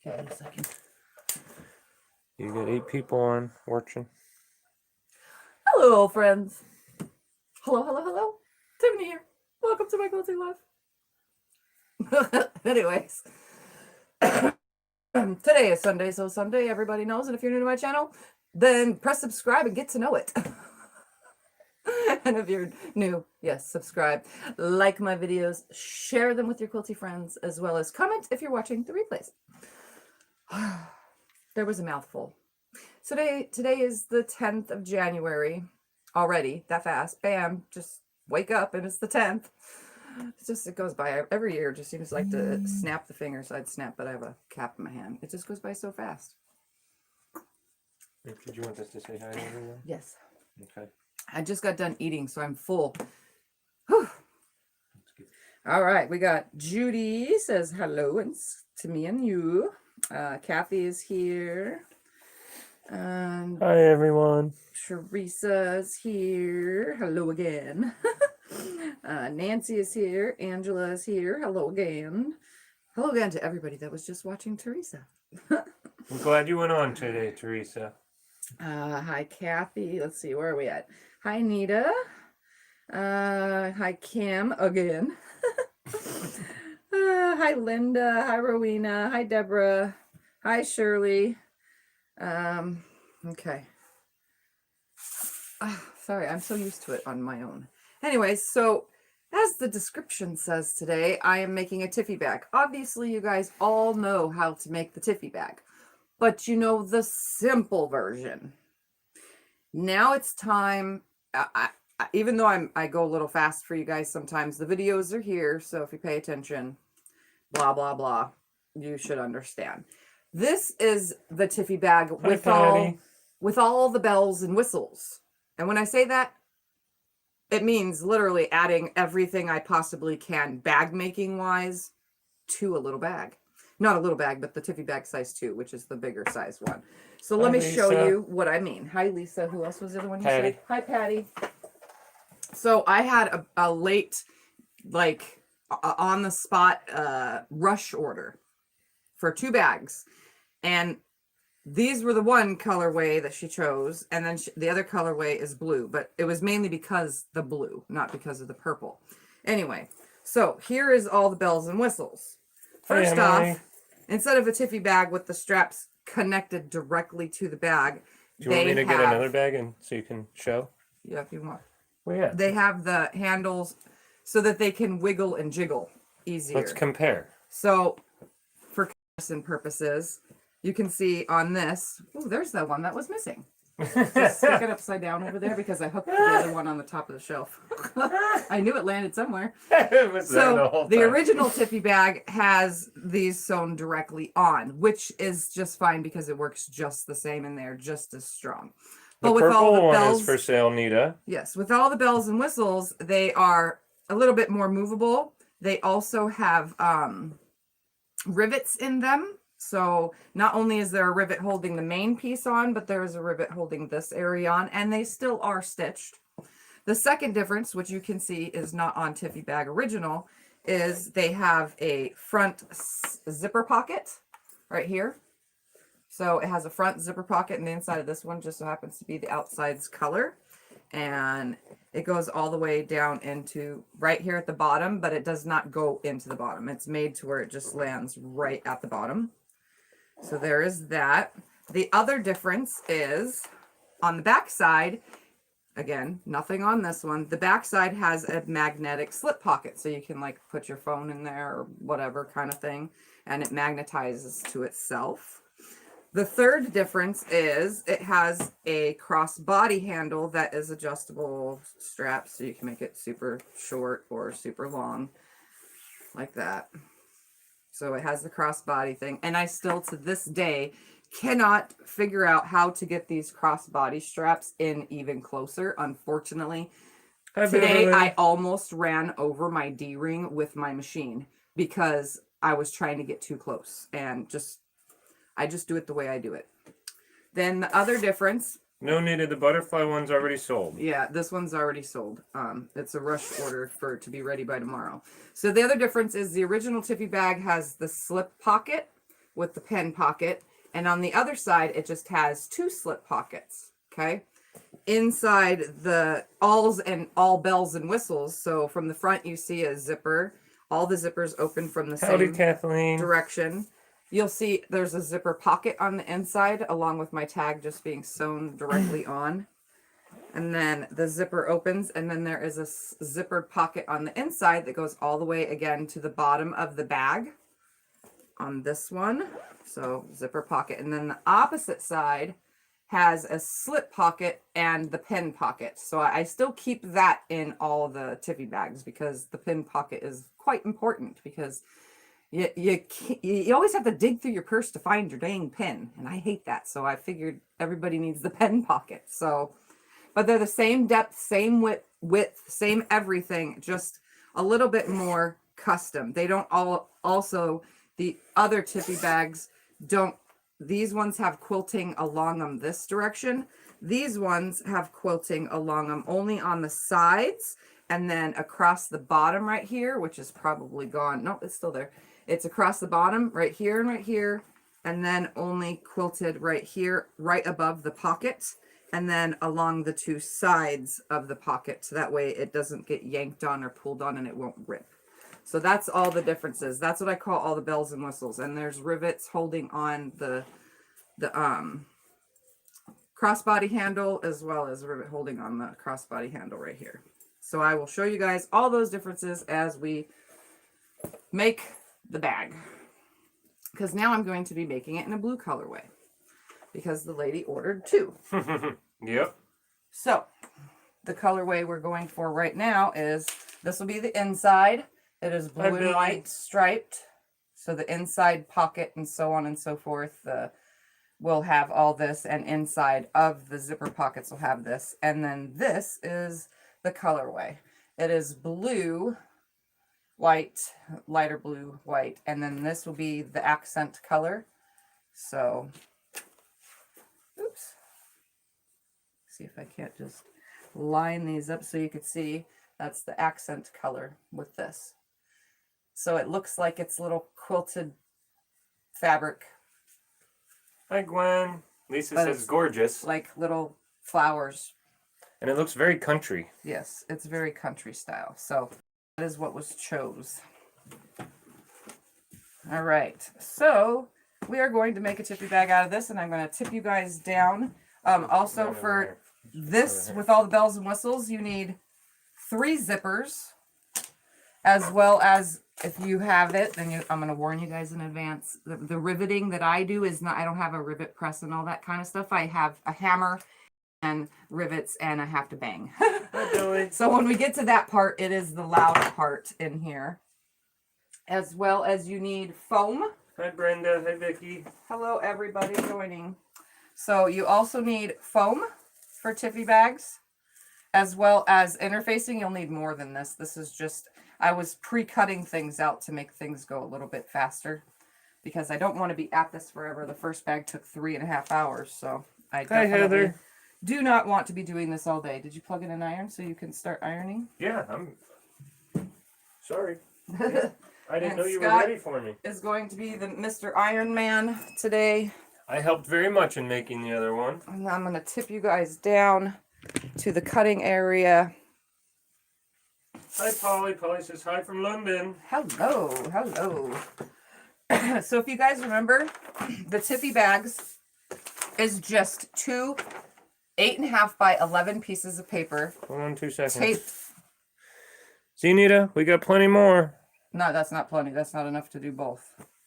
Okay, a second. You got 8 people on watching. Hello, friends. Hello, hello, hello. Tiffany here. Welcome to my quilting life. Anyways, today is Sunday, so Sunday everybody knows. And if you're new to my channel, then press subscribe and get to know it. And if you're new, yes, subscribe, like my videos, share them with your quilty friends, as well as comment if you're watching the replays. There was a mouthful. Today is the 10th of January. Already, that fast. Bam, just wake up and it's the 10th. It's just, it goes by every year. It just seems like to snap the fingers. I'd snap, but I have a cap in my hand. It just goes by so fast. Did you want us to say hi to everyone? Yes. Okay. I just got done eating, so I'm full. Whew. All right, we got Judy says hello and to me and you. Kathy is here. And hi, everyone. Teresa's here. Hello again. Nancy is here. Angela is here. Hello again. Hello again to everybody that was just watching Teresa. I'm glad you went on today, Teresa. Hi, Kathy. Let's see, where are we at? Hi, Nita. Hi, Kim again. Hi, Linda. Hi, Rowena. Hi, Deborah. Hi, Shirley. Okay. Sorry, I'm so used to it on my own. Anyways, so as the description says today, I am making a Tiffy bag. Obviously, you guys all know how to make the Tiffy bag, but you know the simple version. Now it's time. Even though I go a little fast for you guys sometimes, the videos are here, so if you pay attention, blah, blah, blah, you should understand. This is the Tiffy bag with all the bells and whistles. And when I say that, it means literally adding everything I possibly can bag making wise to a little bag. Not a little bag, but the Tiffy Bag Size 2, which is the bigger size one. So let me show you what I mean. Hi, Lisa. Who else was the other one you said? Hi, Patty. So I had a late, like, on the spot rush order for 2 bags. And these were the one colorway that she chose. And then the other colorway is blue. But it was mainly because the blue, not because of the purple. Anyway, so here is all the bells and whistles. First off, instead of a Tiffy bag with the straps connected directly to the bag, do you want me to get another bag and so you can show? Yeah, if you want. Well, yeah. They have the handles so that they can wiggle and jiggle easier. Let's compare. So, for comparison purposes, you can see on this. Oh, there's that one that was missing. Just stick it upside down over there because I hooked the other one on the top of the shelf. I knew it landed somewhere. So the original Tiffy bag has these sewn directly on, which is just fine because it works just the same and they're just as strong. But with all the bells, one is for sale, Nita. Yes, with all the bells and whistles, they are a little bit more movable. They also have rivets in them. So not only is there a rivet holding the main piece on, but there is a rivet holding this area on, and they still are stitched. The second difference, which you can see is not on Tiffy Bag Original, is they have a front zipper pocket right here. So it has a front zipper pocket, and the inside of this one just so happens to be the outside's color. And it goes all the way down into right here at the bottom, but it does not go into the bottom. It's made to where it just lands right at the bottom. So there is that. The other difference is on the back side, again, nothing on this one. The back side has a magnetic slip pocket. So you can like put your phone in there or whatever kind of thing. And it magnetizes to itself. The third difference is it has a crossbody handle that is adjustable strap. So you can make it super short or super long like that. So it has the crossbody thing. And I still, to this day, cannot figure out how to get these crossbody straps in even closer. Unfortunately, today I almost ran over my D-ring with my machine because I was trying to get too close. And I just do it the way I do it. Then the other difference. No, Nita, the butterfly one's already sold. Yeah, this one's already sold. It's a rush order for it to be ready by tomorrow. So the other difference is the original Tiffy bag has the slip pocket, with the pen pocket. And on the other side, it just has 2 slip pockets. Okay. Inside the all bells and whistles. So from the front, you see a zipper. All the zippers open from the Howdy, same Kathleen. direction. You'll see there's a zipper pocket on the inside, along with my tag just being sewn directly on. And then the zipper opens, and then there is a zippered pocket on the inside that goes all the way again to the bottom of the bag on this one. So zipper pocket. And then the opposite side has a slip pocket and the pin pocket. So I still keep that in all the Tiffy bags because the pin pocket is quite important, because you always have to dig through your purse to find your dang pin, and I hate that. So I figured everybody needs the pen pocket. So, but they're the same depth, same width, same everything, just a little bit more custom. They don't also, the other Tiffy bags don't, these ones have quilting along them this direction. These ones have quilting along them only on the sides, and then across the bottom right here, which is probably gone. No, it's still there. It's across the bottom right here and right here, and then only quilted right here, right above the pocket, and then along the 2 sides of the pocket. So that way it doesn't get yanked on or pulled on and it won't rip. So that's all the differences. That's what I call all the bells and whistles. And there's rivets holding on the crossbody handle, as well as rivet holding on the crossbody handle right here. So I will show you guys all those differences as we make the bag. Because now I'm going to be making it in a blue colorway, because the lady ordered 2. Yep. So the colorway we're going for right now is, this will be the inside. It is blue and white striped. So the inside pocket and so on and so forth will have all this, and inside of the zipper pockets will have this. And then this is the colorway. It is blue, white, lighter blue, white. And then this will be the accent color. So, oops. See if I can't just line these up so you could see. That's the accent color with this. So it looks like it's little quilted fabric. Hi, Gwen. Lisa says gorgeous. Like little flowers. And it looks very country. Yes, it's very country style. So that is what was chose. All right. So we are going to make a Tiffy bag out of this, and I'm going to tip you guys down. Also for this, with all the bells and whistles, you need 3 zippers, as well as, if you have it, then I'm going to warn you guys in advance. The riveting that I do is not, I don't have a rivet press and all that kind of stuff. I have a hammer and rivets, and I have to bang. So when we get to that part, it is the loud part in here. As well as you need foam. Hi, Brenda. Hi, Vicky. Hello, everybody joining. So you also need foam for Tiffy bags, as well as interfacing. You'll need more than this. This is just, I was pre-cutting things out to make things go a little bit faster, because I don't want to be at this forever. The first bag took 3.5 hours, so I definitely do not want to be doing this all day. Did you plug in an iron so you can start ironing? Yeah, I'm sorry. Yeah, I didn't know you Scott were ready for me. Is going to be the Mr. Iron Man today. I helped very much in making the other one. And I'm going to tip you guys down to the cutting area. Hi, Polly. Polly says hi from London. Hello, hello. So if you guys remember, the Tiffy bags is just 2 8.5 by 11 pieces of paper. Hold on 2 seconds. Tape. See, Nita, we got plenty more. No, that's not plenty. That's not enough to do both.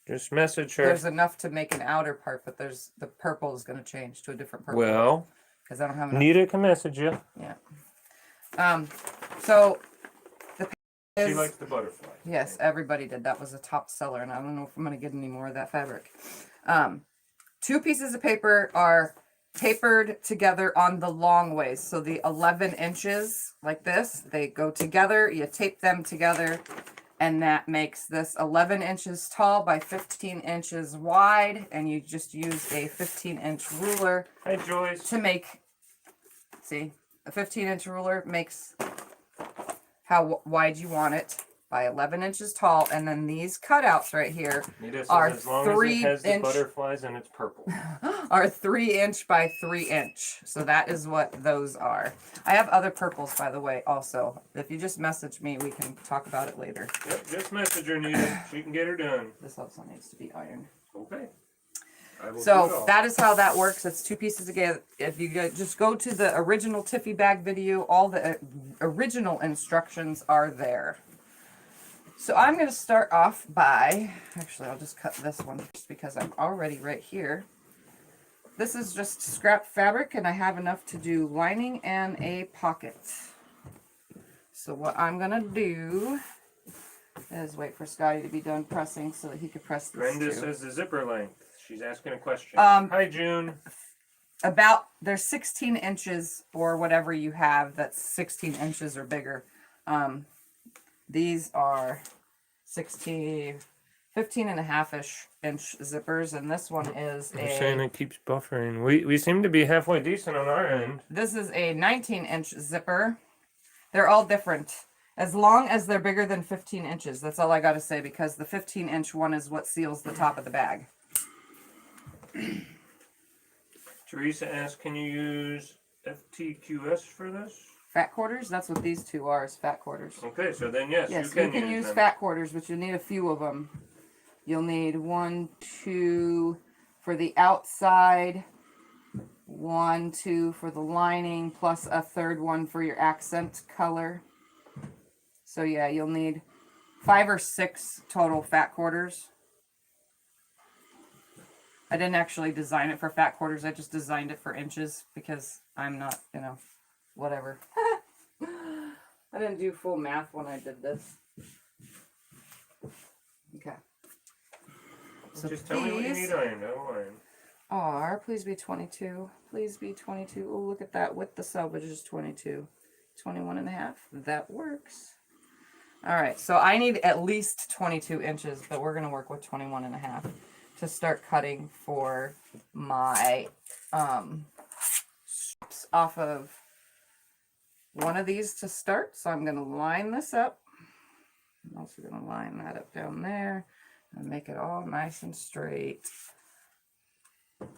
Just message her. There's enough to make an outer part, but there's the purple is going to change to a different purple. Well, because I don't have enough. Nita can message you. Yeah. So the She likes the butterfly. Yes, everybody did. That was a top seller, and I don't know if I'm going to get any more of that fabric. 2 pieces of paper are tapered together on the long ways. So the 11 inches like this, they go together. You tape them together, and that makes this 11 inches tall by 15 inches wide. And you just use a 15-inch ruler. Hi, Joyce. To make, see, a 15-inch ruler makes how wide you want it. by 11 inches tall. And then these cutouts right here Nita says are as long as 3 it has the inch butterflies and it's purple. are 3 inch by 3 inch. So that is what those are. I have other purples, by the way, also. If you just message me, we can talk about it later. Yep, just message her, Nita. She can get her done. This also needs to be ironed. Okay. I will do it So all. that is how that works. It's 2 pieces together. If you just go to the original Tiffy bag video, all the original instructions are there. So I'm going to start off by, actually I'll just cut this one just because I'm already right here. This is just scrap fabric and I have enough to do lining and a pocket. So what I'm going to do is wait for Scotty to be done pressing so that he could press this Brenda too. says the zipper length. She's asking a question. Um, Hi, June. There's 16 inches or whatever you have that's 16 inches or bigger. These are 15 and a half-ish inch zippers, and this one is They're saying it keeps buffering. We seem to be halfway decent on our end. This is a 19-inch zipper. They're all different. As long as they're bigger than 15 inches. That's all I got to say, because the 15-inch one is what seals the top of the bag. Teresa asks, can you use FTQS for this? Fat quarters? That's what these two are, is fat quarters. Okay, so then yes, Yes, you can use them. fat quarters, but you'll need a few of them. You'll need 1, 2 for the outside, 1, 2 for the lining, plus a third one for your accent color. So yeah, you'll need 5 or 6 total fat quarters. I didn't actually design it for fat quarters. I just designed it for inches because I'm not, whatever. I didn't do full math when I did this. Okay. So just tell me what you need ironed. I will iron. Are, please be 22. Please be 22. Oh, look at that. With the selvage is 22. 21 and a half. That works. All right. So I need at least 22 inches, but we're going to work with 21 and a half to start cutting for my straps off of one of these to start. So I'm going to line this up. I'm also going to line that up down there and make it all nice and straight. I'm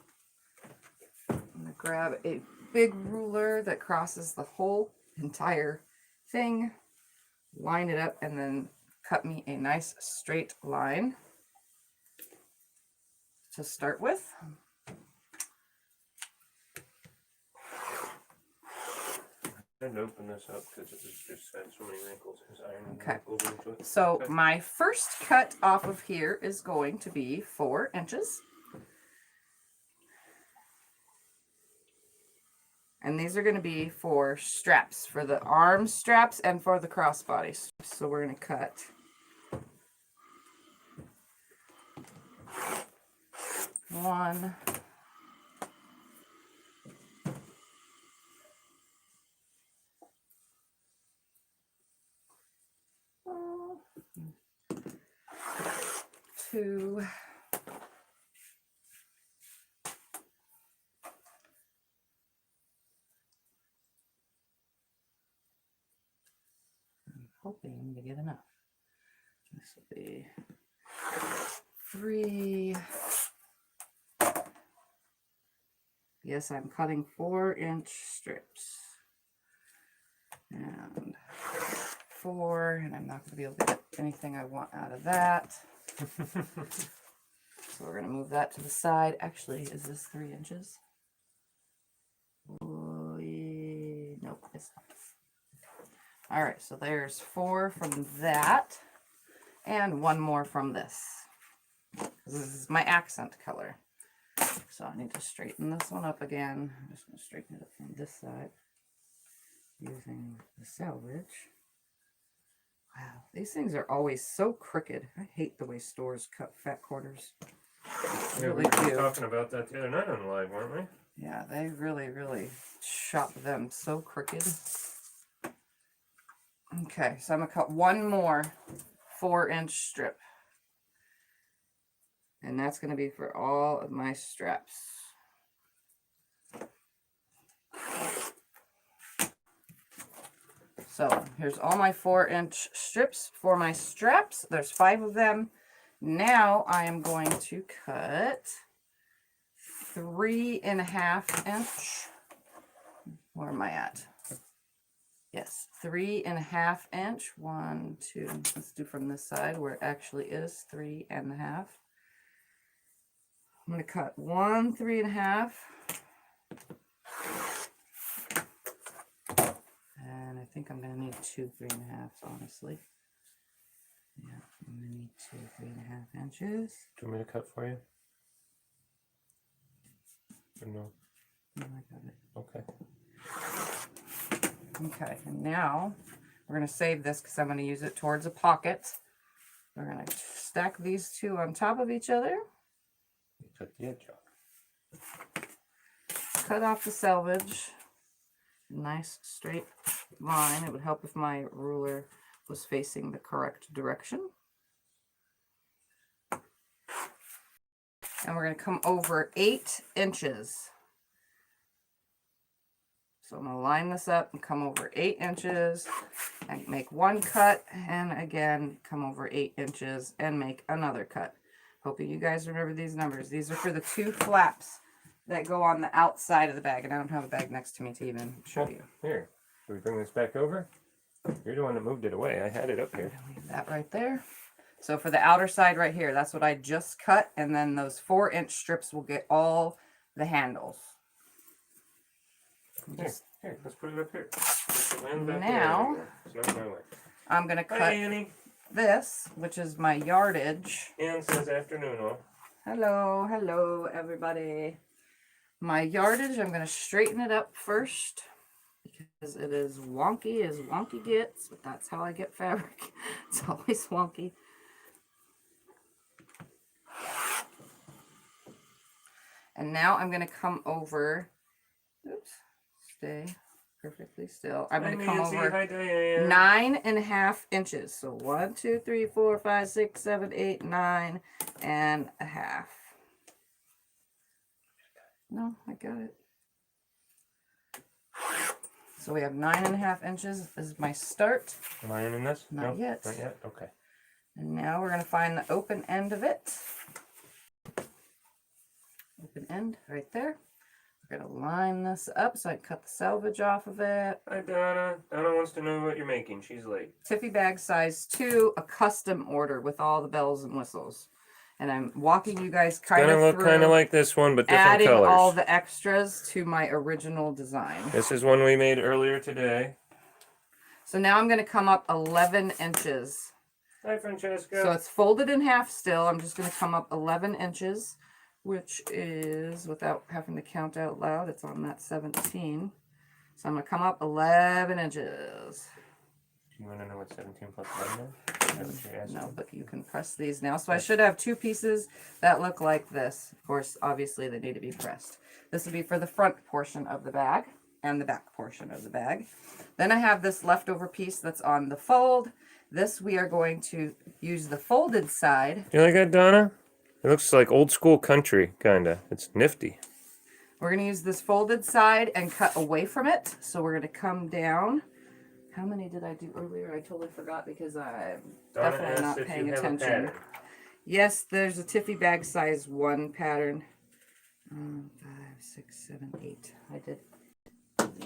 going to grab a big ruler that crosses the whole entire thing, line it up, and then cut me a nice straight line to start with. I had to open this up because it just had so many wrinkles. Okay. Into it. So Okay. my first cut off of here is going to be 4 inches. And these are going to be for straps, for the arm straps and for the crossbody straps. So we're going to cut 1, 2, 'I'm hoping to get enough. This will be 3. Yes, I'm cutting 4-inch strips. And 4, and I'm not going to be able to get anything I want out of that. So we're going to move that to the side. Actually, is this 3 inches? Oh, yeah. Nope, it's not. All right, so there's 4 from that, and 1 more from this. This is my accent color. So I need to straighten this one up again. I'm just going to straighten it up from this side using the salvage. Wow, these things are always so crooked. I hate the way stores cut fat quarters. I Yeah, really we were do. talking about that the other night on live, weren't we? Yeah, they really, really chop them so crooked. Okay, so I'm going to cut 1 more 4-inch strip. And that's going to be for all of my straps. So here's all my 4-inch strips for my straps. There's 5 of them. Now I am going to cut 3.5 inch. Where am I at? Yes, 3.5 inch. 1, 2. Let's do from this side where it actually is 3.5. I'm going to cut 1 3.5. And I think I'm going to need 2 3.5s, honestly. Yeah, I'm going to need 2 3.5 inches. Do you want me to cut for you? Or no? No, I got it. Okay. Okay, and now we're going to save this because I'm going to use it towards a pocket. We're going to stack these two on top of each other. You cut the edge off. Cut off the selvage. Nice straight line. It would help if my ruler was facing the correct direction. And we're going to come over 8 inches. So I'm going to line this up and come over 8 inches and make one cut, and again come over 8 inches and make another cut. Hoping you guys remember these numbers. These are for the 2 flaps that go on the outside of the bag, and I don't have a bag next to me to even show you. Here, can we bring this back over? You're the one that moved it away. I had it up here. Leave that right there. So for the outer side right here, that's what I just cut, and then those 4-inch strips will get all the handles. Here, let's put it up here. Now, it's not my way. I'm going to Hi, cut Annie. this, which is my yardage. Ann says afternoon, all. Hello, hello, everybody. My yardage, I'm going to straighten it up first because it is wonky as wonky gets, but that's how I get fabric. It's always wonky. And now I'm going to come over, oops, stay perfectly still. I'm going to come over 9.5 inches. So 1, 2, 3, 4, 5, 6, 7, 8, 9.5. No, I got it. So we have 9.5 inches as my start. Am I in this? Not No, yet. Not yet? Okay. And now we're going to find the open end of it. Open end right there. We're going to line this up so I can cut the selvage off of it. Hi, Donna. Donna wants to know what you're making. She's late. Tiffy Bag Size 2, a custom order with all the bells and whistles. And I'm walking you guys kind Gonna of look through kind of like this one, but different adding colors. all the extras to my original design. This is one we made earlier today. So now I'm going to come up 11 inches. Hi, Francesca. So it's folded in half still. I'm just going to come up 11 inches, which is, without having to count out loud, it's on that 17. So I'm going to come up 11 inches. Do you want to know what 17 plus 11 is? No, but you can press these now. So I should have 2 pieces that look like this. Of course, obviously they need to be pressed. This will be for the front portion of the bag and the back portion of the bag. Then I have this leftover piece that's on the fold. This we are going to use the folded side. Do you like that, Donna? It looks like old school country, kind of. It's nifty. We're going to use this folded side and cut away from it. So we're going to come down. How many did I do earlier? I totally forgot because I'm definitely not paying attention. Yes, there's a Tiffy Bag Size 1 pattern. 5, 6, 7, 8. I did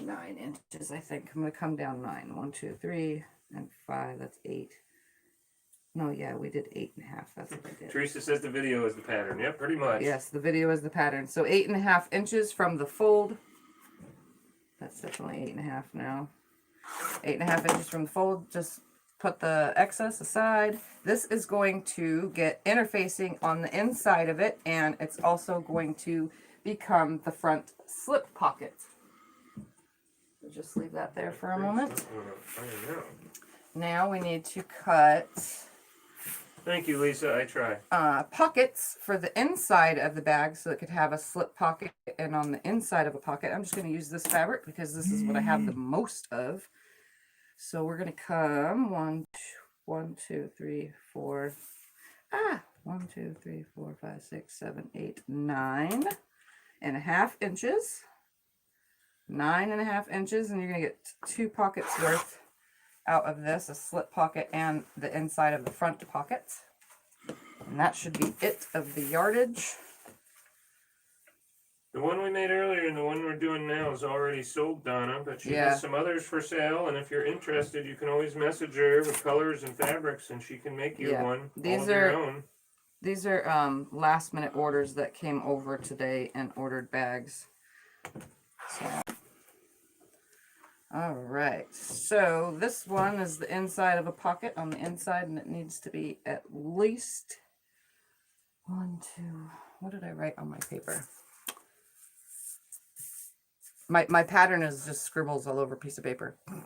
9 inches, I think. I'm going to come down 9. 1, 2, 3, and 5. That's 8. No, yeah, we did 8.5. That's what I did. Teresa says the video is the pattern. Yep, pretty much. Yes, the video is the pattern. So 8.5 inches from the fold. That's definitely 8.5 now. 8.5 inches from the fold. Just put the excess aside. This is going to get interfacing on the inside of it, and it's also going to become the front slip pocket. So just leave that there for a moment. Now we need to cut Thank you, Lisa. I try. pockets for the inside of the bag so it could have a slip pocket, and on the inside of a pocket I'm just going to use this fabric because this is what I have the most of. So we're going to come 1, 2, 3, 4 1, 2, 3, 4, 5, 6, 7, 8, 9.5 inches. 9.5 inches, and you're going to get 2 pockets worth out of this, a slip pocket and the inside of the front pocket. And that should be it of the yardage. The one we made earlier and the one we're doing now is already sold, Donna, but she Yeah. has some others for sale, and if you're interested, you can always message her with colors and fabrics, and she can make you Yeah. one These all of are your own. These are last minute orders that came over today and ordered bags. So, all right, so this one is the inside of a pocket on the inside, and it needs to be at least 1, 2, what did I write on my paper? My pattern is just scribbles all over a piece of paper. I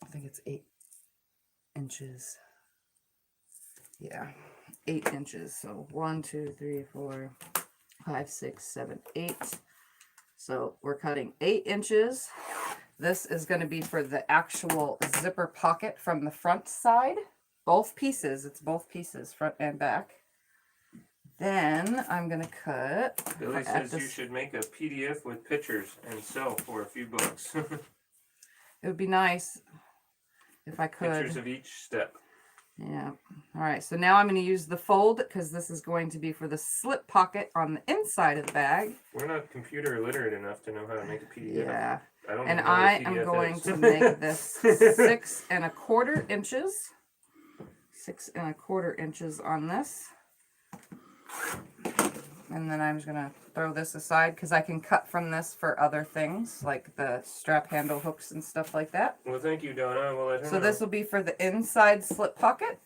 think it's 8 inches. Yeah, 8 inches. So 1, 2, 3, 4, 5, 6, 7, 8. So we're cutting 8 inches. This is going to be for the actual zipper pocket from the front side. Both pieces. It's both pieces, front and back. Then I'm going to cut. Billy says you should make a PDF with pictures and sell for a few bucks. It would be nice if I could. Pictures of each step. Yeah. All right. So now I'm going to use the fold because this is going to be for the slip pocket on the inside of the bag. We're not computer illiterate enough to know how to make a PDF. Yeah. I don't And even know what I a am PDF going is. to make this 6 1/4 inches. 6 1/4 inches on this. And then I'm just going to throw this aside because I can cut from this for other things like the strap handle hooks and stuff like that. Well, thank you, Donna. We'll let her So know. this will be for the inside slip pocket.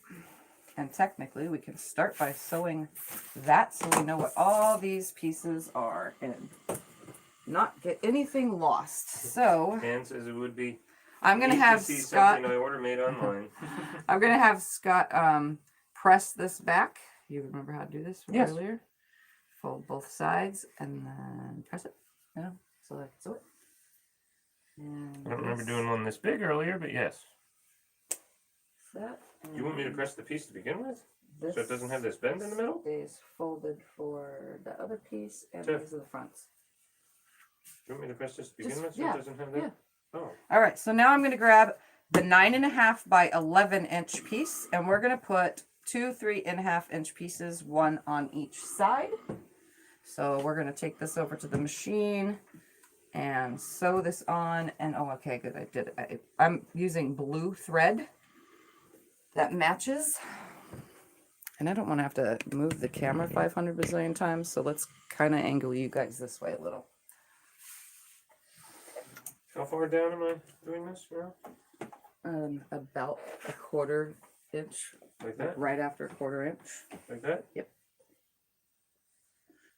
And technically we can start by sewing that so we know what all these pieces are and not get anything lost. So Ann says it would be I'm going to neat have see Scott, something I order made online. I'm going to have Scott press this back. You remember how to do this from Yes. earlier? Fold both sides and then press it, so I can sew it. And I don't remember this, doing one this big earlier, but yes. that, You want me to and press the piece to begin with? this So it doesn't have this bend in the middle? Is folded for the other piece, and Sure. these are the fronts. You want me to press this to begin Just- with so yeah, it doesn't have that? yeah. Oh. All right, so now I'm going to grab the 9 1/2 by 11 inch piece, and we're going to put 2 3 1/2 inch pieces, one on each side. So we're going to take this over to the machine and sew this on. And oh, okay, good, I did it. I'm using blue thread that matches. And I don't want to have to move the camera 500 bazillion times, so let's kind of angle you guys this way a little. How far down am I doing this now? About 1/4 inch, Like that? right after 1/4 inch. Like that?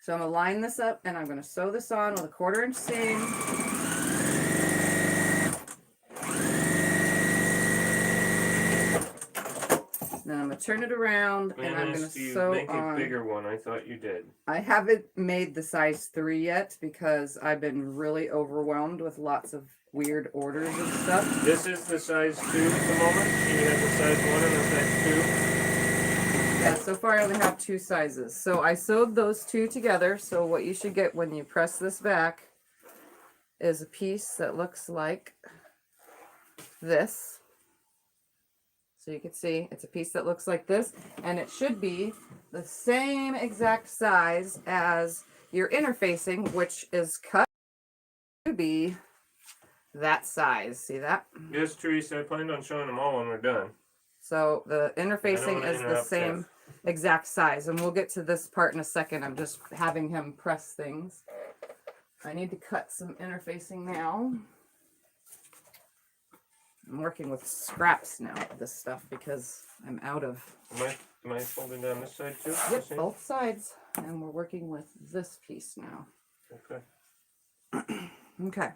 So I'm going to line this up and I'm going to sew this on with a 1/4 inch seam. Then I'm going to turn it around and I'm going to Do you sew make a on. bigger one? I thought you did. I haven't made the size 3 yet because I've been really overwhelmed with lots of weird orders and stuff. This is the size 2 at the moment. You have the size 1 and the size Yeah, so far I only have 2 sizes. So I sewed those 2 together. So what you should get when you press this back is a piece that looks like this. So you can see it's a piece that looks like this, and it should be the same exact size as your interfacing, which is cut to be that size. See that? 2. Yes, Teresa, I planned on showing them all when we're done. So the interfacing wanna is the interrupt same exact size, and we'll get to this part in a second. I'm just having him press things. I need to cut some interfacing now. I'm working with scraps now with this stuff because I'm out of Am I folding down this side too? yep, The same? both sides, and we're working with this piece now. Okay. Okay.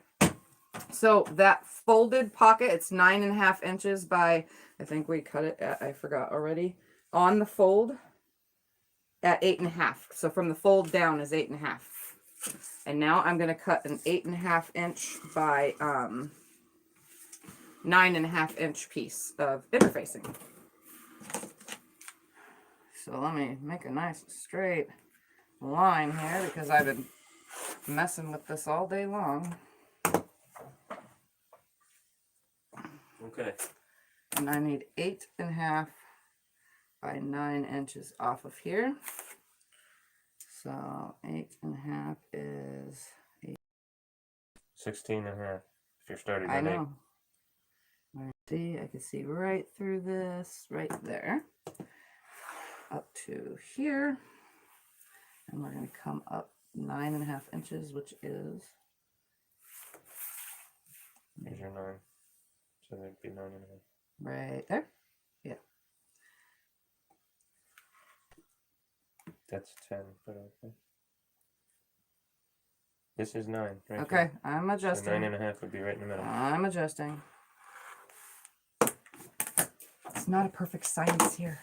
So that folded pocket, it's 9 1/2 inches by, I think we cut it at, I forgot already, on the fold at 8 1/2. So from the fold down is 8 1/2. And now I'm going to cut an 8 1/2 inch by 9 1/2 inch piece of interfacing. So let me make a nice straight line here because I've been messing with this all day long. Okay. And I need 8.5 by 9 inches off of here. So 8.5 is 16 and a half. If you're starting I on 8. know. See, I can see right through this, right there, up to here, and we're going to come up 9.5 inches, which is Here's your 9. So that'd be 9 and a half. right there. Yeah. That's 10, but okay. This is 9, right? Okay, here. I'm So adjusting. 9 and a half would be right in the middle. I'm adjusting. It's not a perfect science here.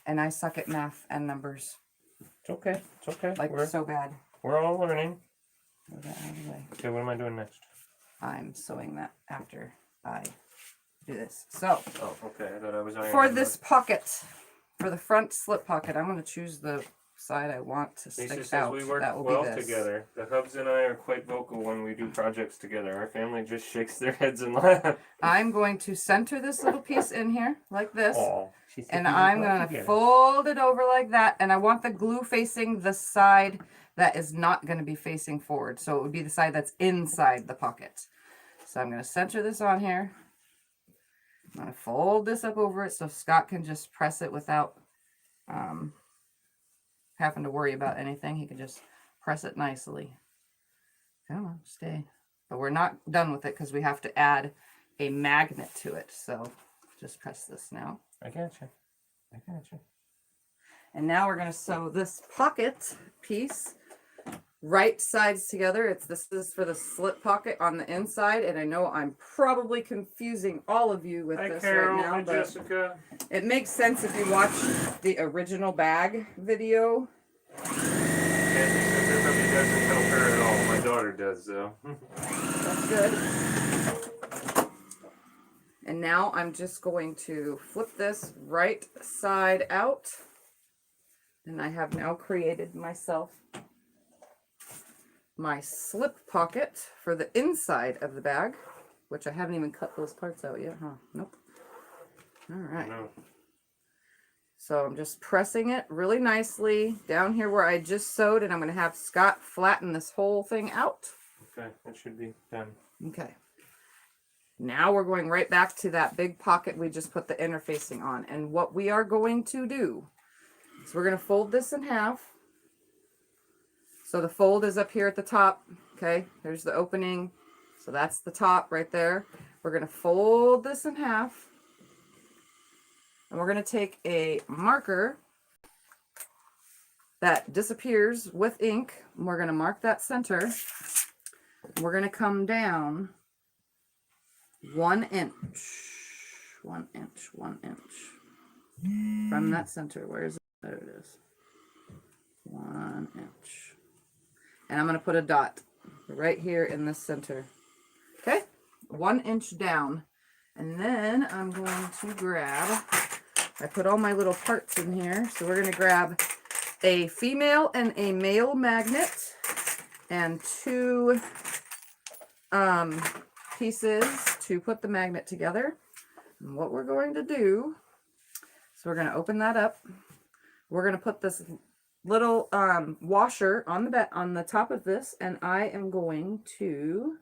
And I suck at math and numbers. It's okay. It's okay. Like, so bad. We're all learning. Move that out of the way. Okay, what am I doing next? I'm sewing that after I do this. So, Oh, okay. I thought I was ironing. for this pocket, for the front slip pocket, I'm going to choose the side I want to Lisa stick says out. we work That will well be this. together. The Hubs and I are quite vocal when we do projects together. Our family just shakes their heads and laughs. I'm going to center this little piece in here like this. Aw, And I'm going to fold it over like that. And I want the glue facing the side that is not going to be facing forward. So it would be the side that's inside the pocket. So I'm going to center this on here. I'm going to fold this up over it so Scott can just press it without having to worry about anything. He can just press it nicely. Come on, stay. But we're not done with it because we have to add a magnet to it. So just press this now. I gotcha. I gotcha. And now we're going to sew this pocket piece right sides together. This is for the slip pocket on the inside, and I know I'm probably confusing all of you with Hi, this Carol. right now, Hi, but Jessica. it makes sense if you watch the original bag video. Kathy says it really doesn't help her at all. My daughter does, though. That's good. And now I'm just going to flip this right side out, and I have now created myself my slip pocket for the inside of the bag, which I haven't even cut those parts out yet, huh? Nope. All right. No. So I'm just pressing it really nicely down here where I just sewed, and I'm going to have Scott flatten this whole thing out. Okay, that should be done. Okay. Now we're going right back to that big pocket we just put the interfacing on. And what we are going to do is we're going to fold this in half. So the fold is up here at the top. Okay, there's the opening. So that's the top right there. We're going to fold this in half. And we're going to take a marker that disappears with ink. And we're going to mark that center. We're going to come down 1 inch. 1 inch, 1 inch. From that center. Where is it? There it is. 1 inch. And I'm going to put a dot right here in this center. Okay? 1 inch down. And then I'm going to grab, I put all my little parts in here. So we're going to grab a female and a male magnet and 2 pieces to put the magnet together. And what we're going to do, so we're going to open that up. We're going to put this little washer on the top of this, and I am going to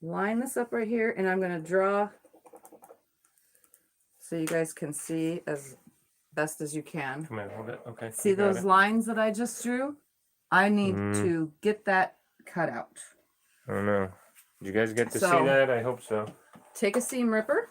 line this up right here, and I'm going to draw so you guys can see as best as you can. Come here, hold it. Okay. See those lines that I just drew? I need to get that cut out. Oh no. Did you guys get to see So- that? I hope so. Take a seam ripper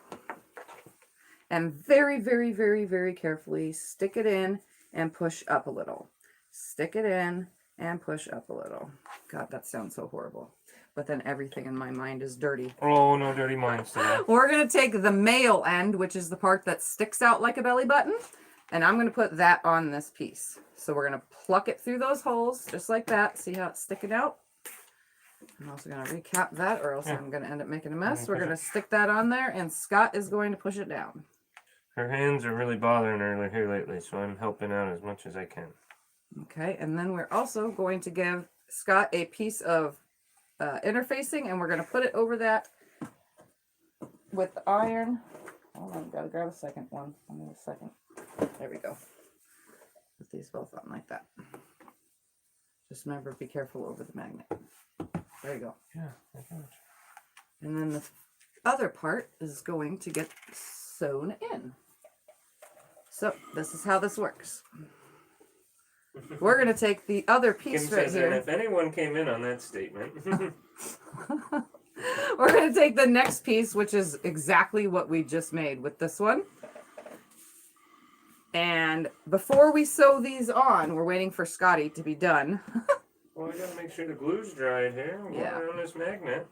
and very, very, very, very carefully stick it in and push up a little. Stick it in and push up a little. God, that sounds so horrible. But then everything in my mind is dirty. Oh, no dirty minds today. We're going to take the male end, which is the part that sticks out like a belly button, and I'm going to put that on this piece. So we're going to pluck it through those holes, just like that. See how it's sticking out? I'm also going to recap that, or else I'm going to end up making a mess. We're going to stick that on there, and Scott is going to push it down. Her hands are really bothering her here lately, so I'm helping out as much as I can. Okay, and then we're also going to give Scott a piece of interfacing, and we're going to put it over that with the iron. Hold on, gotta grab a second one. I need a second. There we go. Put these both on like that. Just remember, be careful over the magnet. There you go. Yeah, I got it. And then the other part is going to get sewn in. So this is how this works. We're going to take the other piece Kim right says, here. and if anyone came in on that statement. We're going to take the next piece, which is exactly what we just made with this one. And before we sew these on, we're waiting for Scotty to be done. Well, we got to make sure the glue's dried here. We're Yeah. on this magnet.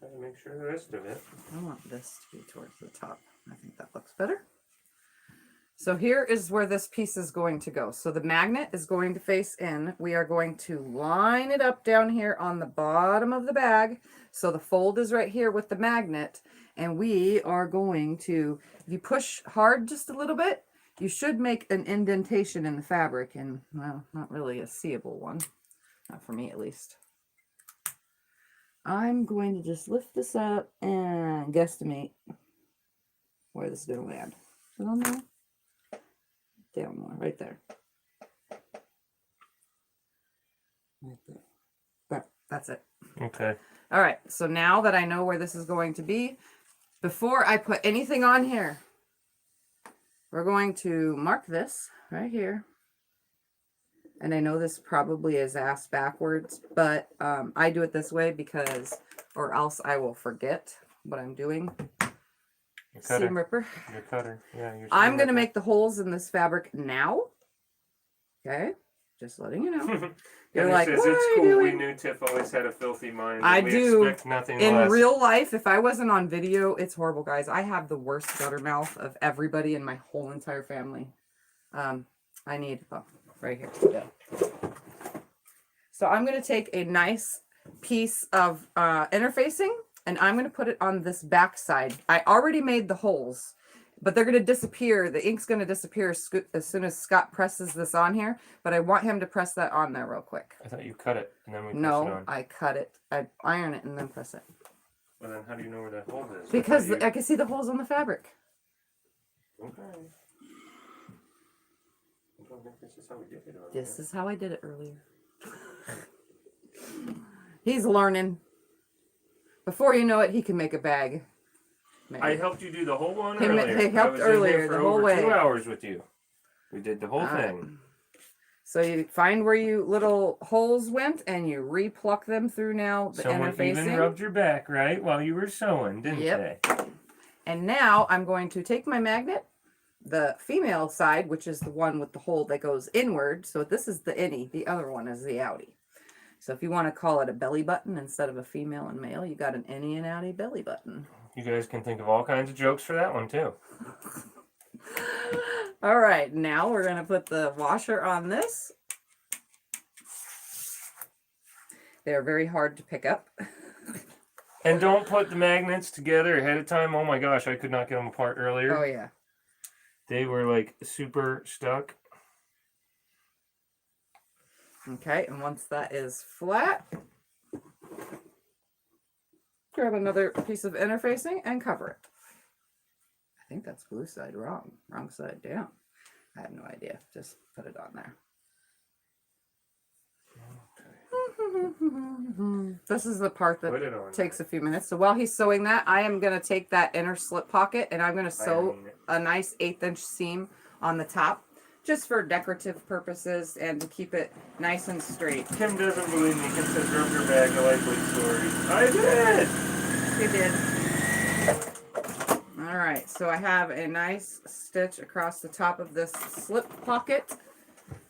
Got to make sure the rest of it. I want this to be towards the top. I think that looks better. So here is where this piece is going to go. So the magnet is going to face in. We are going to line it up down here on the bottom of the bag. So the fold is right here with the magnet. And we are going to, if you push hard just a little bit, you should make an indentation in the fabric. And, well, not really a seeable one. Not for me, at least. I'm going to just lift this up and guesstimate where this is going to land. Is it on there? Down more, right there. Right there. That's it. Okay. All right, so now that I know where this is going to be, before I put anything on here, we're going to mark this right here. And I know this probably is ass backwards, but I do it this way because, or else I will forget what I'm doing. Seam ripper. Your cutter. Yeah, your I'm going to make the holes in this fabric now. Okay? Just letting you know. You're like, says, what it's are you cool. doing? We knew Tiff always had a filthy mind. I we do. Expect nothing In less. real life, if I wasn't on video, it's horrible, guys. I have the worst gutter mouth of everybody in my whole entire family. I need, oh, right here. Yeah. So I'm going to take a nice piece of interfacing, and I'm going to put it on this back side. I already made the holes, but they're going to disappear. The ink's going to disappear as soon as Scott presses this on here, but I want him to press that on there real quick. I thought you cut it and then we press it No, on. I cut it. I iron it and then press it. Well, then how do you know where that hole is? Because you... I can see the holes on the fabric. Okay. I don't think this is how we did it. This is how I did it earlier. He's learning. Before you know it, he can make a bag. Maybe. I helped you do the whole one He earlier. helped I was in earlier, here for the whole over way. 2 hours with you. We did the whole thing. So you find where you little holes went and you repluck them through now the Someone interfacing. even rubbed your back, right, while you were sewing, didn't they? And now I'm going to take my magnet, the female side, which is the one with the hole that goes inward. So this is the innie. The other one is the outie. So if you want to call it a belly button instead of a female and male, you got an innie and outie belly button. You guys can think of all kinds of jokes for that one, too. All right, now we're going to put the washer on this. They're very hard to pick up. And don't put the magnets together ahead of time. Oh my gosh, I could not get them apart earlier. Oh, yeah. They were like super stuck. Okay, and once that is flat, grab another piece of interfacing and cover it. I think that's glue side wrong side down. I have no idea. Just put it on there. Okay. This is the part that takes a few minutes. So while he's sewing that, I am going to take that inner slip pocket and I'm going to sew a nice 1/8 inch seam on the top. Just for decorative purposes and to keep it nice and straight. Kim doesn't believe me. Kim says, rub your bag, a likely story. I did! You did. Alright, so I have a nice stitch across the top of this slip pocket.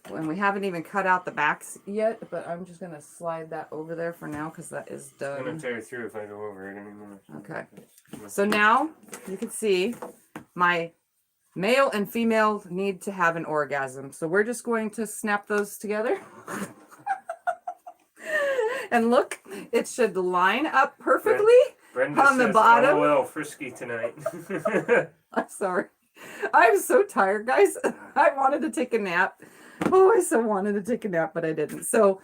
And we haven't even cut out the backs yet, but I'm just going to slide that over there for now because that is done. I'm going to tear through if I go over it anymore. Okay. So now you can see my male and female need to have an orgasm. So we're just going to snap those together. And look, it should line up perfectly Brenda on the says, bottom. LOL, frisky tonight. I'm sorry. I'm so tired, guys. I wanted to take a nap. Oh, I so wanted to take a nap, but I didn't. So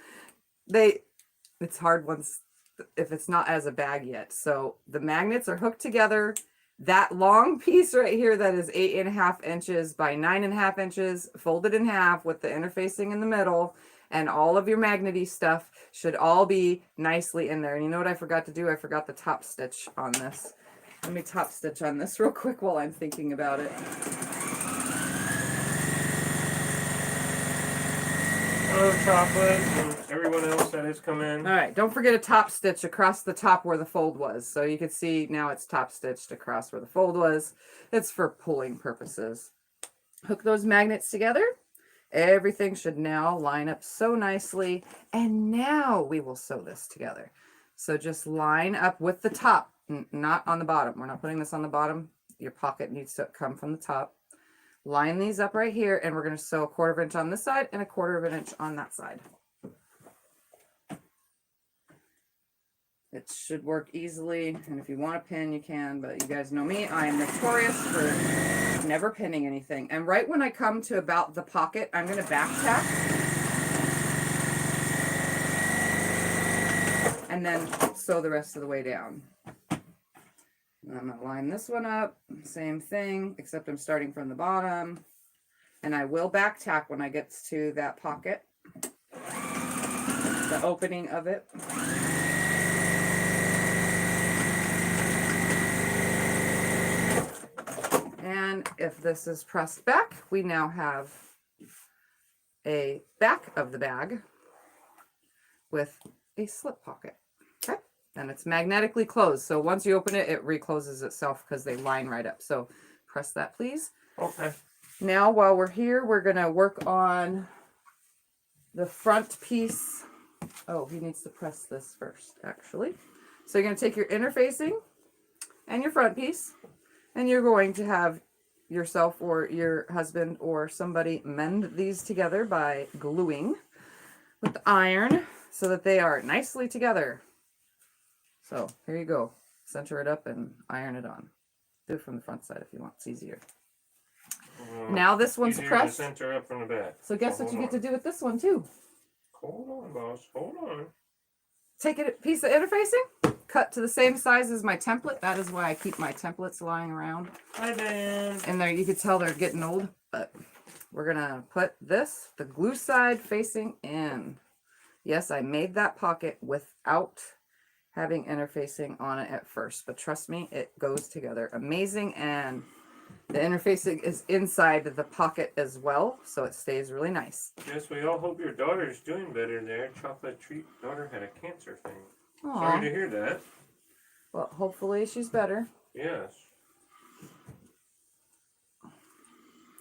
it's hard once if it's not as a bag yet. So the magnets are hooked together. That long piece right here that is 8.5 inches by 9.5 inches, folded in half with the interfacing in the middle, and all of your magnety stuff should all be nicely in there. And you know what I forgot to do? I forgot the top stitch on this. Let me top stitch on this real quick while I'm thinking about it. Hello, Chocolate, and everyone else that has come in. All right, don't forget a top stitch across the top where the fold was. So you can see now it's top stitched across where the fold was. It's for pulling purposes. Hook those magnets together. Everything should now line up so nicely. And now we will sew this together. So just line up with the top, not on the bottom. We're not putting this on the bottom. Your pocket needs to come from the top. Line these up right here, and we're going to sew 1/4 inch on this side and 1/4 inch on that side. It should work easily, and if you want to pin, you can, but you guys know me. I am notorious for never pinning anything. And right when I come to about the pocket, I'm going to back tack. And then sew the rest of the way down. And I'm going to line this one up, same thing, except I'm starting from the bottom. And I will back tack when I get to that pocket, the opening of it. And if this is pressed back, we now have a back of the bag with a slip pocket. Okay. And it's magnetically closed. So once you open it, it recloses itself because they line right up. So press that, please. Okay. Now, while we're here, we're going to work on the front piece. Oh, he needs to press this first, actually. So you're going to take your interfacing and your front piece, and you're going to have yourself or your husband or somebody mend these together by gluing with the iron so that they are nicely together. So here you go. Center it up and iron it on. Do it from the front side if you want. It's easier. Now this one's pressed. To center up from the back. So guess what you get to do with this one too? Hold on, boss. Hold on. Take a piece of interfacing, cut to the same size as my template. That is why I keep my templates lying around. Hi, Ben. And there you can tell they're getting old, but we're gonna put this, the glue side facing in. Yes, I made that pocket without having interfacing on it at first, but trust me, it goes together amazing. And the interfacing is inside the pocket as well, so it stays really nice. Yes, we all hope your daughter's doing better there. Chocolate Treat daughter had a cancer thing. Aww. Sorry to hear that. Well, hopefully she's better. Yes.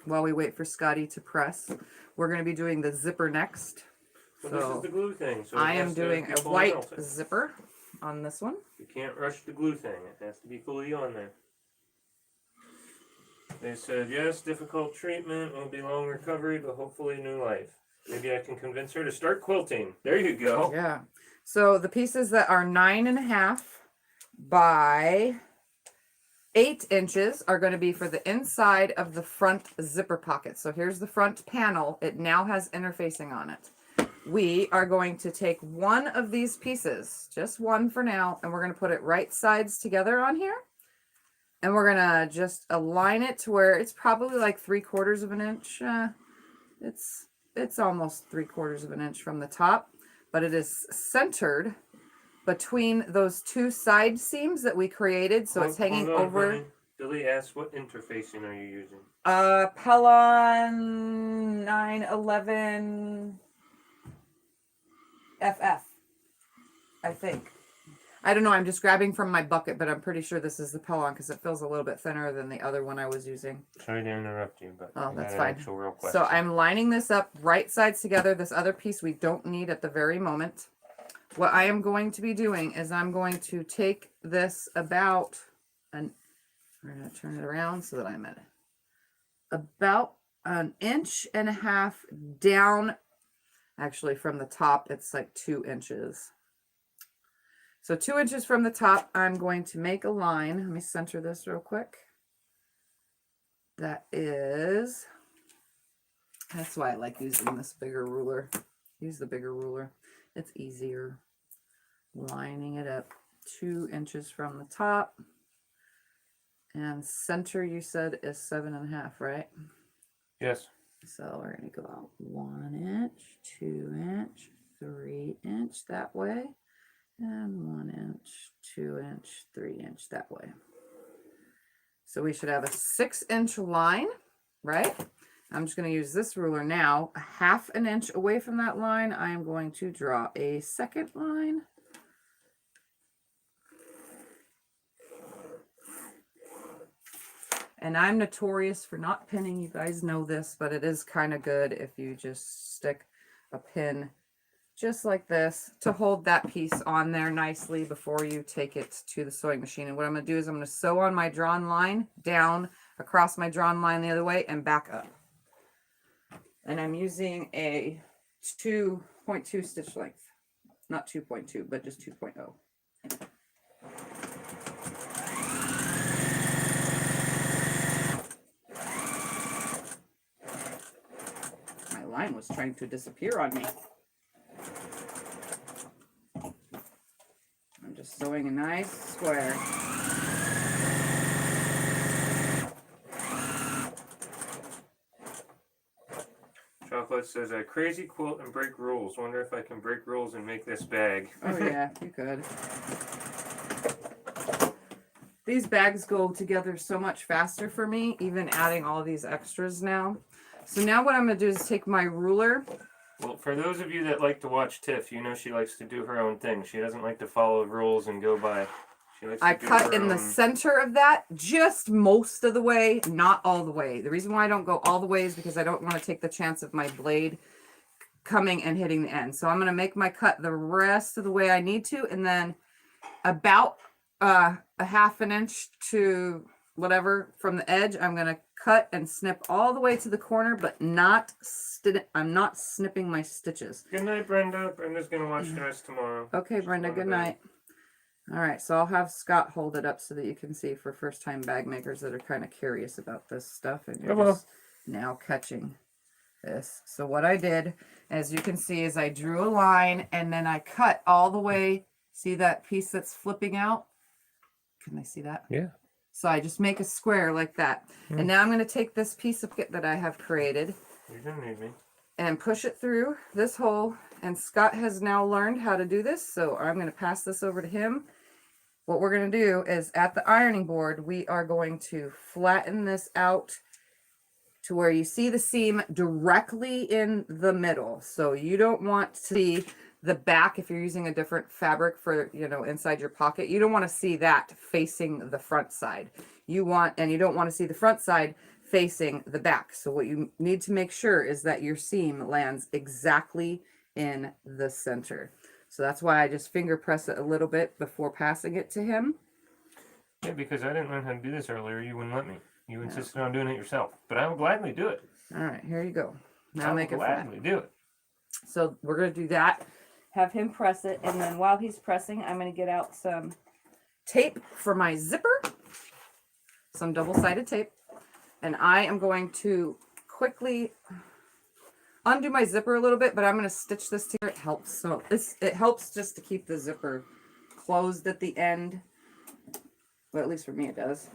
While we wait for Scotty to press, we're going to be doing the zipper next. Well, this is the glue thing. So I am doing a white zipper on this one. You can't rush the glue thing. It has to be fully on there. They said, yes, difficult treatment, will be long recovery, but hopefully new life. Maybe I can convince her to start quilting. There you go. Yeah. So the pieces that are 9.5 by 8 inches are going to be for the inside of the front zipper pocket. So here's the front panel. It now has interfacing on it. We are going to take one of these pieces, just one for now, and we're going to put it right sides together on here. And we're going to just align it to where it's probably like 3/4 of an inch. It's almost 3/4 of an inch from the top, but it is centered between those two side seams that we created. So it's hanging over. Honey. Billy asked, what interfacing are you using? Pelon 911 FF, I think. I don't know. I'm just grabbing from my bucket, but I'm pretty sure this is the Pelon because it feels a little bit thinner than the other one I was using. Sorry to interrupt you, but oh, that's fine. Real So I'm lining this up right sides together. This other piece we don't need at the very moment. What I am going to be doing is I'm going to take this about we're going to turn it around so that I'm at about 1.5 inches down. Actually, from the top, it's like 2 inches. So 2 inches from the top, I'm going to make a line. Let me center this real quick. That's why I like using this bigger ruler. Use the bigger ruler. It's easier. lining it up 2 inches from the top. And center, you said, is 7.5, right? Yes. So we're going to go out 1 inch, 2 inch, 3 inch that way, and 1 inch, 2 inch, 3 inch that way. So we should have a 6-inch line, right? I'm just going to use this ruler now. A 1/2 inch away from that line, I am going to draw a second line. And I'm notorious for not pinning. You guys know this, but it is kind of good if you just stick a pin just like this to hold that piece on there nicely before you take it to the sewing machine. And what I'm going to do is I'm going to sew on my drawn line down across my drawn line the other way and back up. And I'm using a 2.2 stitch length. Not 2.2, but just 2.0. My line was trying to disappear on me. I'm just sewing a nice square. Chocolate says, "I crazy quilt and break rules. Wonder if I can break rules and make this bag." Oh yeah, you could. These bags go together so much faster for me, even adding all these extras now. So now what I'm going to do is take my ruler. Well, for those of you that like to watch Tiff, you know she likes to do her own thing. She doesn't like to follow rules and go by. She likes I to do cut her in the own- center of that, just most of the way, not all the way. The reason why I don't go all the way is because I don't want to take the chance of my blade coming and hitting the end. So I'm going to make my cut the rest of the way I need to, and then about a 1/2 inch to whatever from the edge, I'm going to cut and snip all the way to the corner, but I'm not snipping my stitches. Good night, Brenda. Brenda's going to watch the rest tomorrow. Okay, Brenda, good night. All right, so I'll have Scott hold it up so that you can see for first-time bag makers that are kind of curious about this stuff, and you're just now catching this. So what I did, as you can see, is I drew a line, and then I cut all the way. See that piece that's flipping out? Can they see that? Yeah. So I just make a square like that. And now I'm going to take this piece of kit that I have created You're going to need me. and push it through this hole. And Scott has now learned how to do this, so I'm going to pass this over to him. What we're going to do is at the ironing board, we are going to flatten this out to where you see the seam directly in the middle. So you don't want to see the back if you're using a different fabric for, you know, inside your pocket. You don't want to see that facing the front side. You don't want to see the front side facing the back. So what you need to make sure is that your seam lands exactly in the center. So that's why I just finger press it a little bit before passing it to him. Yeah, because I didn't learn how to do this earlier. You wouldn't let me. You insisted on doing it yourself. But I will gladly do it. All right, here you go. Now I make it will flat. gladly do it. So we're going to do that. Have him press it. And then while he's pressing, I'm going to get out some tape for my zipper. Some double-sided tape. And I am going to quickly undo my zipper a little bit, but I'm going to stitch this together. It helps. So it helps just to keep the zipper closed at the end. Well, at least for me it does.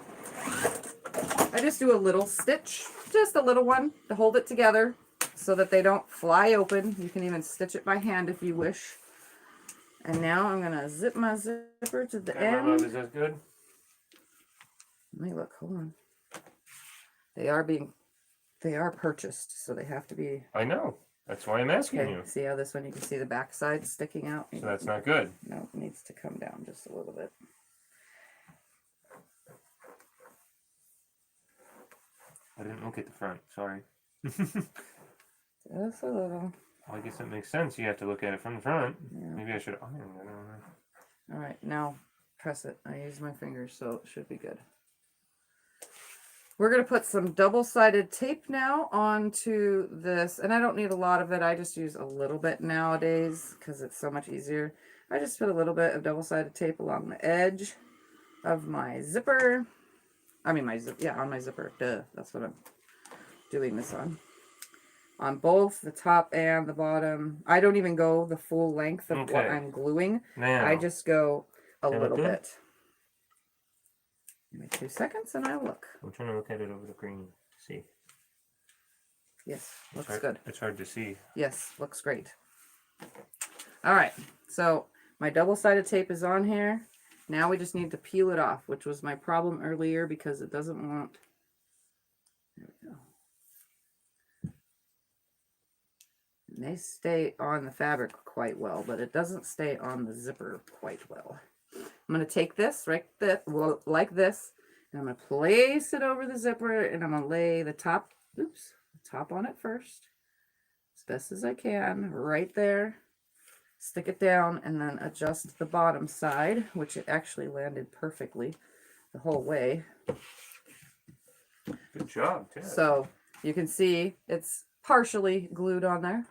I just do a little stitch, just a little one to hold it together so that they don't fly open. You can even stitch it by hand if you wish. And now I'm going to zip my zipper to the end. Love, is that good? Let me look, hold on. They are purchased, so they have to be. I know. That's why I'm asking Okay, you. see how this one, you can see the back side sticking out? So that's not good. No, it needs to come down just a little bit. I didn't look at the front. Sorry. Just a little. Well, I guess that makes sense. You have to look at it from the front. Yeah. Maybe I should iron it. All right, now press it. I use my fingers, so it should be good. We're going to put some double-sided tape now onto this, and I don't need a lot of it. I just use a little bit nowadays because it's so much easier. I just put a little bit of double-sided tape along the edge of my zipper. I mean, on my zipper. Duh, that's what I'm doing this on. on both the top and the bottom. I don't even go the full length of what Okay. I'm gluing. Now, I just go a That look little good? bit. Give me 2 seconds and I'll look. I'm trying to look at it over the green. See. Yes, looks hard, good. It's hard to see. Yes, looks great. All right, so my double-sided tape is on here. Now we just need to peel it off, which was my problem earlier because it doesn't want... There we go. And they stay on the fabric quite well, but it doesn't stay on the zipper quite well. I'm going to take this like this, and I'm going to place it over the zipper, and I'm going to lay the top, the top on it first, as best as I can, right there. Stick it down, and then adjust the bottom side, which it actually landed perfectly the whole way. Good job, Ted. So you can see it's partially glued on there.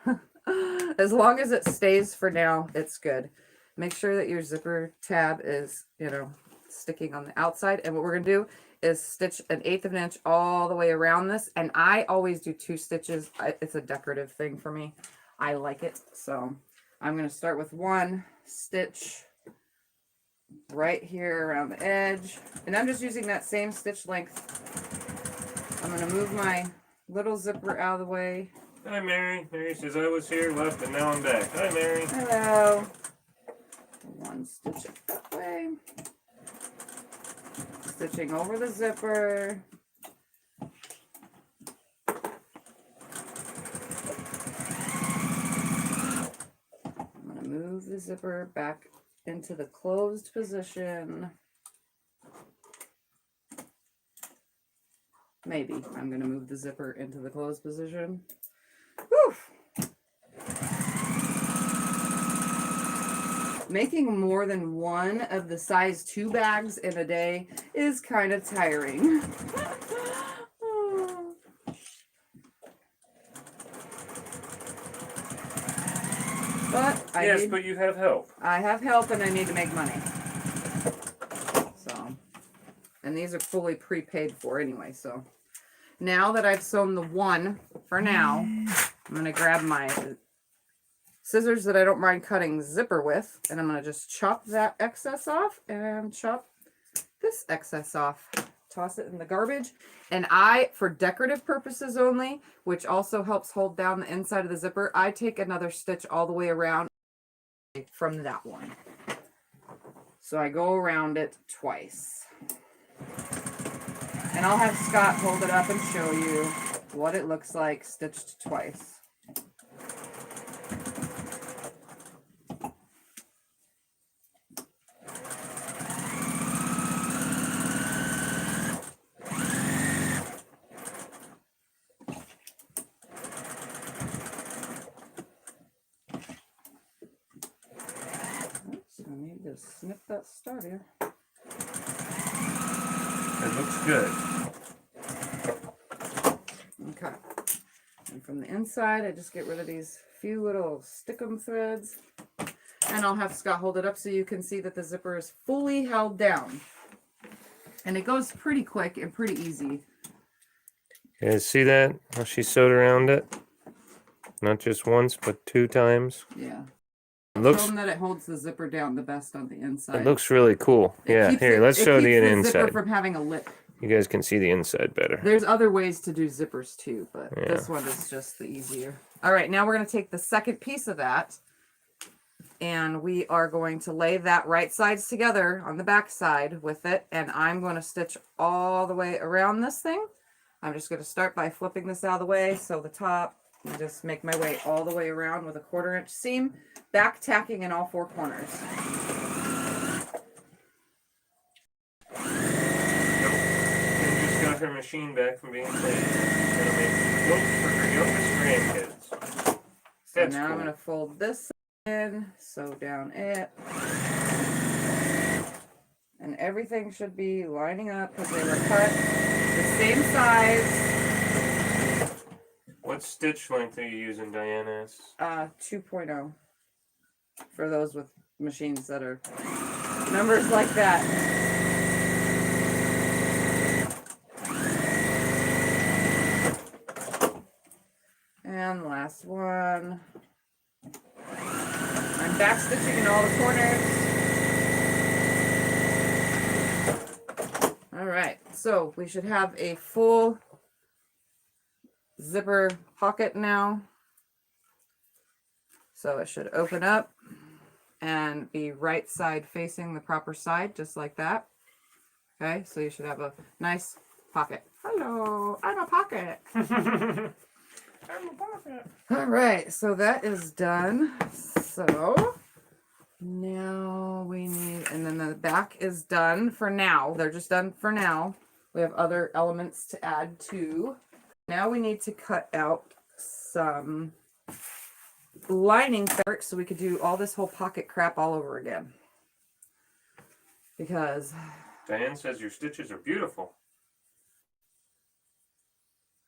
As long as it stays for now, it's good. Make sure that your zipper tab is, you know, sticking on the outside. And what we're going to do is stitch 1/8 of an inch all the way around this. And I always do 2 stitches. It's a decorative thing for me. I like it. So I'm going to start with 1 stitch right here around the edge. And I'm just using that same stitch length. I'm going to move my little zipper out of the way. Hi, Mary. Mary says I was here, left, and now I'm back. Hi, Mary. Hello. 1 stitch it that way. Stitching over the zipper. I'm going to move the zipper back into the closed position. Maybe I'm going to move the zipper into the closed position. Whew. Making more than 1 of the size 2 bags in a day is kind of tiring. But but you have help. I have help and I need to make money. So, and these are fully prepaid for anyway. So now that I've sewn the 1 for now, I'm going to grab my scissors that I don't mind cutting zipper with, and I'm going to just chop that excess off and chop this excess off. Toss it in the garbage. And for decorative purposes only, which also helps hold down the inside of the zipper, I take another stitch all the way around from that one. So I go around it twice. And I'll have Scott hold it up and show you what it looks like stitched twice. Oops, I need to snip that start here. It looks good. Okay. And from the inside, I just get rid of these few little stickum threads. And I'll have Scott hold it up so you can see that the zipper is fully held down. And it goes pretty quick and pretty easy. You guys see that? How she sewed around it? Not just once, but 2 times. Yeah. It looks, Show them that it holds the zipper down the best on the inside. it looks really cool. It Yeah, keeps here, it- let's it show the keeps the inside. zipper from having a lip. You guys can see the inside better. There's other ways to do zippers too, but Yeah. this one is just the easier. All right, now we're going to take the second piece of that, and we are going to lay that right sides together on the back side with it, and I'm going to stitch all the way around this thing. I'm just going to start by flipping this out of the way, so the top, and just make my way all the way around with a 1/4 inch seam, back tacking in all 4 corners. Got her machine back from being played. Gonna make quilts for her youngest grandkids. So That's now I'm cool. going to fold this in, sew down it. And everything should be lining up because they were cut the same size. What stitch length are you using, Diana? 2.0 for those with machines that are numbers like that. And last one. I'm back stitching in all the corners. All right, so we should have a full zipper pocket now. So it should open up and be right side facing the proper side, just like that. Okay, so you should have a nice pocket. Hello, I'm a pocket. I'm a pocket. All right, so that is done. So now we need, and then the back is done for now. They're just done for now. We have other elements to add to. Now we need to cut out some lining fabric so we could do all this whole pocket crap all over again. Because Diane says your stitches are beautiful.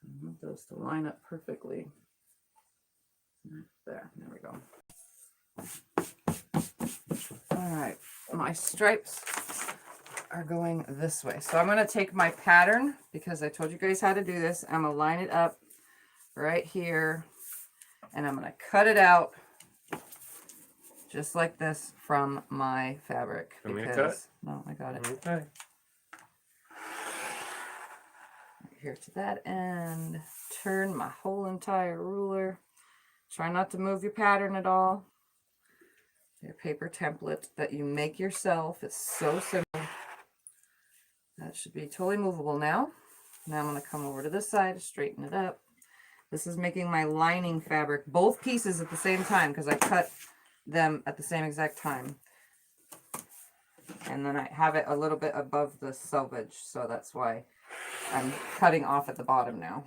I want those to line up perfectly. There we go. All right, my stripes are going this way. So I'm going to take my pattern, because I told you guys how to do this. I'm going to line it up right here, and I'm going to cut it out just like this from my fabric. Want me to cut? No, I got it. Okay. Here to that end, turn my whole entire ruler. Try not to move your pattern at all. Your paper template that you make yourself is so simple. That should be totally movable now. Now I'm going to come over to this side, straighten it up. This is making my lining fabric, both pieces at the same time, because I cut them at the same exact time. And then I have it a little bit above the selvage, so that's why I'm cutting off at the bottom now.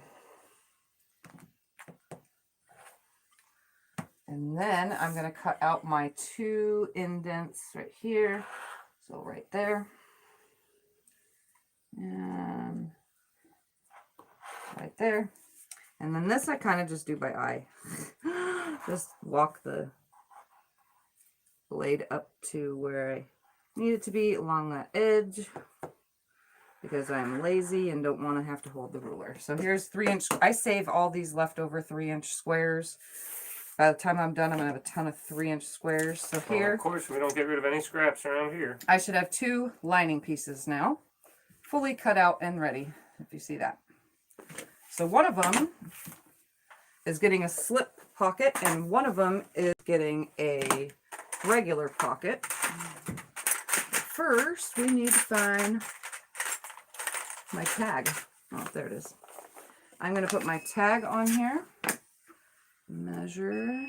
And then I'm going to cut out my 2 indents right here. So right there. And right there. And then this I kind of just do by eye. Just walk the blade up to where I need it to be along that edge, because I'm lazy and don't want to have to hold the ruler. So here's 3-inch. I save all these leftover 3-inch squares. By the time I'm done, I'm going to have a ton of 3-inch squares. So here, of course, we don't get rid of any scraps around here. I should have 2 lining pieces now, fully cut out and ready, if you see that. So one of them is getting a slip pocket, and one of them is getting a regular pocket. First, we need to find my tag. Oh, there it is. I'm going to put my tag on here. Measure,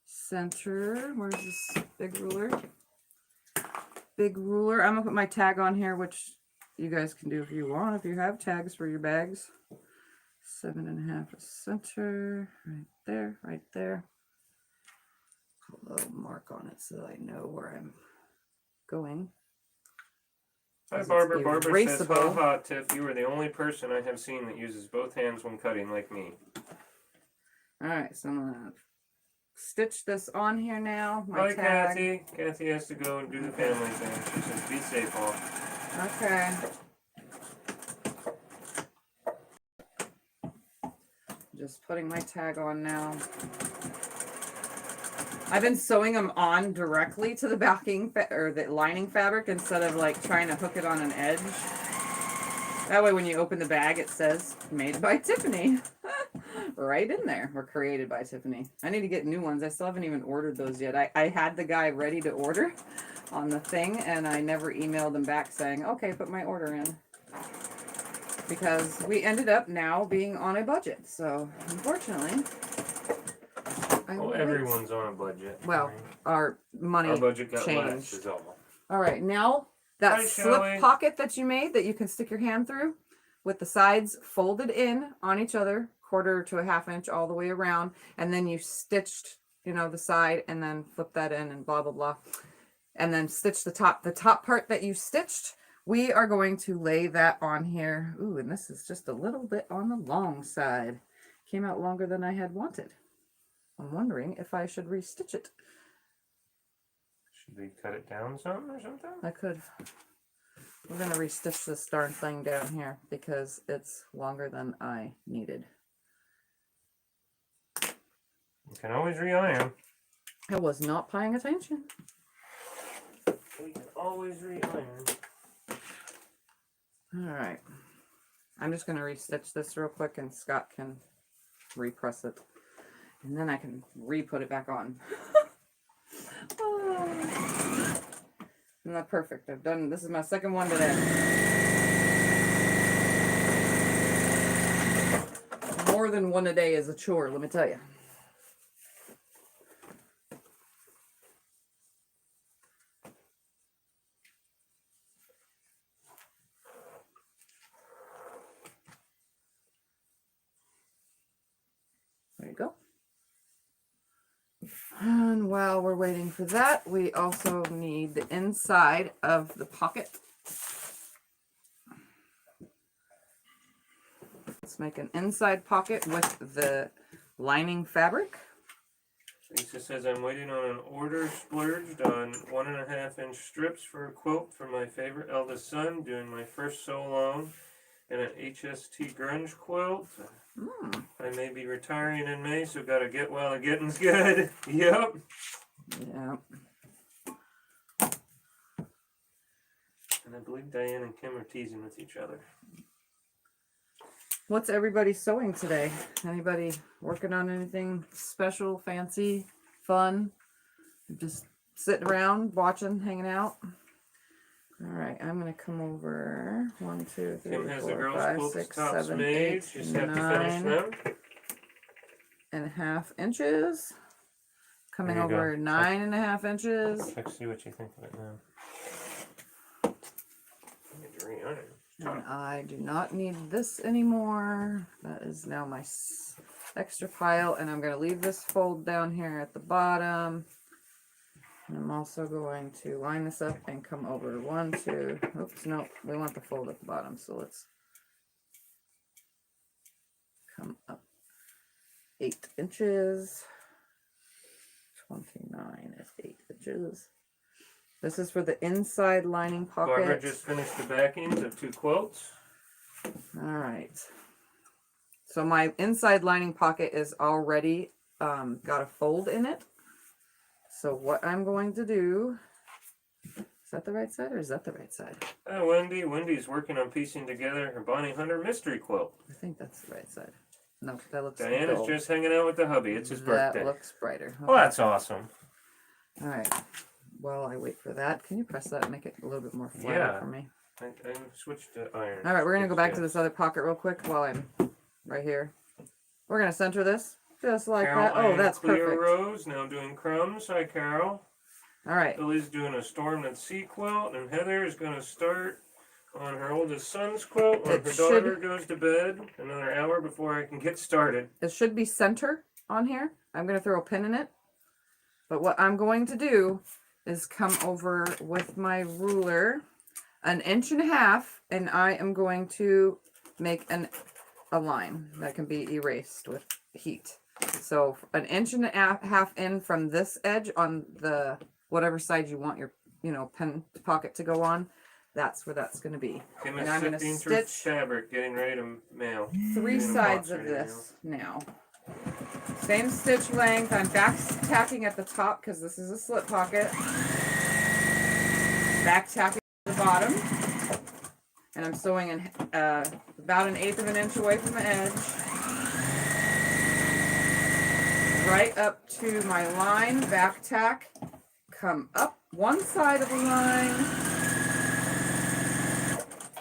center. Where's this big ruler? Big ruler. I'm going to put my tag on here, which you guys can do if you want, if you have tags for your bags. 7.5 center. Right there, right there. Put a little mark on it so that I know where I'm going. Hi, Barbara. Barbara says, haha, Tiff, you are the only person I have seen that uses both hands when cutting like me. All right, so I'm going to stitch this on here now. My Bye, tag. Kathy. Kathy has to go and do the family thing. She says, be safe, all. Okay. Just putting my tag on now. I've been sewing them on directly to the backing or the lining fabric instead of like trying to hook it on an edge. That way when you open the bag it says made by Tiffany. Right in there, or created by Tiffany. I need to get new ones. I still haven't even ordered those yet. I had the guy ready to order on the thing and I never emailed him back saying, okay, put my order in. Because we ended up now being on a budget. So unfortunately, well, everyone's on a budget. Well, our money budget got changed. less, is all. All right, now that slip pocket that you made that you can stick your hand through with the sides folded in on each other, 1/4 to a 1/2 inch all the way around, and then you stitched, you know, the side and then flip that in and blah, blah, blah. And then stitch the top part that you stitched. We are going to lay that on here. Ooh, and this is just a little bit on the long side. Came out longer than I had wanted. I'm wondering if I should restitch it. Should we cut it down some or something? I could. We're going to restitch this darn thing down here because it's longer than I needed. You can always re-iron. I was not paying attention. We can always re-iron. All right. I'm just going to restitch this real quick and Scott can repress it. And then I can re-put it back on. Oh. Isn't that perfect? I've done, this is my second one today. More than one a day is a chore, let me tell you. There you go. And while we're waiting for that, we also need the inside of the pocket. Let's make an inside pocket with the lining fabric. Lisa says, I'm waiting on an order splurged on 1.5-inch strips for a quilt for my favorite eldest son, doing my first sew along in an HST grunge quilt. I may be retiring in May, so gotta get while the getting's good. Yep. Yeah. And I believe Diane and Kim are teasing with each other. What's everybody sewing today? Anybody working on anything special, fancy, fun? Just sitting around, watching, hanging out? All right, I'm gonna come over 1, 2, 3, Kim has the 4, girls' 5, quilts 6, tops 7, made. 8, Just have to finish them. 9.5 inches. Coming There you go. over 9.5 inches. Let's see what you think of it now. I need to re-iron. And I do not need this anymore. That is now my extra pile. And I'm going to leave this fold down here at the bottom. And I'm also going to line this up and come over 1, 2. Oops, no, we want the fold at the bottom. So let's come up 8 inches. 29 is 8 inches. This is for the inside lining pocket. Barbara just finished the backings of 2 quilts. All right. So my inside lining pocket is already got a fold in it. So what I'm going to do, is that the right side or is that the right side? Wendy's working on piecing together her Bonnie Hunter mystery quilt. I think that's the right side. No, that looks Diana's dull. just hanging out with the hubby. It's his birthday. That looks brighter. Oh, that's awesome. All right. While I wait for that, can you press that and make it a little bit more flat Yeah. for me? I switched to iron. All right, we're going to go back to this other pocket real quick while I'm right here. We're going to center this just like Carol that. Oh, ironed that's Cleo perfect. Rose, now doing crumbs. Hi, Carol. All right. Billy's doing a Storm at Sea quilt, and Heather is going to start on her oldest son's quilt when her daughter goes to bed. Another hour before I can get started. It should be center on here. I'm going to throw a pin in it. But what I'm going to do is come over with my ruler 1.5 inches, and I am going to make a line that can be erased with heat. So 1.5 inches in from this edge on the whatever side you want your pen pocket to go on. That's where that's going to be. Kim And is I'm going to sifting through stitch fabric, getting ready to mail. 3 Getting a sides box of ready to this now. Same stitch length. I'm back tacking at the top because this is a slip pocket. Back tacking at the bottom. And I'm sewing in about 1/8 of an inch away from the edge. Right up to my line, back tack. Come up one side of the line.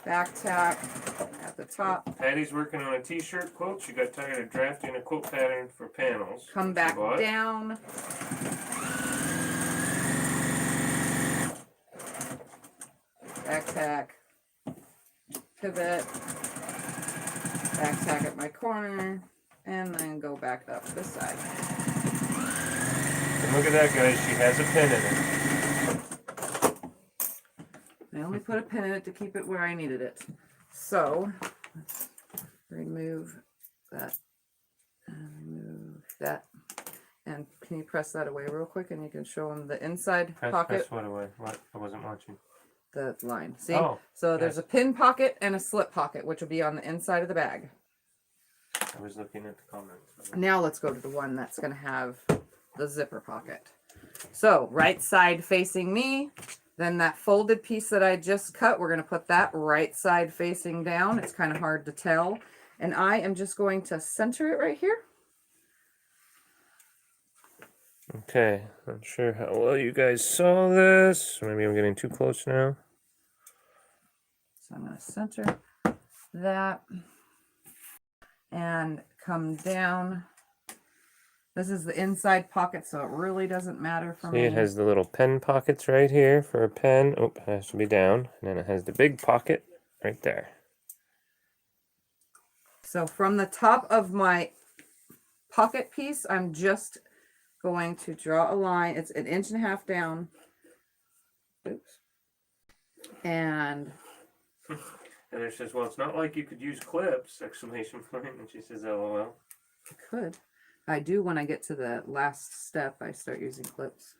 Back tack at the top. Patty's working on a t-shirt quilt. She got tired of drafting a quilt pattern for panels. Come back down. Back tack. Pivot. Back tack at my corner. And then go back up this side. And look at that, guys. She has a pin in it. I only put a pin in it to keep it where I needed it. So, let's remove that. And remove that. And can you press that away real quick and you can show them the inside pocket? Press what away? What? I wasn't watching. The line. See? Oh, so there's a pin pocket and a slip pocket, which will be on the inside of the bag. I was looking at the comments. Now let's go to the one that's going to have the zipper pocket. So right side facing me, then that folded piece that I just cut, we're going to put that right side facing down. It's kind of hard to tell. And I am just going to center it right here. Okay, not sure how well you guys saw this. Maybe I'm getting too close now. So I'm going to center that and come down. This is the inside pocket, so it really doesn't matter for me. See, it has the little pen pockets right here for a pen. Oh, it has to be down. And then it has the big pocket right there. So from the top of my pocket piece, I'm just going to draw a line. It's 1.5 inches down. Oops. And Heather says, well, it's not like you could use clips, exclamation point. And she says, LOL. I could. I do when I get to the last step, I start using clips.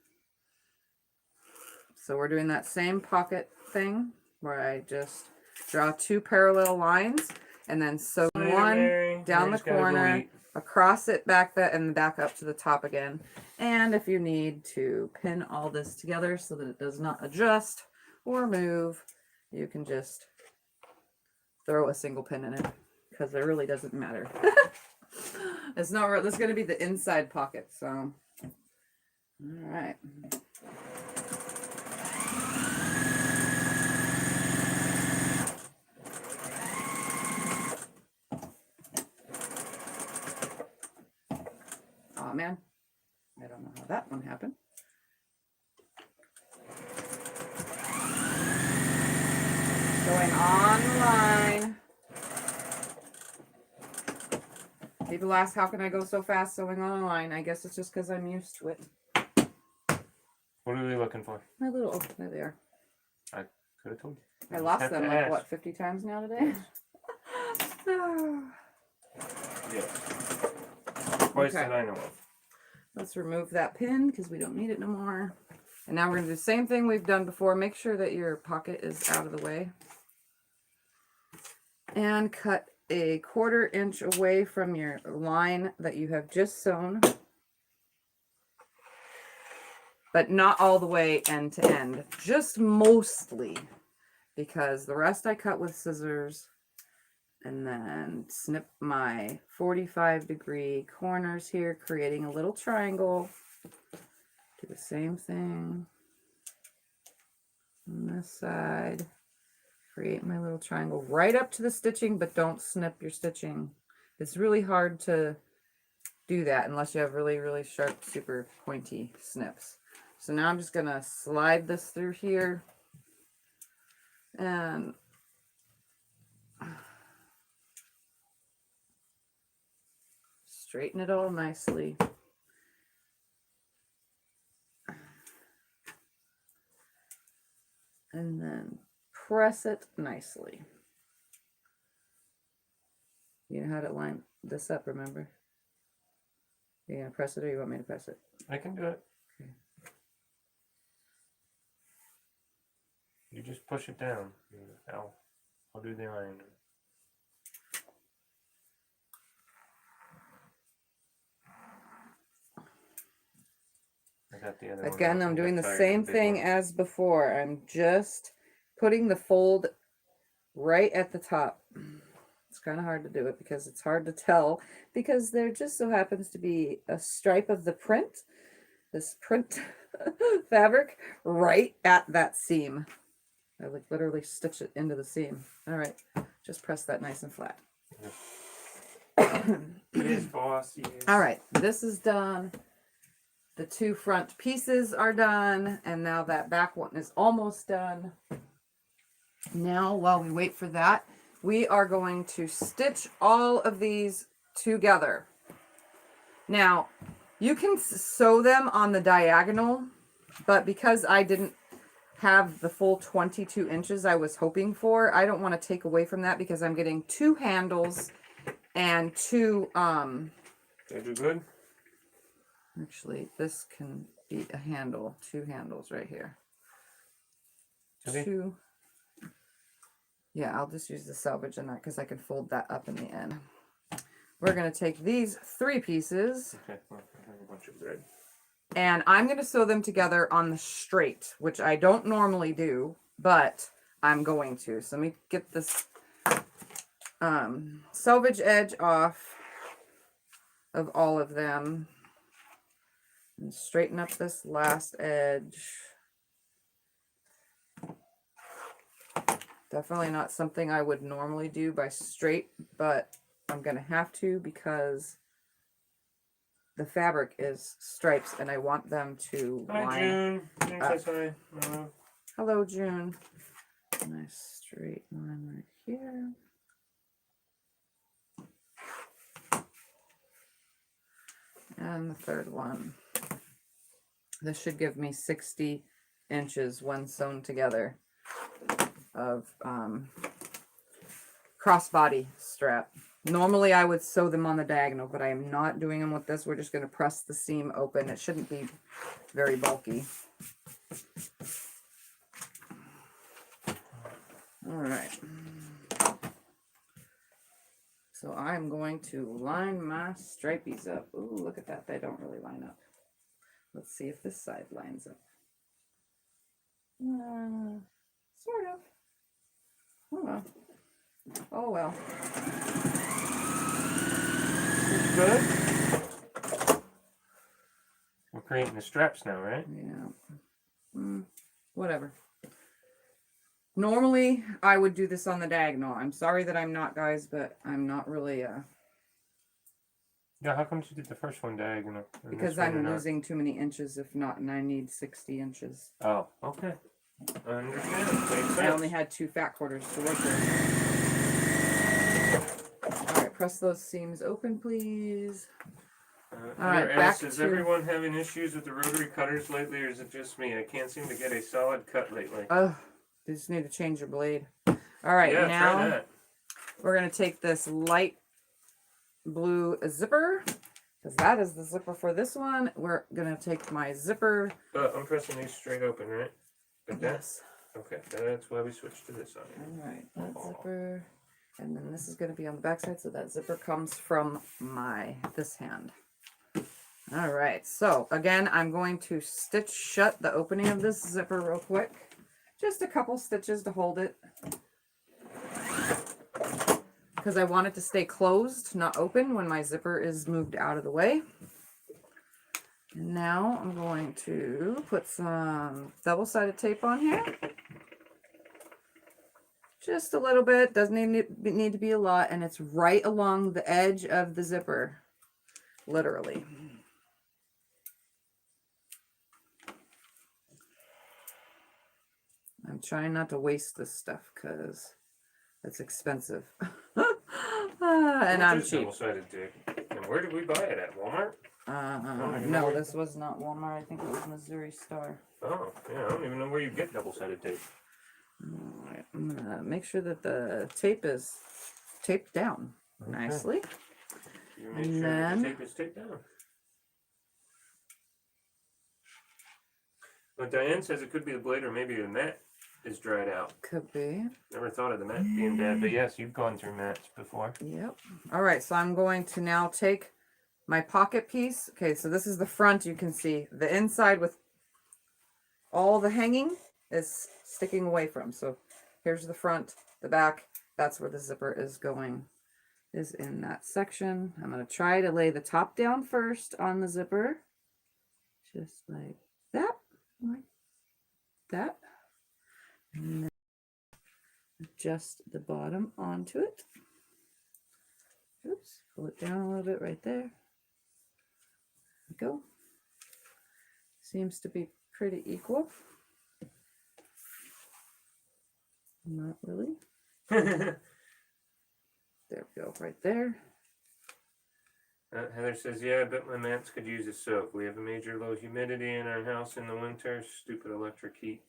So we're doing that same pocket thing where I just draw 2 parallel lines and then sew one down the corner, across it, back that, and back up to the top again. And if you need to pin all this together so that it does not adjust or move, you can just throw a single pin in it because it really doesn't matter. It's not, this is going to be the inside pocket, so all right. Oh man, I don't know how that one happened. Going on the line. People ask, how can I go so fast sewing on a line? I guess it's just because I'm used to it. What are they looking for? My little, oh, there they are. I could have told you. I lost them like, what, 50 times now today? Yes. Twice that I know of. Let's remove that pin because we don't need it no more. And now we're going to do the same thing we've done before. Make sure that your pocket is out of the way. And cut a 1/4 inch away from your line that you have just sewn. But not all the way end to end. Just mostly. Because the rest I cut with scissors. And then snip my 45-degree corners here, creating a little triangle. Do the same thing on this side. Create my little triangle right up to the stitching, but don't snip your stitching. It's really hard to do that unless you have really, really sharp, super pointy snips. So now I'm just going to slide this through here and straighten it all nicely. And then press it nicely. You know how to line this up, remember? You're going to press it or you want me to press it? I can do it. Okay. You just push it down. I'll do the iron. I got the other Again, I'm doing the same thing as before. I'm just putting the fold right at the top. It's kind of hard to do it because it's hard to tell because there just so happens to be a stripe of the print, this print fabric right at that seam. I like literally stitch it into the seam. All right, just press that nice and flat. Yes, boss, yes. All right, this is done. The 2 front pieces are done, and now that back one is almost done. Now, while we wait for that, we are going to stitch all of these together. Now, you can sew them on the diagonal, but because I didn't have the full 22 inches I was hoping for, I don't want to take away from that because I'm getting 2 handles and 2, Did I do good? actually, this can be a handle, 2 handles right here. Okay. 2. Yeah, I'll just use the selvage in that because I can fold that up in the end. we're going to take these 3 pieces. Okay, well, I have a bunch of thread. And I'm going to sew them together on the straight, which I don't normally do, but I'm going to. So let me get this selvage edge off of all of them and straighten up this last edge. Definitely not something I would normally do by straight, but I'm going to have to because the fabric is stripes and I want them to Hi, line June. June up. says hi. Hello, June. Nice straight line right here. And the third one. This should give me 60 inches when sewn together of crossbody strap. Normally I would sew them on the diagonal, but I am not doing them with this. We're just going to press the seam open. It shouldn't be very bulky. All right. So I'm going to line my stripies up. Ooh, look at that. They don't really line up. Let's see if this side lines up. Sort of. Oh well. Oh well. Good. We're creating the straps now, right? Yeah. Whatever. Normally, I would do this on the diagonal. I'm sorry that I'm not, guys, but I'm not really, Yeah, how come you did the first one diagonal? And because this one you're I'm not? losing too many inches, if not, and I need 60 inches. Oh, okay. I understand. Makes sense. I only had 2 fat quarters to work with. All right, press those seams open, please. All right, back Is to... everyone having issues with the rotary cutters lately, or is it just me? I can't seem to get a solid cut lately. Oh, you just need to change your blade. All right, Yeah, now try that. we're going to take this light blue zipper, because that is the zipper for this one. We're going to take my zipper. I'm pressing these straight open, right? Like that? Yes. Okay, that's why we switched to this on here. All right, that zipper. And then this is going to be on the back side, so that zipper comes from this hand. All right, so again, I'm going to stitch shut the opening of this zipper real quick. Just a couple stitches to hold it. Because I want it to stay closed, not open, when my zipper is moved out of the way. And now I'm going to put some double-sided tape on here. Just a little bit, doesn't need to be a lot, and it's right along the edge of the zipper, literally. I'm trying not to waste this stuff because it's expensive. And I'm cheap. Double-sided tape. And where did we buy it at? Walmart? No, this was not Walmart. I think it was Missouri Star. Oh, yeah, I don't even know where you get double-sided tape. All right, I'm gonna make sure that the tape is taped down nicely. You make sure that the tape is taped down. But Diane says it could be the blade or maybe the mat is dried out. Could be. Never thought of the mat being bad, but yes, you've gone through mats before. Yep. All right, so I'm going to now take my pocket piece. Okay, so this is the front. You can see the inside with all the hanging is sticking away from. So here's the front, the back. That's where the zipper is going, is in that section. I'm going to try to lay the top down first on the zipper. Just like that. Like that. And then adjust the bottom onto it. Oops, pull it down a little bit right there. There we go. Seems to be pretty equal. Not really. There we go, right there. Heather says, yeah, I bet my mats could use a soak. We have a major low humidity in our house in the winter. Stupid electric heat.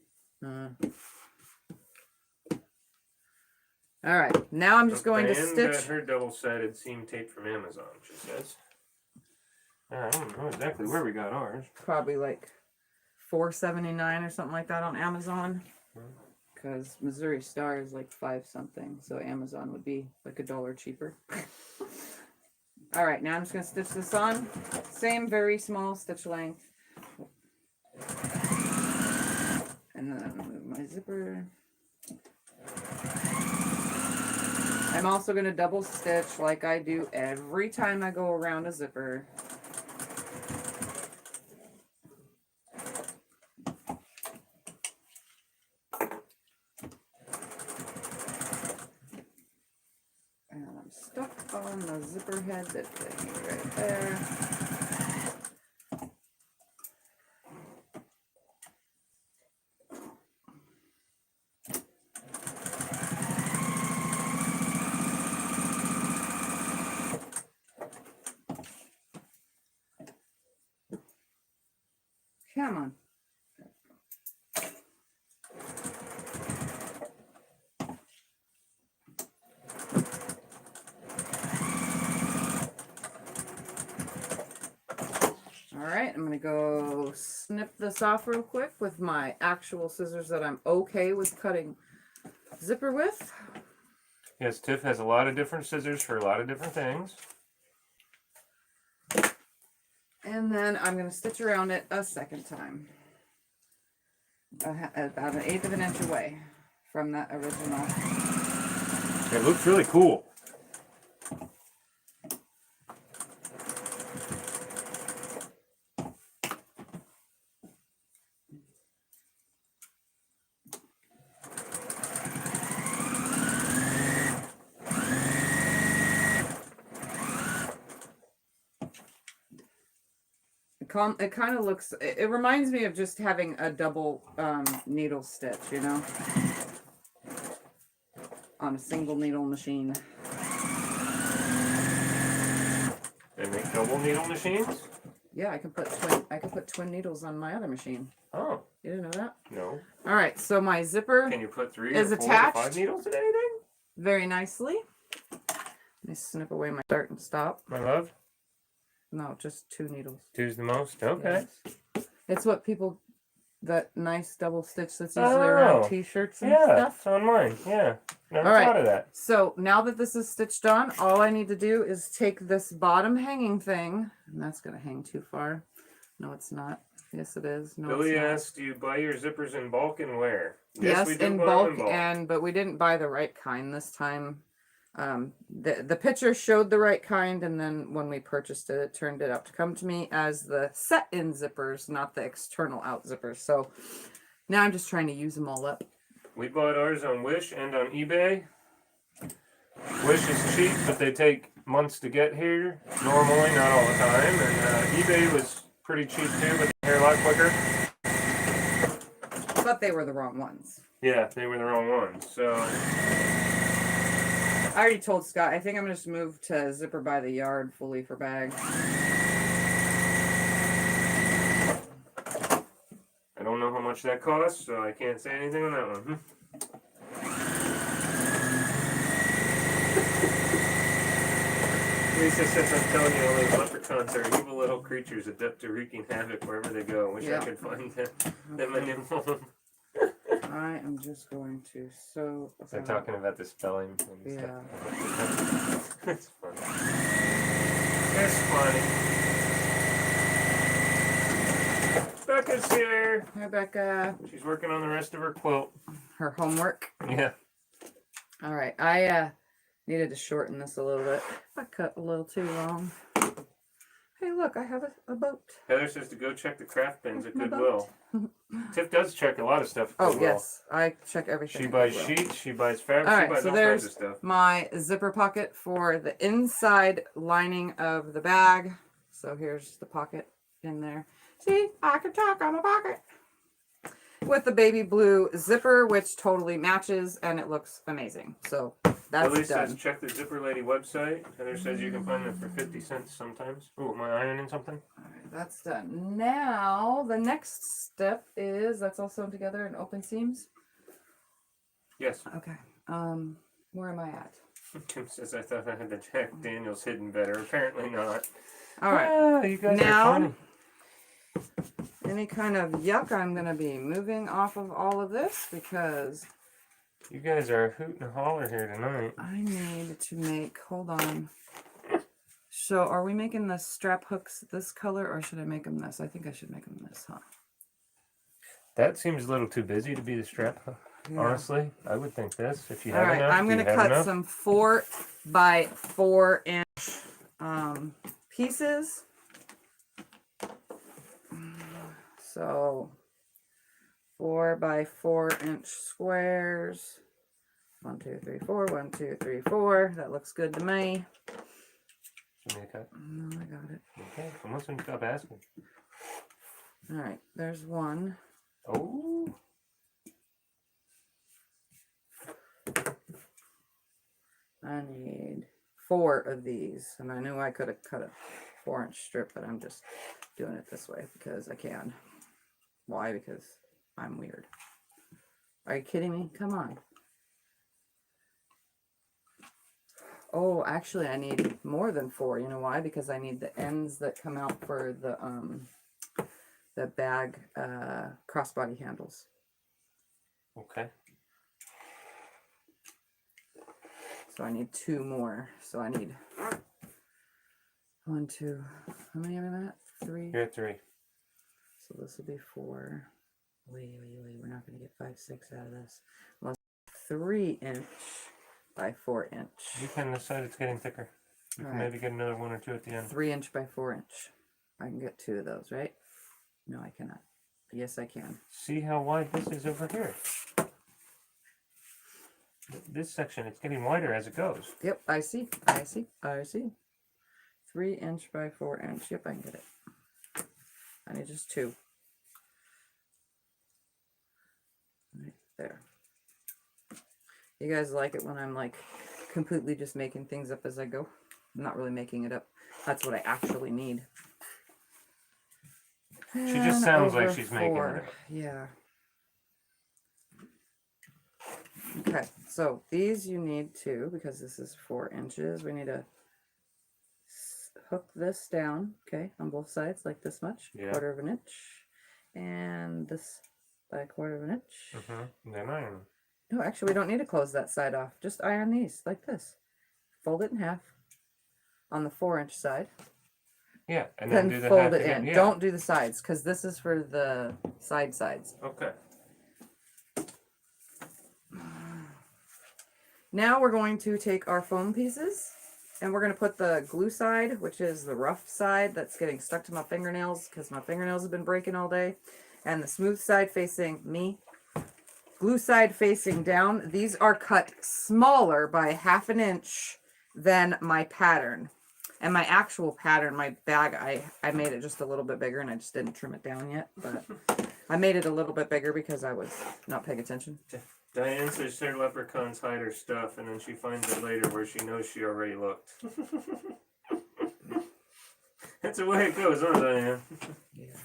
All right, now I'm just going to Diane stitch. got her double-sided seam tape from Amazon, she says. I don't know exactly where we got ours. Probably like $4.79 or something like that on Amazon. Because Missouri Star is like $5 something, so Amazon would be like $1 cheaper. All right, now I'm just going to stitch this on. Same very small stitch length. And then move my zipper. I'm also going to double stitch like I do every time I go around a zipper. And I'm stuck on the zipper head that thing right there. Come on. All right, I'm going to go snip this off real quick with my actual scissors that I'm okay with cutting zipper with. Yes, Tiff has a lot of different scissors for a lot of different things. And then I'm going to stitch around it a second time. About 1/8 of an inch away from that original. It looks really cool. It kind of looks, it reminds me of just having a double needle stitch, you know, on a single needle machine. They make double needle machines? Yeah, I can put twin needles on my other machine. Oh. You didn't know that? No. All right, so my zipper Can you put 3 is or 4 attached or 5 needles in anything? very nicely. Let me snip away my start and stop. My love? No, just 2 needles. 2's the most? Okay. Yes. It's what people, that nice double stitch that's usually around t-shirts and stuff. Yeah, on mine. Yeah. Never All right. thought of that. So now that this is stitched on, all I need to do is take this bottom hanging thing, and that's going to hang too far. No, it's not. Yes, it is. No, Billy it's not. asked, do you buy your zippers in bulk and where? Yes, we do in buy bulk, them but we didn't buy the right kind this time. The picture showed the right kind, and then when we purchased it, it turned it out to come to me as the set-in zippers, not the external out zippers. So now I'm just trying to use them all up. We bought ours on Wish and on eBay. Wish is cheap, but they take months to get here. Normally, not all the time. And eBay was pretty cheap too, but they're here a lot quicker. But they were the wrong ones. Yeah, they were the wrong ones. So I already told Scott, I think I'm going to just move to zipper by the yard fully for bag. I don't know how much that costs, so I can't say anything on that one. Lisa says, I'm telling you, all those leprechauns are evil little creatures adept to wreaking havoc wherever they go. Wish I could find them a new home. I am just going to sew. They're talking about the spelling and Yeah. stuff. It's funny. It's funny. Becca's here. Hi, Becca. She's working on the rest of her quilt. Her homework. Yeah. All right. I needed to shorten this a little bit. I cut a little too long. Hey, look, I have a boat. Heather says to go check the craft bins at Goodwill. Tiff does check a lot of stuff at Oh, Goodwill. yes. I check everything. She at buys Goodwill. sheets, she buys fabric, All she right, buys so all kinds there's of stuff. my zipper pocket for the inside lining of the bag. So here's the pocket in there. See, I can talk on a pocket. With the baby blue zipper, which totally matches, and it looks amazing. So that's Billy done. says check the Zipper Lady website. Heather says you can find them for 50 cents sometimes. Oh, am I ironing something? All right, that's done. Now, the next step is, that's all sewn together in open seams. Yes. Okay. Where am I at? Kim says I thought I had the Jack Daniels hidden better. Apparently not. All right. Ah, you guys Now, are funny. any kind of yuck, I'm going to be moving off of all of this because You guys are a hoot and a holler here tonight. I need to make, hold on, So are we making the strap hooks this color or should I make them this? I think I should make them this, huh? That seems a little too busy to be the strap. Yeah. Honestly, I would think this. If you All have right, enough, I'm do you going to have cut enough? some 4 by 4 inch pieces. So 4 by 4 inch squares. 1, 2, 3, 4. 1, 2, 3, 4. That looks good to me. Show me a cut. No, I got it. Okay, almost when you stop asking. All right, there's one. Oh. I need 4 of these. And I knew I could have cut a 4-inch strip, but I'm just doing it this way because I can. Why? Because I'm weird. Are you kidding me? Come on. Oh, actually, I need more than 4. You know why? Because I need the ends that come out for the bag crossbody handles. Okay. So I need 2 more. So I need 1, 2. How many am I at? 3. You're at 3. So this will be 4. Wait. We're not going to get 5, 6 out of this. Unless 3 inch by 4 inch. You can decide it's getting thicker. You can maybe get another 1 or 2 at the end. 3 inch by 4 inch. I can get 2 of those, right? No, I cannot. Yes, I can. See how wide this is over here. This section, it's getting wider as it goes. Yep, I see. 3 inch by 4 inch. Yep, I can get it. I need just 2. Right there. You guys like it when I'm like completely just making things up as I go? I'm not really making it up. That's what I actually need. She just sounds like she's making it up. Yeah. Okay, so these you need to, because this is 4 inches. We need to hook this down, okay, on both sides, like this much, Yeah. 1/4 of an inch, and this by 1/4 of an inch. Then iron. No, actually, we don't need to close that side off. Just iron these like this. Fold it in half on the 4 inch side. Yeah, and then do the fold half it again. in. Yeah. Don't do the sides, because this is for the sides. Okay. Now we're going to take our foam pieces and we're going to put the glue side, which is the rough side that's getting stuck to my fingernails because my fingernails have been breaking all day, and the smooth side facing me. Glue side facing down. These are cut smaller by 1/2 inch than my pattern. And my actual pattern, my bag, I made it just a little bit bigger and I just didn't trim it down yet. But I made it a little bit bigger because I was not paying attention. Diane says her leprechauns hide her stuff and then she finds it later where she knows she already looked. That's the way it goes, huh, Diane? Yeah.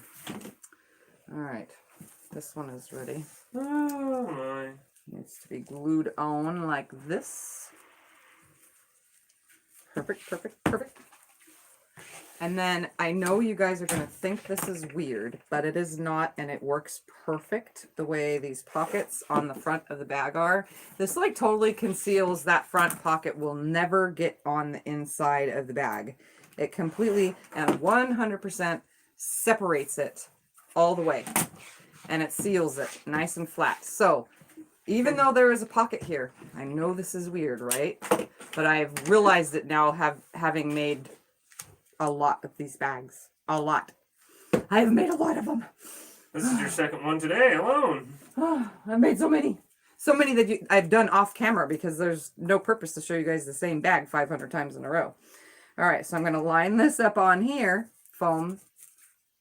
Alright. This one is ready. Oh my. Needs to be glued on like this. Perfect. And then I know you guys are going to think this is weird, but it is not, and it works perfect the way these pockets on the front of the bag are. This like totally conceals that front pocket, will never get on the inside of the bag. It completely and 100% separates it all the way, and it seals it nice and flat. So even though there is a pocket here, I know this is weird, right? But I've realized it now, having made a lot of these bags. A lot. I have made a lot of them. This is your second one today alone. Oh, I've made so many. So many that I've done off camera because there's no purpose to show you guys the same bag 500 times in a row. All right, so I'm going to line this up on here. Foam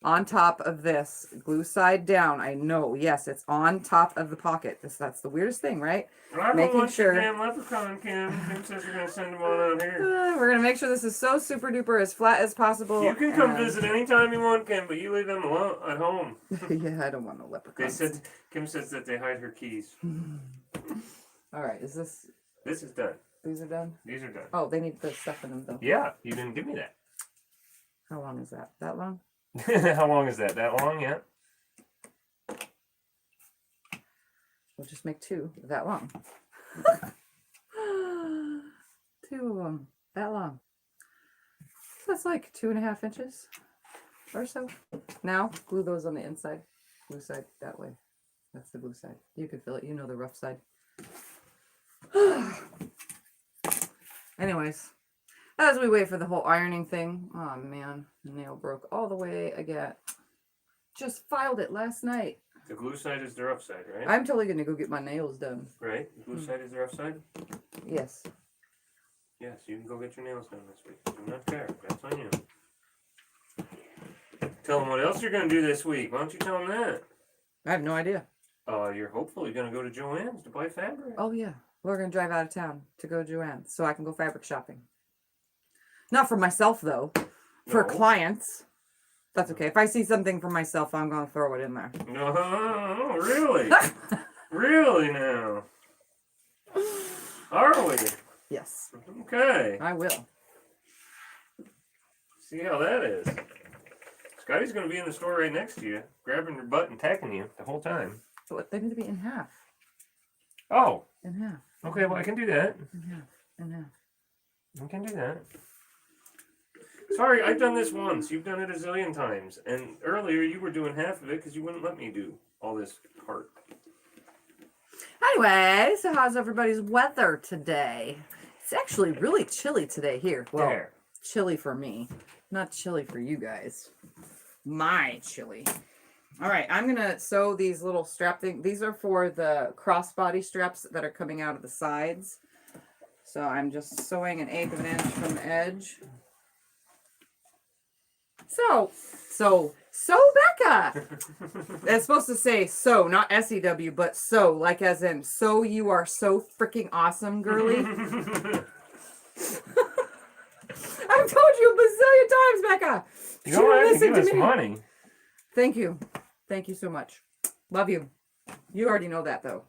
on top of this. Glue side down. I know, yes, it's on top of the pocket. That's the weirdest thing, right? Well, I don't Making want sure. your damn leprechaun, Kim. Kim says you're going to send them on out here. We're going to make sure this is so super duper as flat as possible. You can come visit anytime you want, Kim, but you leave them alone at home. Yeah, I don't want no leprechauns. Kim says that they hide her keys. All right, is this... This is done. These are done? These are done. Oh, they need the stuff in them, though. Yeah, you didn't give me that. How long is that? That long? How long is that? That long, yeah. We'll just make 2 that long. 2 of them that long. That's like 2.5 inches or so. Now, glue those on the inside. Glue side that way. That's the glue side. You can feel it. You know the rough side. Anyways, as we wait for the whole ironing thing. Oh man, the nail broke all the way again. Just filed it last night. The glue side is the rough side, right? I'm totally gonna go get my nails done. Right? The glue side is the rough side? Yes. Yes, you can go get your nails done this week. Do not care. That's on you. Tell them what else you're going to do this week. Why don't you tell them that? I have no idea. You're hopefully going to go to Joann's to buy fabric. Oh yeah, we're gonna drive out of town to go to Joann's so I can go fabric shopping. Not for myself though, for No. clients. That's okay. If I see something for myself, I'm gonna throw it in there. No, really? Really now? Are we? Yes, Okay. I will. See how that is. Scotty's going to be in the store right next to you, grabbing your butt and tacking you the whole time. But they need to be in half. Oh. In half. Okay, well, I can do that. In half. In half. I can do that. Sorry, I've done this once. You've done it a zillion times. And earlier you were doing half of it because you wouldn't let me do all this part. Anyway, so how's everybody's weather today? It's actually really chilly today here. Well, There. chilly for me, not chilly for you guys. My chilly. All right, I'm gonna sew these little strap things. These are for the crossbody straps that are coming out of the sides. So I'm just sewing 1/8 of an inch from the edge. So Becca. It's supposed to say so, not SEW, but so, like as in, so you are so freaking awesome, girly. I've told you a bazillion times, Becca. You don't have to Listen give us me. money. Thank you. Thank you so much. Love you. You already know that, though.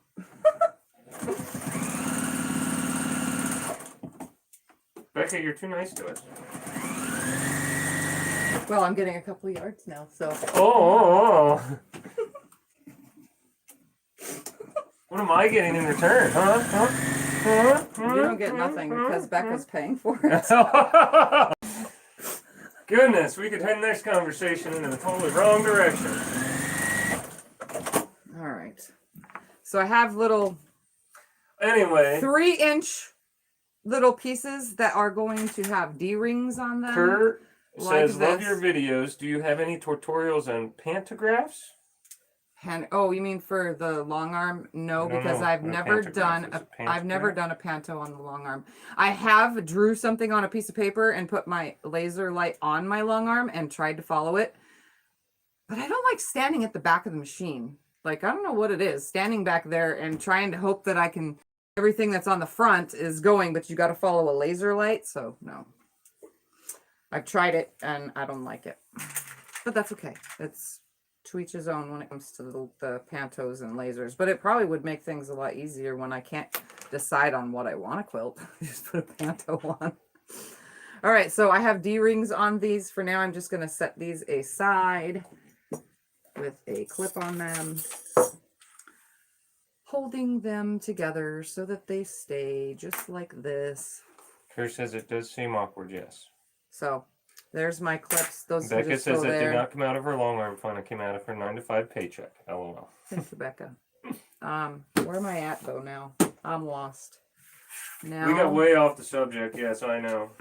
Becca, you're too nice to us. Well, I'm getting a couple of yards now, so. Oh. What am I getting in return, huh? You don't get nothing because Becca's paying for it. Goodness, we could head this conversation in the totally wrong direction. All right. So I have little Anyway, 3-inch little pieces that are going to have D-rings on them. Kurt like says, love this. your videos. Do you have any tutorials on pantographs? Oh, you mean for the long arm? No, No, because no, I've not never pantograph. done Is a it I've never pantograph? done a panto on the long arm. I have drew something on a piece of paper and put my laser light on my long arm and tried to follow it. But I don't like standing at the back of the machine. Like, I don't know what it is, standing back there and trying to hope that I can, everything that's on the front is going, but you got to follow a laser light. So no, I've tried it and I don't like it, but that's okay. It's to each his own when it comes to the pantos and lasers, but it probably would make things a lot easier when I can't decide on what I want to quilt. Just put a panto on. All right, so I have D-rings on these. For now, I'm just going to set these aside with a clip on them, holding them together so that they stay just like this. Kurt says it does seem awkward, yes. So there's my clips. Those can Becca just says go it there. did not come out of her long arm fund. It came out of her 9-to-5 paycheck. LOL. Thank you, Becca. Where am I at though now? I'm lost. Now We got way off the subject. Yes, I know.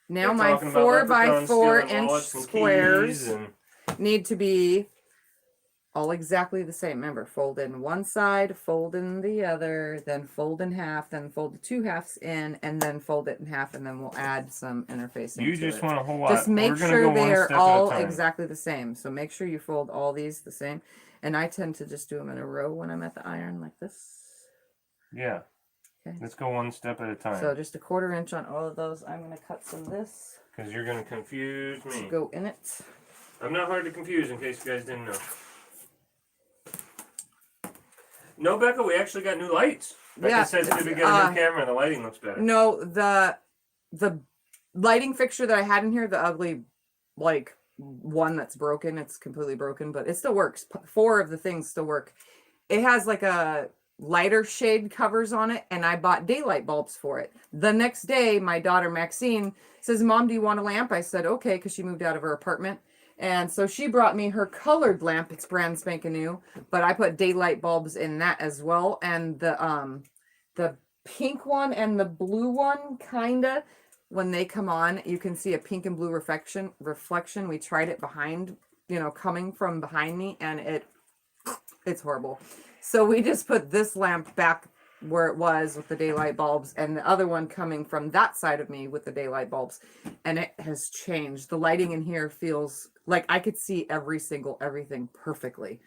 now We're my talking about 4x4 leprechauns stealing inch wallets and squares keys and need to be all exactly the same. Remember, fold in one side, fold in the other, then fold in half, then fold the 2 halves in, and then fold it in half, and then we'll add some interfacing. You to just it. want a whole lot. Just make We're gonna sure go they one are step all at a time. exactly the same. So make sure you fold all these the same. And I tend to just do them in a row when I'm at the iron like this. Yeah. Okay. Let's go one step at a time. So just a 1/4 inch on all of those. I'm going to cut some of this Because you're going to confuse to me. go in it. I'm not hard to confuse in case you guys didn't know. No, Becca, we actually got new lights. Becca Yeah, says it's, to get a new camera and the lighting looks better. No, the lighting fixture that I had in here, the ugly, like, one that's broken, it's completely broken, but it still works. 4 of the things still work. It has like a lighter shade covers on it, and I bought daylight bulbs for it. The next day, my daughter Maxine says, Mom, do you want a lamp? I said, okay, because she moved out of her apartment. And so she brought me her colored lamp. It's brand spanking new, but I put daylight bulbs in that as well. And the pink one and the blue one, kinda, when they come on, you can see a pink and blue reflection. We tried it behind, coming from behind me, and it's horrible. So we just put this lamp back where it was with the daylight bulbs, and the other one coming from that side of me with the daylight bulbs, and it has changed. The lighting in here feels like I could see everything perfectly,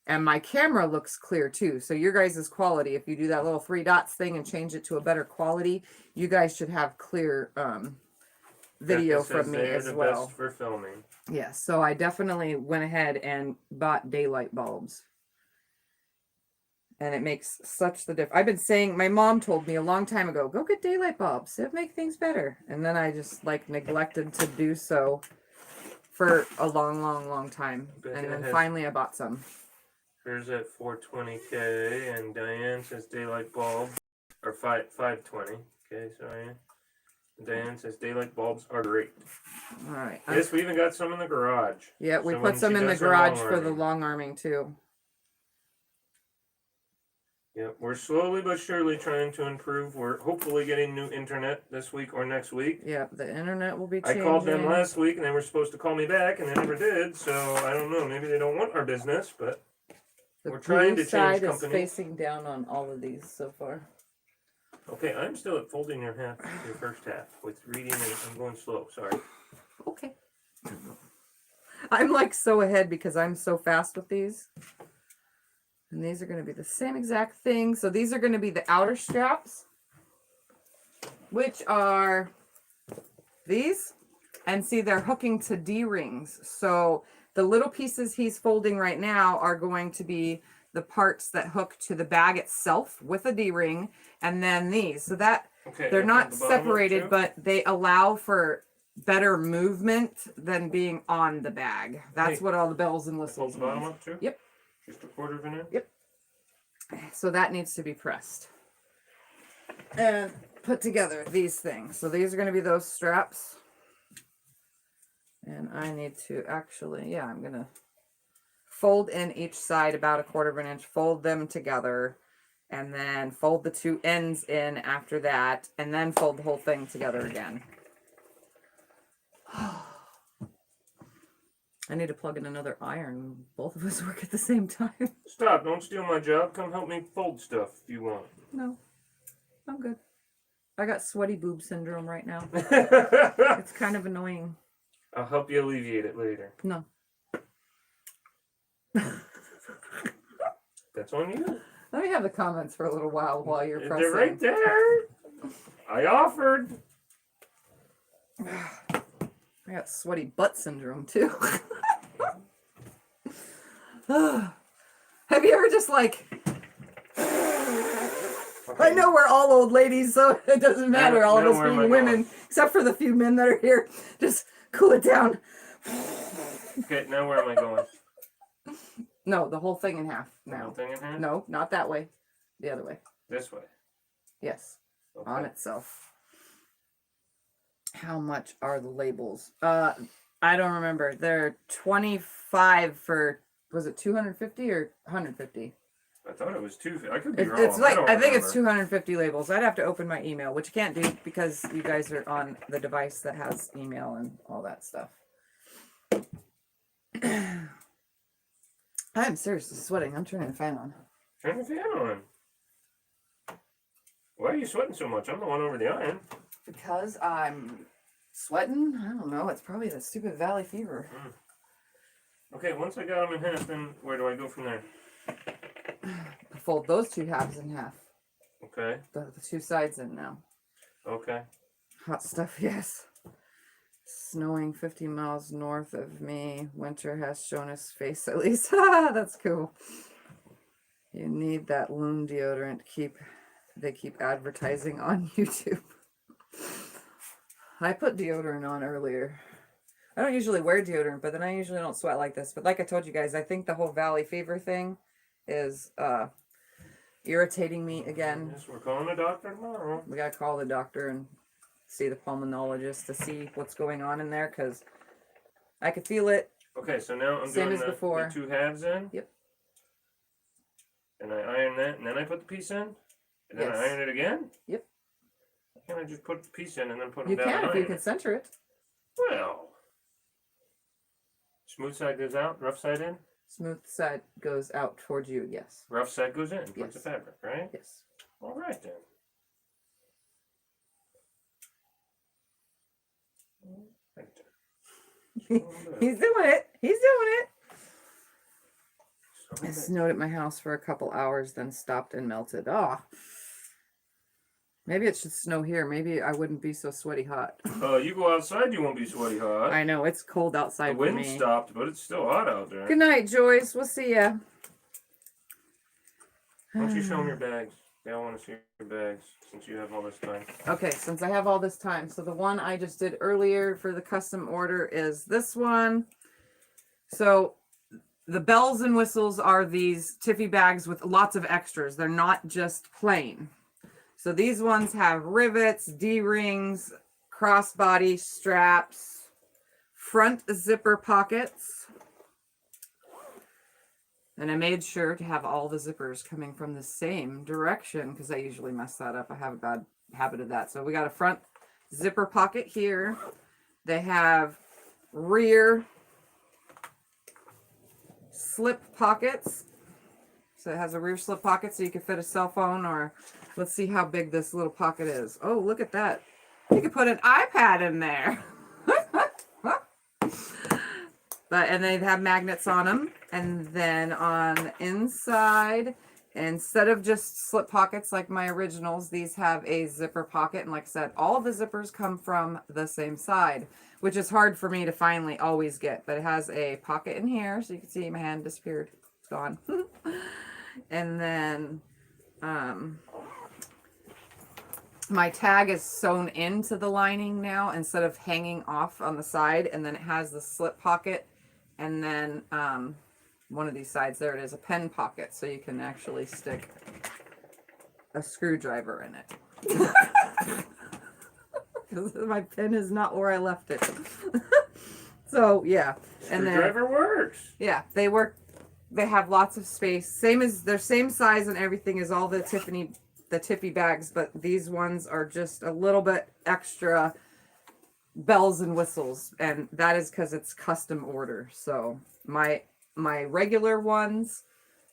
and my camera looks clear too. So your guys' quality, if you do that little 3 dots thing and change it to a better quality, you guys should have clear video from me as well. Best for filming. Yeah, so I definitely went ahead and bought daylight bulbs. And it makes such the difference. I've been saying, my mom told me a long time ago, go get daylight bulbs. It'll make things better. And then I just neglected to do so for a long time. And then finally I bought some. Here's at 420K, and Diane says daylight bulb, or 520. Okay, sorry. Diane says daylight bulbs are great. All right. Yes, we even got some in the garage. Yeah, we put some in the garage for the long arming too. Yeah, we're slowly but surely trying to improve. We're hopefully getting new internet this week or next week. Yeah, the internet will be changing. I called them last week, and they were supposed to call me back, and they never did. So I don't know. Maybe they don't want our business, but we're trying to change companies. The blue side is facing down on all of these so far. Okay, I'm still at folding your first half with reading, and I'm going slow. Sorry. Okay. I'm so ahead because I'm so fast with these. And these are going to be the same exact thing. So these are going to be the outer straps, which are these. And see, they're hooking to D-rings. So the little pieces he's folding right now are going to be the parts that hook to the bag itself with a D-ring. And then these. So that they're not separated, but they allow for better movement than being on the bag. That's what all the bells and whistles mean. Bottom up too? Yep. Just a quarter of an inch? Yep. So that needs to be pressed and put together, these things. So these are going to be those straps. And I need to actually, I'm going to fold in each side about a quarter of an inch, fold them together, and then fold the 2 ends in after that, and then fold the whole thing together again. I need to plug in another iron. Both of us work at the same time. Stop. Don't steal my job. Come help me fold stuff if you want. No. I'm good. I got sweaty boob syndrome right now. It's kind of annoying. I'll help you alleviate it later. No. That's on you. Let me have the comments for a little while you're pressing. They're right there. I offered. I got sweaty butt syndrome too. Have you ever just I know we're all old ladies, so it doesn't matter, all of us being women, except for the few men that are here. Just cool it down. Okay, now where am I going? No, the whole thing in half now. The whole thing in half? No, not that way. The other way. This way? Yes. Okay. On itself. How much are the labels? I don't remember. They're 25 for, was it 250 or 150? I thought it was 250. I could be wrong. It's I think it's 250 labels. I'd have to open my email, which you can't do because you guys are on the device that has email and all that stuff. I'm seriously sweating. I'm turning the fan on. Turn the fan on. Why are you sweating so much? I'm the one over the iron. Because I'm sweating? I don't know. It's probably the stupid valley fever. Okay, once I got them in half, then where do I go from there? Fold those 2 halves in half. Okay. The 2 sides in now. Okay. Hot stuff, yes. Snowing 50 miles north of me. Winter has shown his face at least. That's cool. You need that loom deodorant. They keep advertising on YouTube. I put deodorant on earlier. I don't usually wear deodorant, but then I usually don't sweat like this. But like I told you guys, I think the whole valley fever thing is irritating me again. Yes, we're calling the doctor tomorrow. We gotta call the doctor and see the pulmonologist to see what's going on in there, because I could feel it. Okay, so now I'm Same doing as before. the 2 halves in. Yep. And I iron that, and then I put the piece in? And then Yes. I iron it again? Yep. Why can't I just put the piece in and then put them You down can and if you iron can it? center it. Well. Smooth side goes out, rough side in? Smooth side goes out towards you, yes. Rough side goes in towards Yes. the fabric, right? Yes. All right then. Right there. He's doing it. He's doing it. So It snowed at my house for a couple hours, then stopped and melted. Oh, maybe it should snow here. Maybe I wouldn't be so sweaty hot. you go outside, you won't be sweaty hot. I know, it's cold The outside for wind me. stopped, but it's still hot out there. Good night, Joyce. We'll see ya. Why don't you show them your bags? They all want to see your bags since you have all this time. Okay, since I have all this time. So the one I just did earlier for the custom order is this one. So the bells and whistles are these Tiffy bags with lots of extras. They're not just plain. So these ones have rivets, D-rings, crossbody straps, front zipper pockets. And I made sure to have all the zippers coming from the same direction because I usually mess that up. I have a bad habit of that. So we got a front zipper pocket here. They have rear slip pockets. So it has a rear slip pocket so you can fit a cell phone, or let's see how big this little pocket is. Oh, look at that. You could put an iPad in there. And they have magnets on them. And then on the inside, instead of just slip pockets like my originals, these have a zipper pocket. And like I said, all the zippers come from the same side, which is hard for me to finally always get. But it has a pocket in here, so you can see my hand disappeared. It's gone. And then my tag is sewn into the lining now instead of hanging off on the side. And then it has the slip pocket. And then one of these sides, there it is, a pen pocket. So you can actually stick a screwdriver in it. Because my pen is not where I left it. So, yeah. And then, Screwdriver works. yeah, they work. They have lots of space. Same as, they're same size and everything as all the Tiffy bags. But these ones are just a little bit extra bells and whistles, and that is because it's custom order. So my regular ones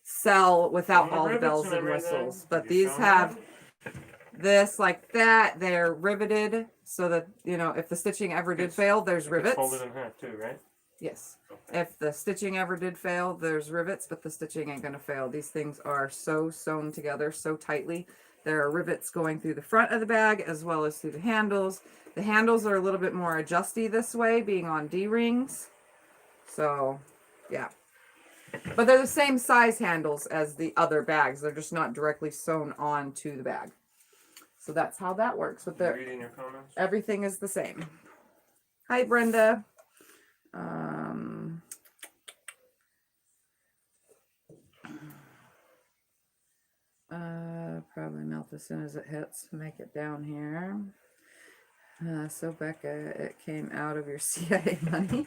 sell without all the bells and whistles, but these have this like that. They're riveted so that, you know, if the stitching ever did fail, there's rivets. Folded in half too, right? Yes. Okay. If the stitching ever did fail, there's rivets, but the stitching ain't gonna fail. These things are so sewn together so tightly. There are rivets going through the front of the bag as well as through the handles. The handles are a little bit more adjusty this way, being on D-rings. So, yeah. But they're the same size handles as the other bags. They're just not directly sewn onto the bag. So that's how that works. With the Reading your comments. everything is the same. Hi, Brenda. Probably melt as soon as it hits. Make it down here. So Becca, it came out of your CIA money.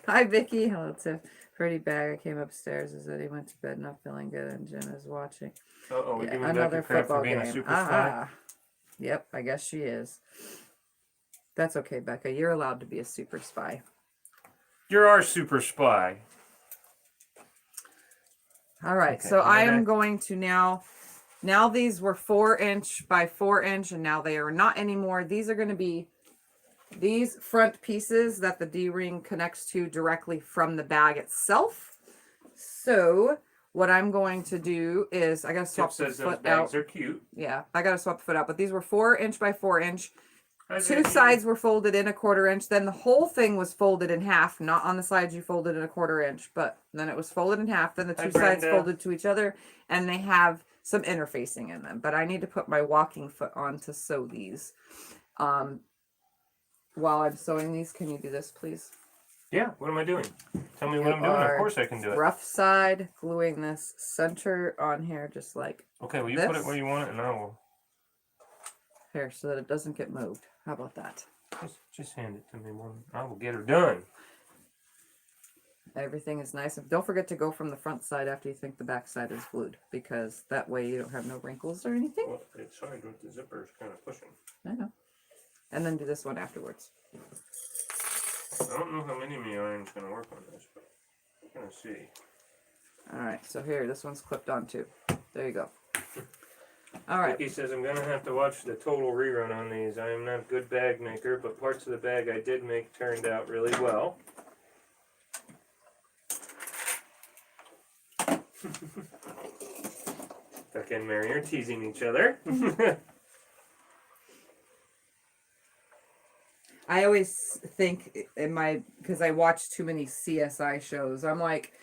Hi Vicky, hello Tiff. Pretty bag. I came upstairs as that he went to bed not feeling good and Jen is watching. Uh-oh, we're giving another Becky crap football for being game. a super spy. Yep, I guess she is. That's okay, Becca. You're allowed to be a super spy. You're our super spy. All right, Okay, so I am back. going to now these were 4" by 4" and now they are not anymore. These are going to be these front pieces that the D-ring connects to directly from the bag itself. So what I'm going to do is I got to swap the Says those foot bags out. are cute. Yeah, I got to swap the foot out, but these were 4" by 4". Hi, Two Vicky. sides were folded in 1/4 inch. Then the whole thing was folded in half. Not on the sides you folded in 1/4 inch, but then it was folded in half. Then the Hi, two sides Brenda. folded to each other, and they have some interfacing in them. But I need to put my walking foot on to sew these. While I'm sewing these, can you do this, please? Yeah, what am I doing? Tell me what I'm You doing. Of are course I can do it. rough side gluing this center on here, just like Okay, well you put it where you want it and I will here, so that it doesn't get moved. How about that? just hand it to me, woman. I will get her done. Everything is nice. And don't forget to go from the front side after you think the back side is glued, because that way you don't have no wrinkles or anything. Well, it's hard with the zippers kind of pushing. I know. And then do this one afterwards. I don't know how many of me iron's going to work on this, but we're going to see. Alright, so here, this one's clipped on too. There you go. Alright. Vicky says I'm going to have to watch the total rerun on these. I am not a good bag maker, but parts of the bag I did make turned out really well. Becca and Mary are teasing each other. I always think in my, because I watch too many CSI shows, I'm like,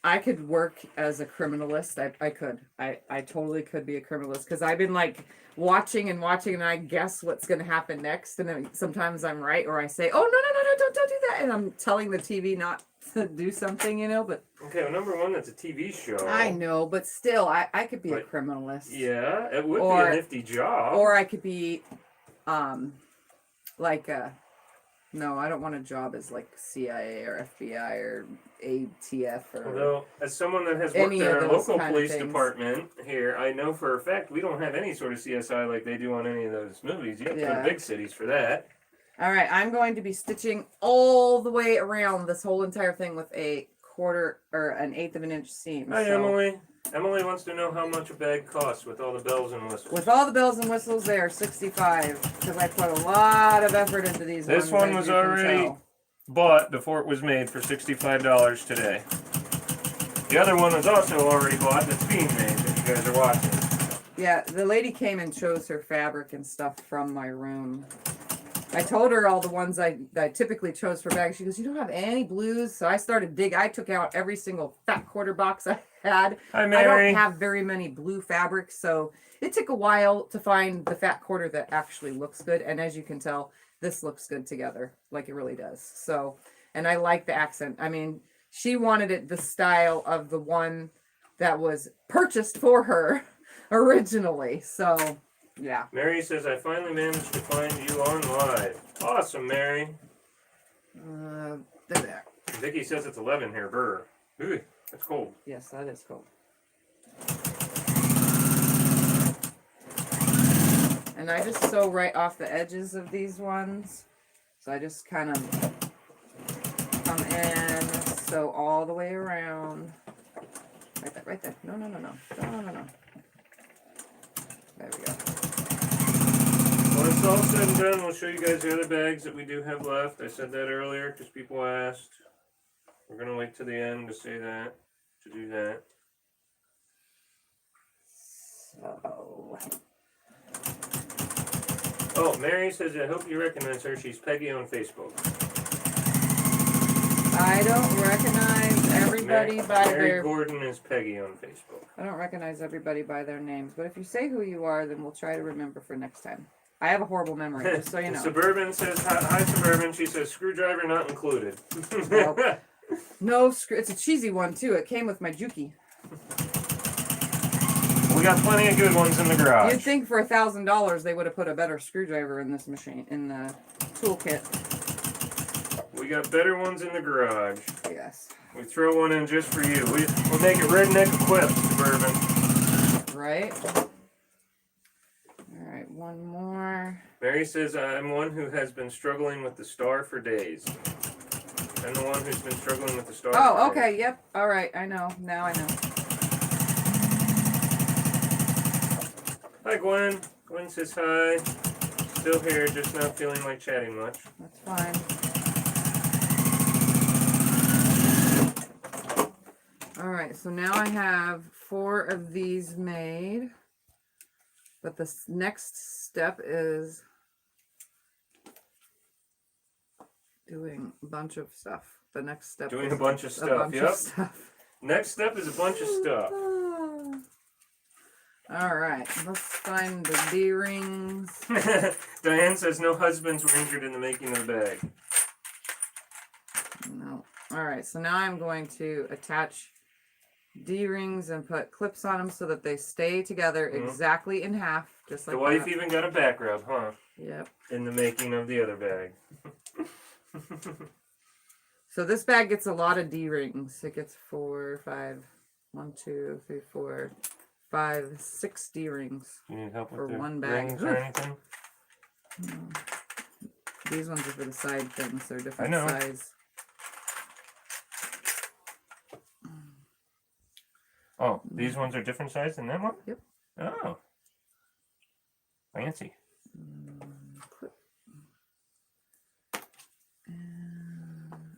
I could work as a criminalist. I could. I totally could be a criminalist, because I've been like watching and I guess what's going to happen next. And then sometimes I'm right, or I say, oh, no, don't do that. And I'm telling the TV not to do something, you know, but. Okay, well, number one, that's a TV show. I know, but still, I could be a criminalist. Yeah, it would be a nifty job. Or I could be, like no, I don't want a job as like CIA or FBI or ATF or. Although, as someone that has worked in our local police department here, I know for a fact we don't have any sort of CSI like they do on any of those movies. You have to go to big cities for that. All right, I'm going to be stitching all the way around this whole entire thing with a 1/4 or an 1/8 of an inch seam. Hi, Emily. Emily wants to know how much a bag costs with all the bells and whistles. With all the bells and whistles, they are $65, because I put a lot of effort into these. This one was already bought before it was made for $65 today. The other one was also already bought that's being made that you guys are watching. Yeah, the lady came and chose her fabric and stuff from my room. I told her all the ones I typically chose for bags. She goes, you don't have any blues? So I started digging. I took out every single fat quarter box I had. Hi, Mary. I don't have very many blue fabrics, so it took a while to find the fat quarter that actually looks good. And as you can tell, this looks good together, like it really does. So, and I like the accent. I mean, she wanted it the style of the one that was purchased for her originally. So... yeah. Mary says, I finally managed to find you on live. Awesome, Mary. There. Vicky says it's 11 here. Brr. Ooh, that's cold. Yes, that is cold. And I just sew right off the edges of these ones. So I just kind of come in, sew all the way around. Right there, right there. No. There we go. When it's all said and done, we'll show you guys the other bags that we do have left. I said that earlier because people asked. We're going to wait to the end to say that, to do that. So... oh, Mary says, I hope you recognize her. She's Peggy on Facebook. I don't recognize everybody by Mary their... Gordon is Peggy on Facebook. I don't recognize everybody by their names, but if you say who you are, then we'll try to remember for next time. I have a horrible memory, just so you know. Suburban says, hi Suburban. She says, screwdriver not included. Nope. No, it's a cheesy one, too. It came with my Juki. We got plenty of good ones in the garage. You'd think for $1,000 they would have put a better screwdriver in this machine, in the toolkit. We got better ones in the garage. Yes. We throw one in just for you. We'll make it redneck equipped, Suburban. Right? Alright, one more. Mary says, I'm one who has been struggling with the star for days. I'm the one who's been struggling with the star Oh, for okay, days. yep. Alright, I know. Now I know. Hi, Gwen. Gwen says hi. Still here, just not feeling like chatting much. That's fine. Alright, so now I have 4 of these made. But the next step is doing a bunch of stuff. The next step Doing is a bunch of stuff, yep. Stuff. Next step is a bunch of stuff. Alright, let's find the D-rings. Diane says no husbands were injured in the making of the bag. All right, so now I'm going to attach D-rings and put clips on them so that they stay together exactly in half, just like the wife that. even got a back rub, huh? Yep. In the making of the other bag. So this bag gets a lot of D-rings. It gets 4, 5, 1, 2, 3, 4, 5, 6 D-rings. You need help for with the one bag. rings or anything? No. These ones are for the side things. They're different I know. size. Oh, these ones are different size than that one? Yep. Oh. Fancy. Clip.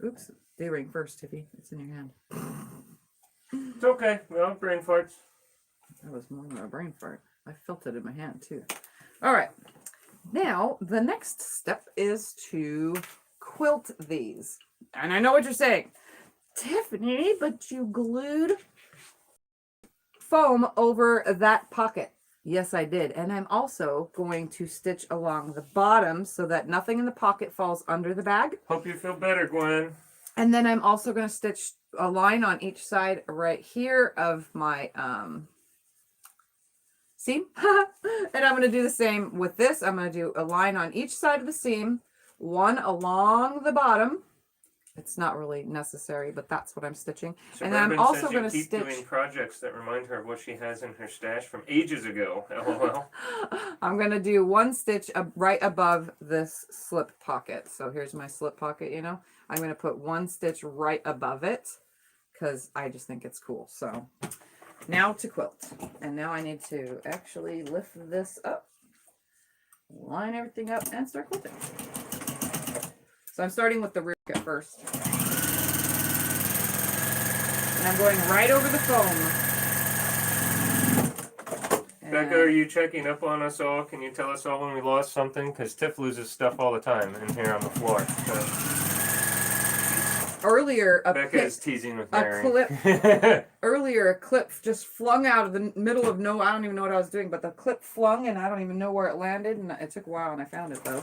Oops. D-ring first, Tiffy. It's in your hand. It's okay. Well, brain farts. That was more than a brain fart. I felt it in my hand, too. All right. Now, the next step is to quilt these. And I know what you're saying. Tiffany, but you glued foam over that pocket. Yes, I did. And I'm also going to stitch along the bottom so that nothing in the pocket falls under the bag. Hope you feel better, Gwen. And then I'm also going to stitch a line on each side right here of my seam. And I'm going to do the same with this. I'm going to do a line on each side of the seam, one along the bottom. It's not really necessary, but that's what I'm stitching. And then I'm also going to keep stitch. Doing projects that remind her of what she has in her stash from ages ago. LOL. I'm going to do one stitch right above this slip pocket. So here's my slip pocket, you know. I'm going to put one stitch right above it because I just think it's cool. So now to quilt. And now I need to actually lift this up, line everything up, and start quilting. So I'm starting with the rear at first. And I'm going right over the foam. Becca, are you checking up on us all? Can you tell us all when we lost something? Because Tiff loses stuff all the time in here on the floor. So. Earlier, Becca is teasing with Mary. Earlier, a clip just flung out of the middle of no. I don't even know what I was doing, but the clip flung, and I don't even know where it landed. And it took a while, and I found it though.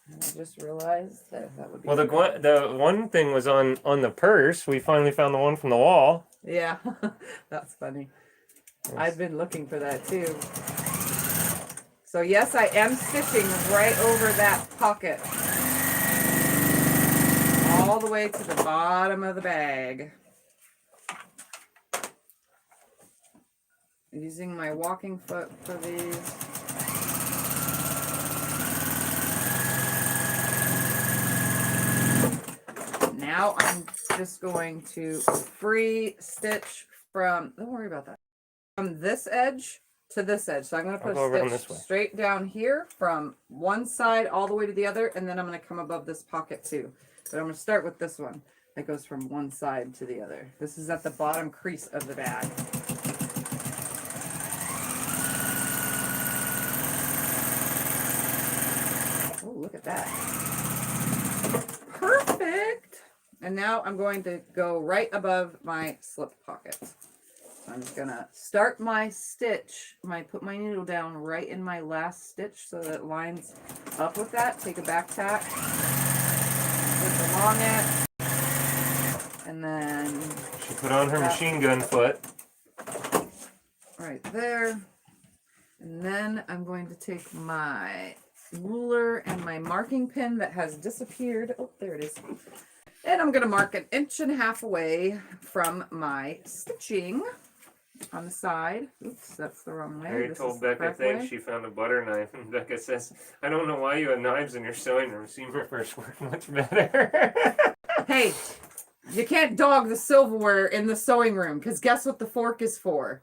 And I just realized that would be. Well, the one thing was on the purse. We finally found the one from the wall. Yeah, that's funny. Yes. I've been looking for that too. So yes, I am stitching right over that pocket. All the way to the bottom of the bag. Using my walking foot for these. Now I'm just going to free stitch from, don't worry about that, from this edge to this edge. So I'm going to put a stitch straight down here from one side all the way to the other, and then I'm going to come above this pocket too. But I'm going to start with this one that goes from one side to the other. This is at the bottom crease of the bag. Oh, look at that. Perfect. And now I'm going to go right above my slip pocket. I'm just gonna start my stitch, put my needle down right in my last stitch so that it lines up with that. Take a back tack, slip along it, and then she put on her machine gun foot. Right there. And then I'm going to take my ruler and my marking pin that has disappeared. Oh, there it is. And I'm gonna mark 1.5 inches away from my stitching. On the side. Oops, that's the wrong way. Mary told Becca thinks she found a butter knife, and Becca says, I don't know why you have knives in your sewing room. Seam rippers work much better. Hey, you can't dog the silverware in the sewing room, because guess what the fork is for?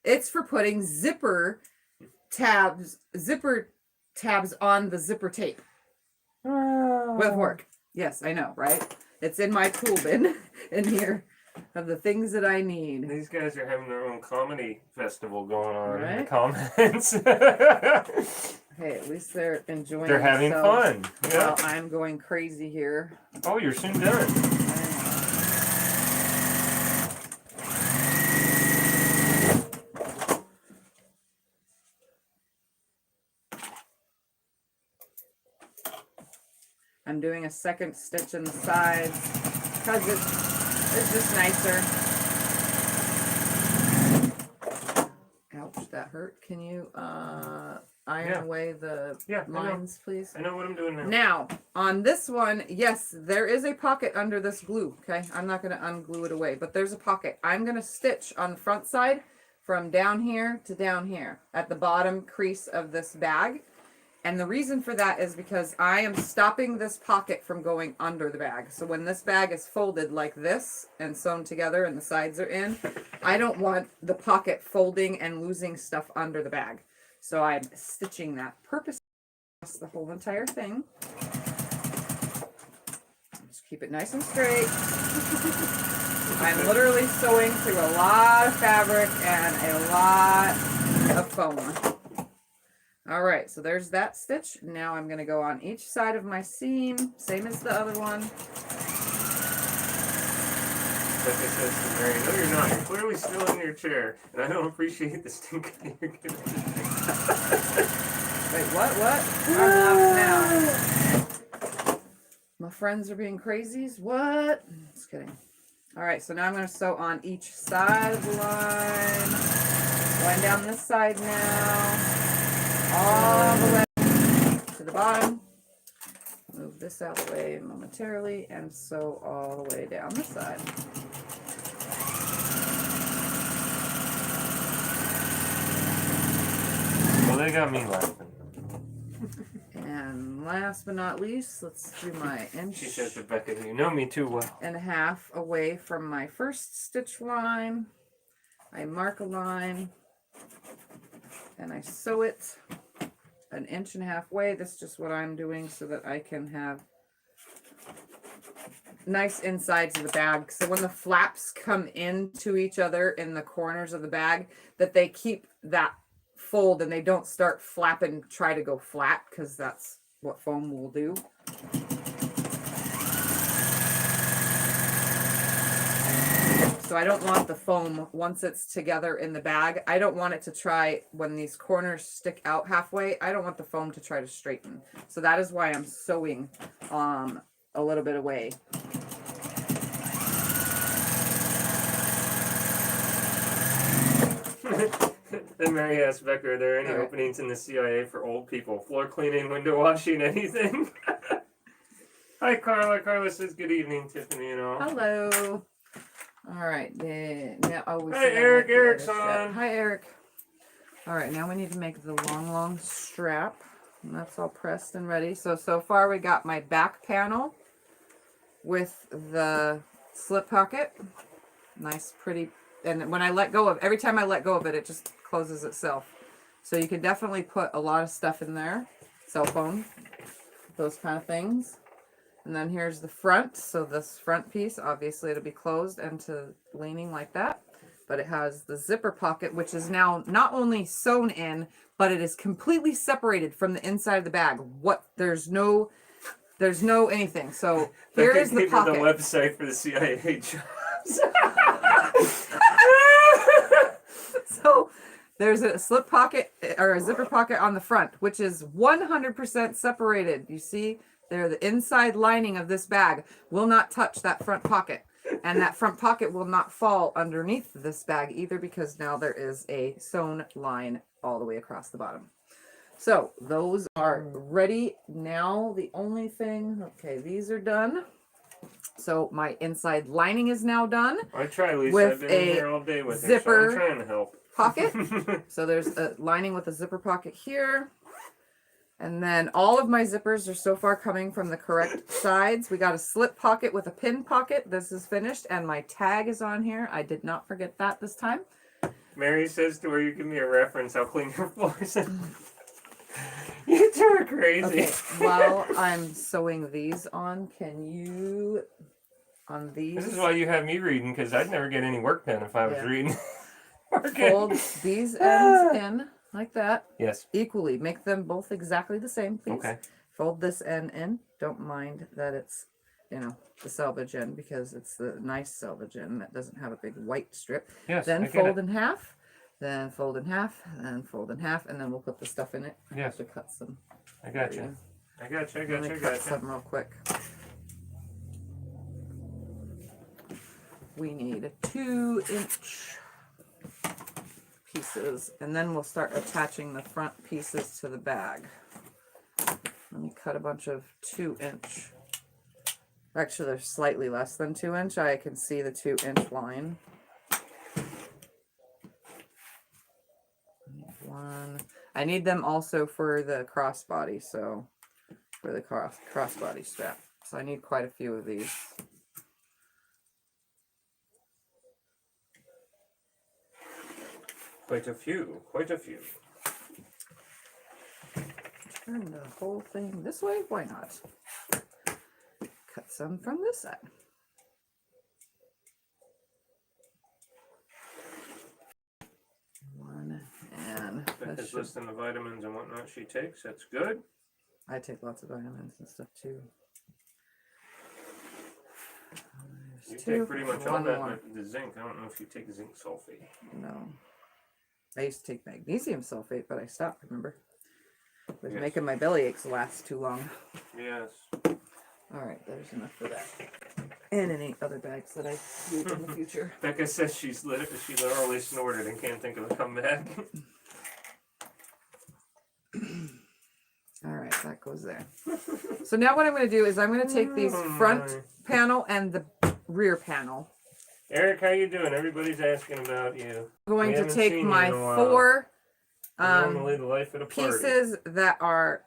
It's for putting zipper tabs on the zipper tape. Oh. With fork. Yes, I know, right? It's in my tool bin in here. Of the things that I need. These guys are having their own comedy festival going on in the Right? comments. Hey, at least they're enjoying They're having fun. Yeah. Well, I'm going crazy here. Oh, you're soon done. I'm doing a second stitch in the sides because it's just nicer. Ouch, that hurt. Can you iron away the lines, please? I know what I'm doing now. Now, on this one, yes, there is a pocket under this glue, okay? I'm not going to unglue it away, but there's a pocket. I'm going to stitch on the front side from down here to down here at the bottom crease of this bag. And the reason for that is because I am stopping this pocket from going under the bag. So when this bag is folded like this and sewn together and the sides are in, I don't want the pocket folding and losing stuff under the bag. So I'm stitching that purposely across the whole entire thing. Just keep it nice and straight. I'm literally sewing through a lot of fabric and a lot of foam. All right, so there's that stitch. Now I'm going to go on each side of my seam, same as the other one. Like I said to Mary, no you're not. You're clearly still in your chair, and I don't appreciate the stink you're giving me. Wait, what? I'm lost now. My friends are being crazies? What? Just kidding. All right, so now I'm going to sew on each side of the line. Going down this side now. All the way to the bottom. Move this out of the way momentarily and sew all the way down this side. Well, they got me laughing. And last but not least, let's do my inch. She says, Rebecca, you know me too well. And a half away from my first stitch line. I mark a line and I sew it 1.5 inches away. This is just what I'm doing so that I can have nice insides of the bag. So when the flaps come into each other in the corners of the bag, that they keep that fold and they don't start flapping, try to go flat, because that's what foam will do. So I don't want the foam, once it's together in the bag, I don't want it to try, when these corners stick out halfway, I don't want the foam to try to straighten. So that is why I'm sewing a little bit away. Then Mary asked Becca, are there any openings in the CIA for old people? Floor cleaning, window washing, anything? Hi, Carla. Carla says good evening, Tiffany and all. Hello. All right. Now, hi, Eric. Eric's on. Hi, Eric. All right. Now we need to make the long strap. And that's all pressed and ready. So far we got my back panel with the slip pocket. Nice, pretty. And when I let go of, every time I let go of it, it just closes itself. So you can definitely put a lot of stuff in there. Cell phone, those kind of things. And then here's the front. So this front piece, obviously it'll be closed and to leaning like that. But it has the zipper pocket, which is now not only sewn in, but it is completely separated from the inside of the bag. There's no anything. So here is the pocket. The website for the CIA jobs. So there's a slip pocket or a zipper pocket on the front, which is 100% separated. You see there, the inside lining of this bag will not touch that front pocket. And that front pocket will not fall underneath this bag either, because now there is a sewn line all the way across the bottom. So those are ready. Now the only thing, okay, these are done. So my inside lining is now done. I try, Lisa. With I've been in here all day with zipper her, so I'm trying to help. Pocket. So there's a lining with a zipper pocket here. And then all of my zippers are so far coming from the correct sides. We got a slip pocket with a pin pocket. This is finished, and my tag is on here. I did not forget that this time. Mary says to her, you give me a reference, I'll clean your floors. You two are crazy. Okay, while I'm sewing these on, can you, on these... This is why you have me reading, because I'd never get any work done if I was reading. Fold these ends in like that. Yes. Equally. Make them both exactly the same, please. Okay. Fold this end in. Don't mind that it's, you know, the selvage end, because it's the nice selvage end that doesn't have a big white strip. Yes. Then fold in half. Then fold in half. Then fold in half. And then we'll put the stuff in it. Yes. To cut some. I got you. I got you. Let me cut some real quick. We need 2-inch pieces, and then we'll start attaching the front pieces to the bag. Let me cut a bunch of 2-inch. Actually, they're slightly less than 2-inch. I can see the 2-inch line. One. I need them also for the crossbody, so for the crossbody strap. So I need quite a few of these. Quite a few, quite a few. Turn the whole thing this way? Why not? Cut some from this side. One, and Becca's listing the vitamins and whatnot she takes. That's good. I take lots of vitamins and stuff too. You take pretty much all that with the zinc. I don't know if you take zinc sulfate. No. I used to take magnesium sulfate, but I stopped, remember? It was making my belly aches last too long. Yes. Alright, there's enough for that. And any other bags that I use in the future. Becca says she literally snorted and can't think of a comeback. Alright, that goes there. So now what I'm going to do is I'm going to take these front panel and the rear panel. Eric, how you doing? Everybody's asking about you. I'm going to take my 4 normally the life at a party. pieces that are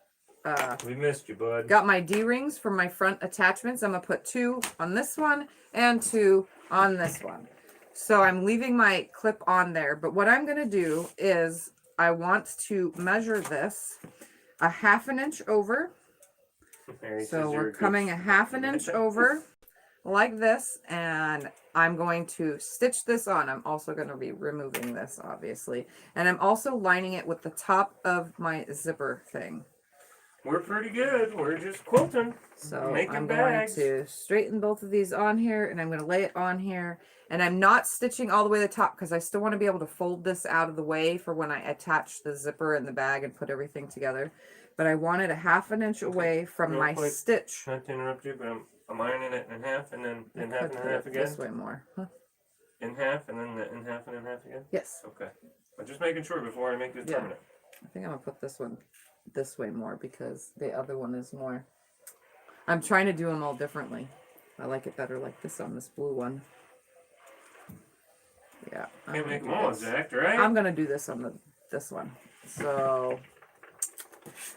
we missed you, bud. got my D-rings for my front attachments. I'm going to put 2 on this one and 2 on this one. So I'm leaving my clip on there. But what I'm going to do is I want to measure this a 1/2 inch over. So we're coming a 1/2 inch over like this, and I'm going to stitch this on. I'm also going to be removing this, obviously, and I'm also lining it with the top of my zipper thing. We're pretty good. We're just quilting. So making I'm bags. going to straighten both of these on here, and I'm going to lay it on here, and I'm not stitching all the way to the top because I still want to be able to fold this out of the way for when I attach the zipper in the bag and put everything together. But I want it a 1/2 inch away from my stitch. Not to interrupt you, but I'm ironing it in half and then in half and in half again. This way more. Huh? In half and then in half and in half again? Yes. Okay. I'm just making sure before I make this permanent. I think I'm going to put this one this way more because the other one is more. I'm trying to do them all differently. I like it better like this on this blue one. Yeah. Can't make them all exact, right? I'm going to do this on this one. So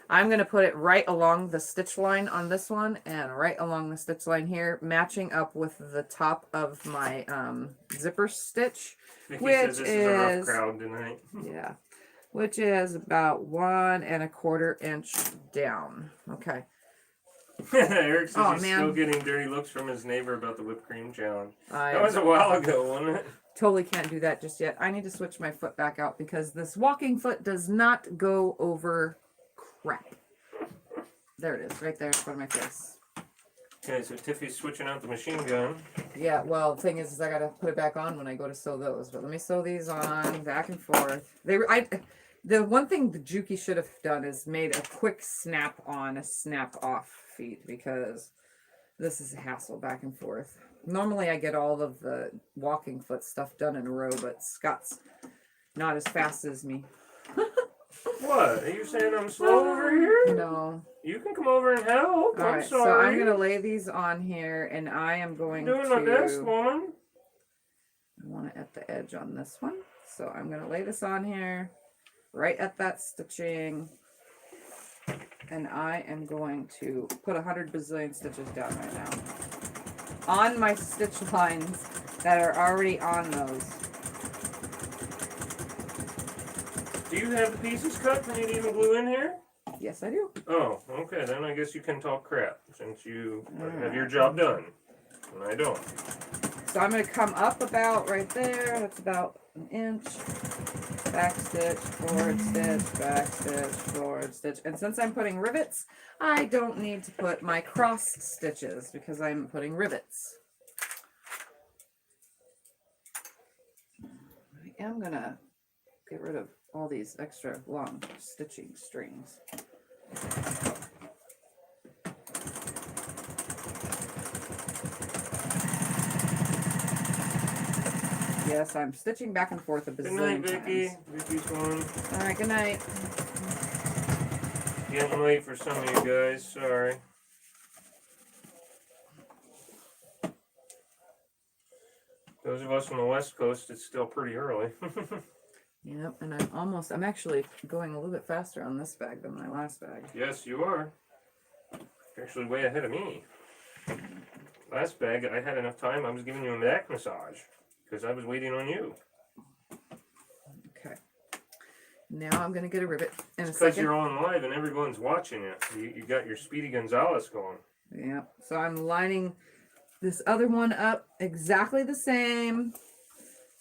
I'm going to put it right along the stitch line on this one and right along the stitch line here, matching up with the top of my zipper stitch, Vicky which says this is a rough crowd tonight. Yeah, which is about 1 1/4 inch down. Okay. Eric says he's still getting dirty looks from his neighbor about the whipped cream challenge. That was a while ago, wasn't it? Totally can't do that just yet. I need to switch my foot back out because this walking foot does not go over crap. There it is, right there in front of my face. Okay, so Tiffy's switching out the machine gun. Yeah, well, the thing is I gotta put it back on when I go to sew those. But let me sew these on back and forth. The one thing the Juki should have done is made a quick snap on, a snap off feet because this is a hassle back and forth. Normally I get all of the walking foot stuff done in a row, but Scott's not as fast as me. What? Are you saying I'm slow over here? No. You can come over and help. I'm Alright, sorry. so I'm going to lay these on here, and I am going Doing my best, woman. I want it at the edge on this one. So I'm going to lay this on here, right at that stitching. And I am going to put 100 bazillion stitches down right now. On my stitch lines that are already on those. Do you have the pieces cut for me to even glue in here? Yes, I do. Oh, okay. Then I guess you can talk crap since you have your job done. And I don't. So I'm going to come up about right there. That's about 1 inch. Back stitch, forward stitch, back stitch, forward stitch. And since I'm putting rivets, I don't need to put my cross stitches because I'm putting rivets. I am going to get rid of all these extra long stitching strings. Yes, I'm stitching back and forth a Good bazillion night, Vicky. times. Vicky's one. All right, good night. Getting late for some of you guys. Sorry. Those of us on the West Coast, it's still pretty early. Yep, and I'm actually going a little bit faster on this bag than my last bag. Yes, you are. You're actually way ahead of me. Last bag, I had enough time. I was giving you a back massage because I was waiting on you. Okay. Now I'm going to get a rivet in a Because second. you're on live and everyone's watching you. You got your Speedy Gonzalez going. Yep. So I'm lining this other one up exactly the same.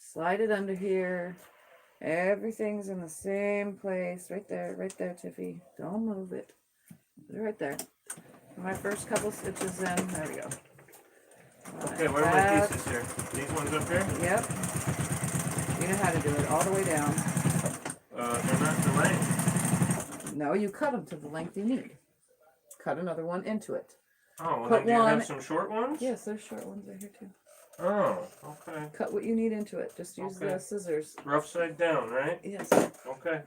Slide it under here. Everything's in the same place. Right there, Tiffy. Don't move it. Put it right there. My first couple stitches in. There we go. Okay, where are my pieces here? These ones up here? Yep. You know how to do it all the way down. They're not the length. No, you cut them to the length you need. Cut another one into it. Oh, well, Put then do you one- have some short ones? Yes, there's short ones right here too. Oh, okay. Cut what you need into it. Just use Okay. the scissors. Rough side down, right? Yes. Okay.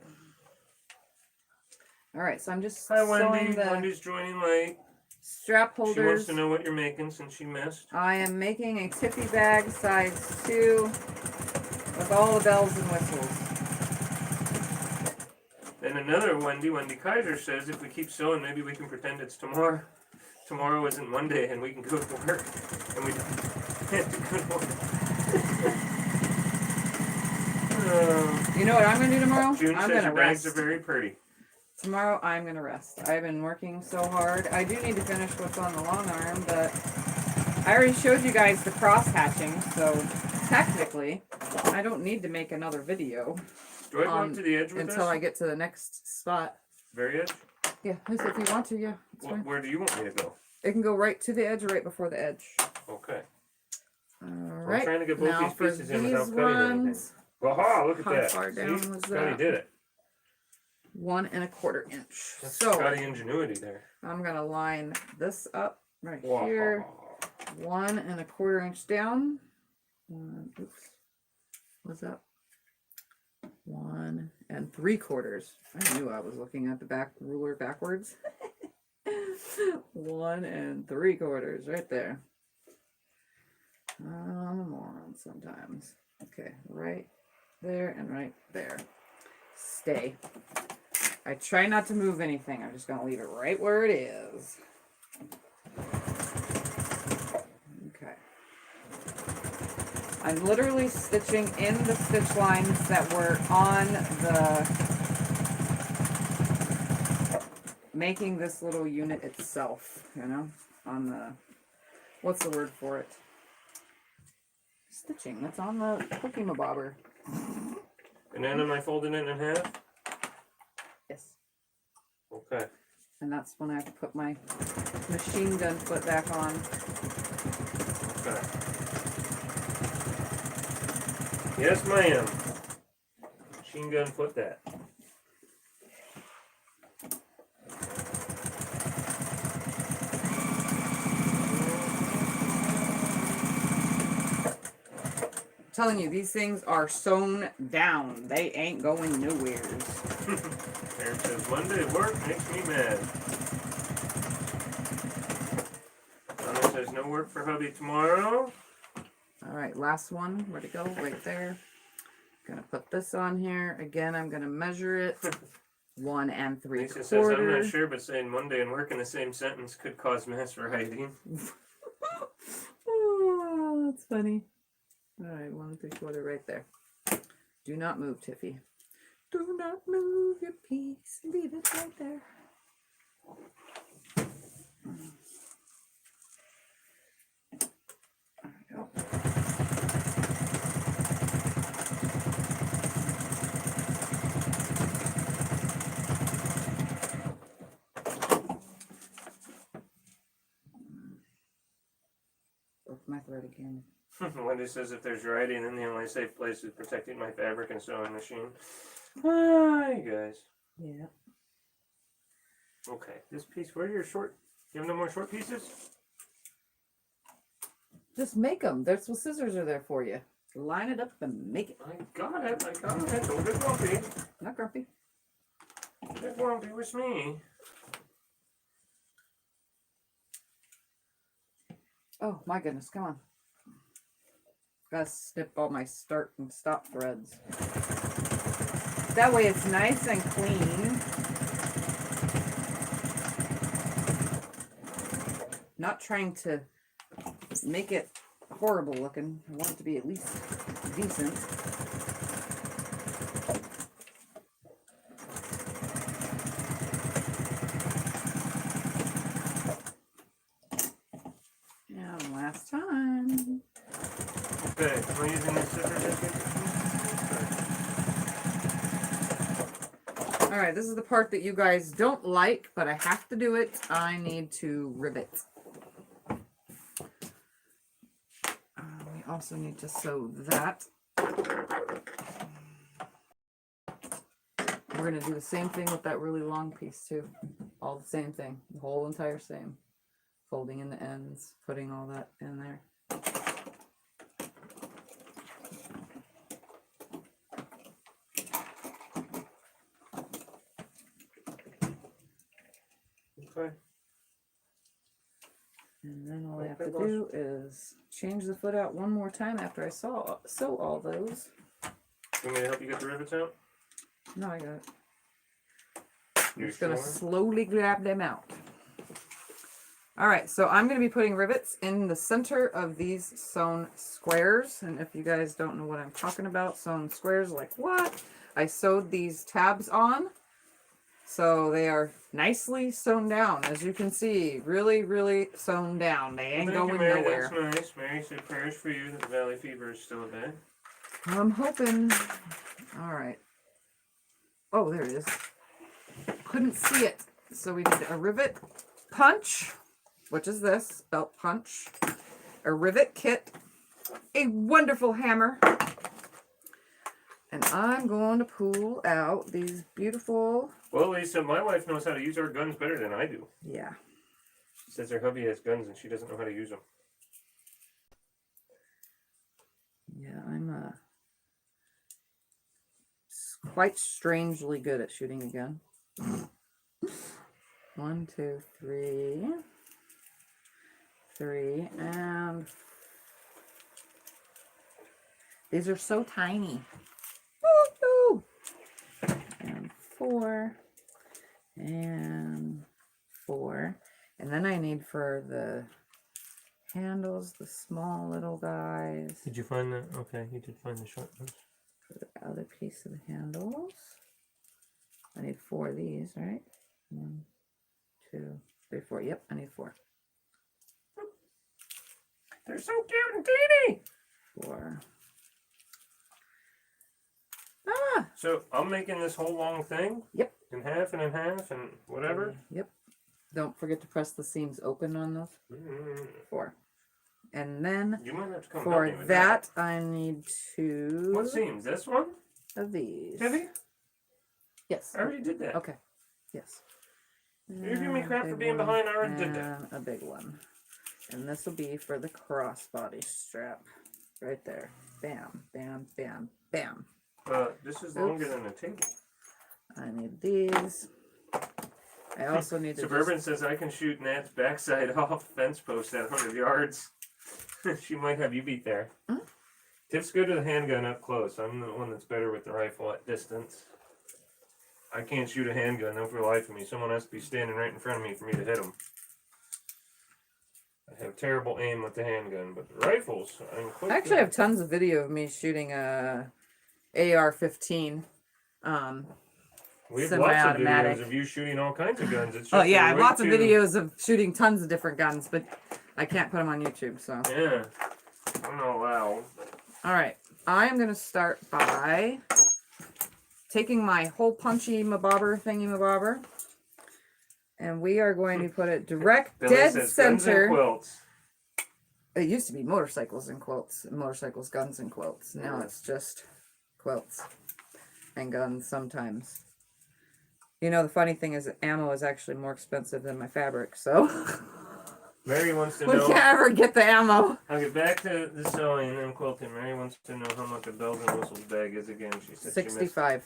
All right, so I'm just Hi, sewing Wendy. the Wendy's joining late. strap She wants holders. to know what you're making since she missed. I am making a Tiffy Bag Size 2 with all the bells and whistles. And another Wendy Kaiser says if we keep sewing, maybe we can pretend it's tomorrow. Tomorrow isn't Monday and we can go to work. And we have to go to work. You know what I'm going to do tomorrow? June I'm says going to your bags rest. are very pretty. Tomorrow I'm going to rest. I've been working so hard. I do need to finish what's on the long arm, but I already showed you guys the cross hatching, so technically I don't need to make another video Do I go up to the edge with until this? I get to the next spot. Very edge? Yeah, if you want to, yeah. It's fine. Where do you want me to go? It can go right to the edge or right before the edge. Okay. All I'm right. trying to get both Now these for pieces in without these cutting anything. ones, Aha, look at how that. far down See? was Scotty that? did it. 1 1/4 inch. That's So Scotty ingenuity there. I'm gonna line this up right Wow. here. 1 1/4 inch down. Oops. What's up? 1 3/4. I knew I was looking at the back ruler backwards. 1 3/4 right there. I'm a moron sometimes. Okay, right there and right there. Stay. I try not to move anything. I'm just going to leave it right where it is. Okay. I'm literally stitching in the stitch lines that were on the making this little unit itself, you know, on the, what's the word for it? Stitching. That's on the Acoma bobber. And then am I folding it in half? Yes. Okay. And that's when I have to put my machine gun foot back on. Okay. Yes, ma'am. Machine gun foot that. Telling you, these things are sewn down. They ain't going nowhere. Aaron says, Monday at work makes me mad. Donna says, no work for hubby tomorrow. All right, last one. Where'd it go? Right there. Gonna put this on here. Again, I'm gonna measure it. 1 3/4. Lisa says, I'm not sure, but saying Monday and work in the same sentence could cause mass writing. Oh, that's funny. All right, 1 3/4 right there. Do not move, Tiffy. Do not move your piece. Leave it right there. There we go. Broke my thread again. Wendy says, if there's writing, then the only safe place is protecting my fabric and sewing machine. Hi, guys. Yeah. Okay, this piece, where are your short? You have no more short pieces? Just make them. That's what scissors are there for you. line it up and make it. I got it. Don't get grumpy. Not grumpy. Don't get grumpy with me. Oh my goodness, come on. Gotta snip all my start and stop threads. That way it's nice and clean. Not trying to make it horrible looking. I want it to be at least decent. And last time. Okay, am I using this scissors? All right, this is the part that you guys don't like, but I have to do it. I need to rivet. We also need to sew that. We're going to do the same thing with that really long piece too. All the same thing, the whole entire same. Folding in the ends, putting all that in there. Okay. And then all I have to do is change the foot out one more time after I sew all those. You want me to help you get the rivets out? No, I got it. I'm You just going to sure? slowly grab them out. All right, so I'm going to be putting rivets in the center of these sewn squares. And if you guys don't know what I'm talking about, sewn squares, like what? I sewed these tabs on. So they are nicely sewn down, as you can see. Really, really sewn down. They ain't Thank you, going Mary. nowhere. That's nice. Mary said prayers for you that the valley fever is still a bit. I'm hoping. All right. Oh, there it is. Couldn't see it. So we did a rivet punch, which is this, belt punch, a rivet kit, a wonderful hammer, and I'm going to pull out these beautiful... Well, Lisa, my wife knows how to use our guns better than I do. Yeah. She says her hubby has guns and she doesn't know how to use them. Yeah, I'm quite strangely good at shooting a gun. 1, 2, 3, 3, and these are so tiny. Woo-hoo! And 4, and 4, and then I need for the handles, the small little guys. Did you find the? Okay, you did find the short ones. For the other piece of the handles, I need 4 of these, right? 1, 2, 3, 4. Yep, I need 4. They're so cute and teeny. 4. Ah! So I'm making this whole long thing. Yep. In half and whatever. Yep. Don't forget to press the seams open on those. 4. And then You might have to come for help me with that, I need 2 What seams? This one? of these. Heavy? Yes. I already did that. Okay. Yes. You're giving me And a crap for big being one, behind. I already did that. and a big one. And this will be for the crossbody strap. Right there. Bam, bam, bam, bam. This is longer than the table. I need these. I also need to Suburban says I can shoot Nat's backside off fence post at 100 yards. She might have you beat there. Hmm? Tiff's good with a handgun up close. I'm the one that's better with the rifle at distance. I can't shoot a handgun, no, for the life of me. Someone has to be standing right in front of me for me to hit them. I have terrible aim with the handgun, but the rifles, I'm quick. I actually have tons of video of me shooting a AR-15. We have lots of semi-automatic. videos of you shooting all kinds of guns. It's just Oh yeah, I you're have way lots of too- videos of shooting tons of different guns, but I can't put them on YouTube, so. Yeah, I'm not allowed. All right, I'm gonna start by taking my hole punchy mabobber thingy mabobber, and we are going to put it direct Billy dead says guns and center. quilts. It used to be motorcycles and quilts, motorcycles, guns and quilts. Now it's just quilts and guns sometimes. You know, the funny thing is that ammo is actually more expensive than my fabric, so. Mary wants to We know. can't ever get the ammo. I'll get back to the sewing and then quilting. Mary wants to know how much a bells and whistles bag is again. She said 65.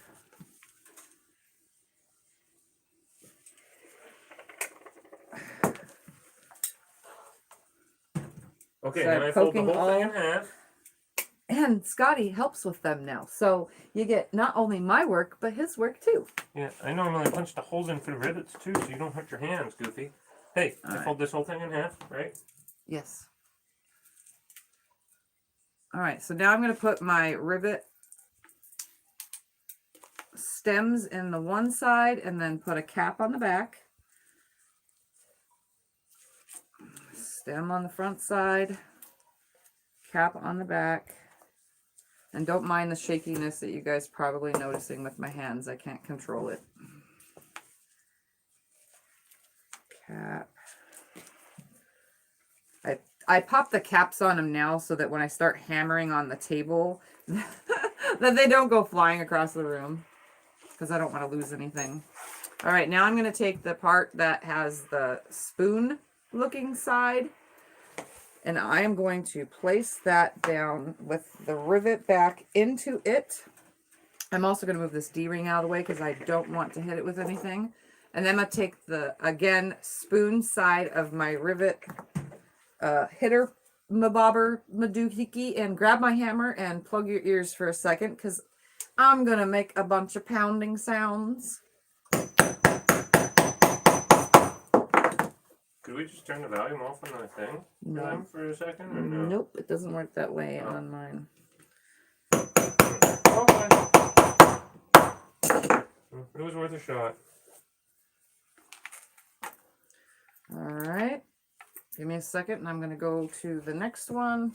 Okay, So now I fold the poking whole thing all- in half. And Scotty helps with them now. So you get not only my work, but his work too. Yeah, I normally punch the holes in for the rivets too, so you don't hurt your hands, Goofy. Hey, I Alright. fold this whole thing in half, right? Yes. All right, so now I'm going to put my rivet stems in the one side and then put a cap on the back. Stem on the front side, cap on the back. And don't mind the shakiness that you guys probably noticing with my hands. I can't control it. Cap. I pop the caps on them now so that when I start hammering on the table, that they don't go flying across the room, because I don't want to lose anything. All right, now I'm going to take the part that has the spoon looking side, and I am going to place that down with the rivet back into it. I'm also going to move this D-ring out of the way because I don't want to hit it with anything. And then I'm going to take the, again, spoon side of my rivet hitter mabobber madoohickey and grab my hammer and plug your ears for a second because I'm going to make a bunch of pounding sounds. Could we just turn the volume off on the thing No. for them for a second? Or no? Nope, it doesn't work that way on mine. Okay. It was worth a shot. All right. Give me a second and I'm going to go to the next one.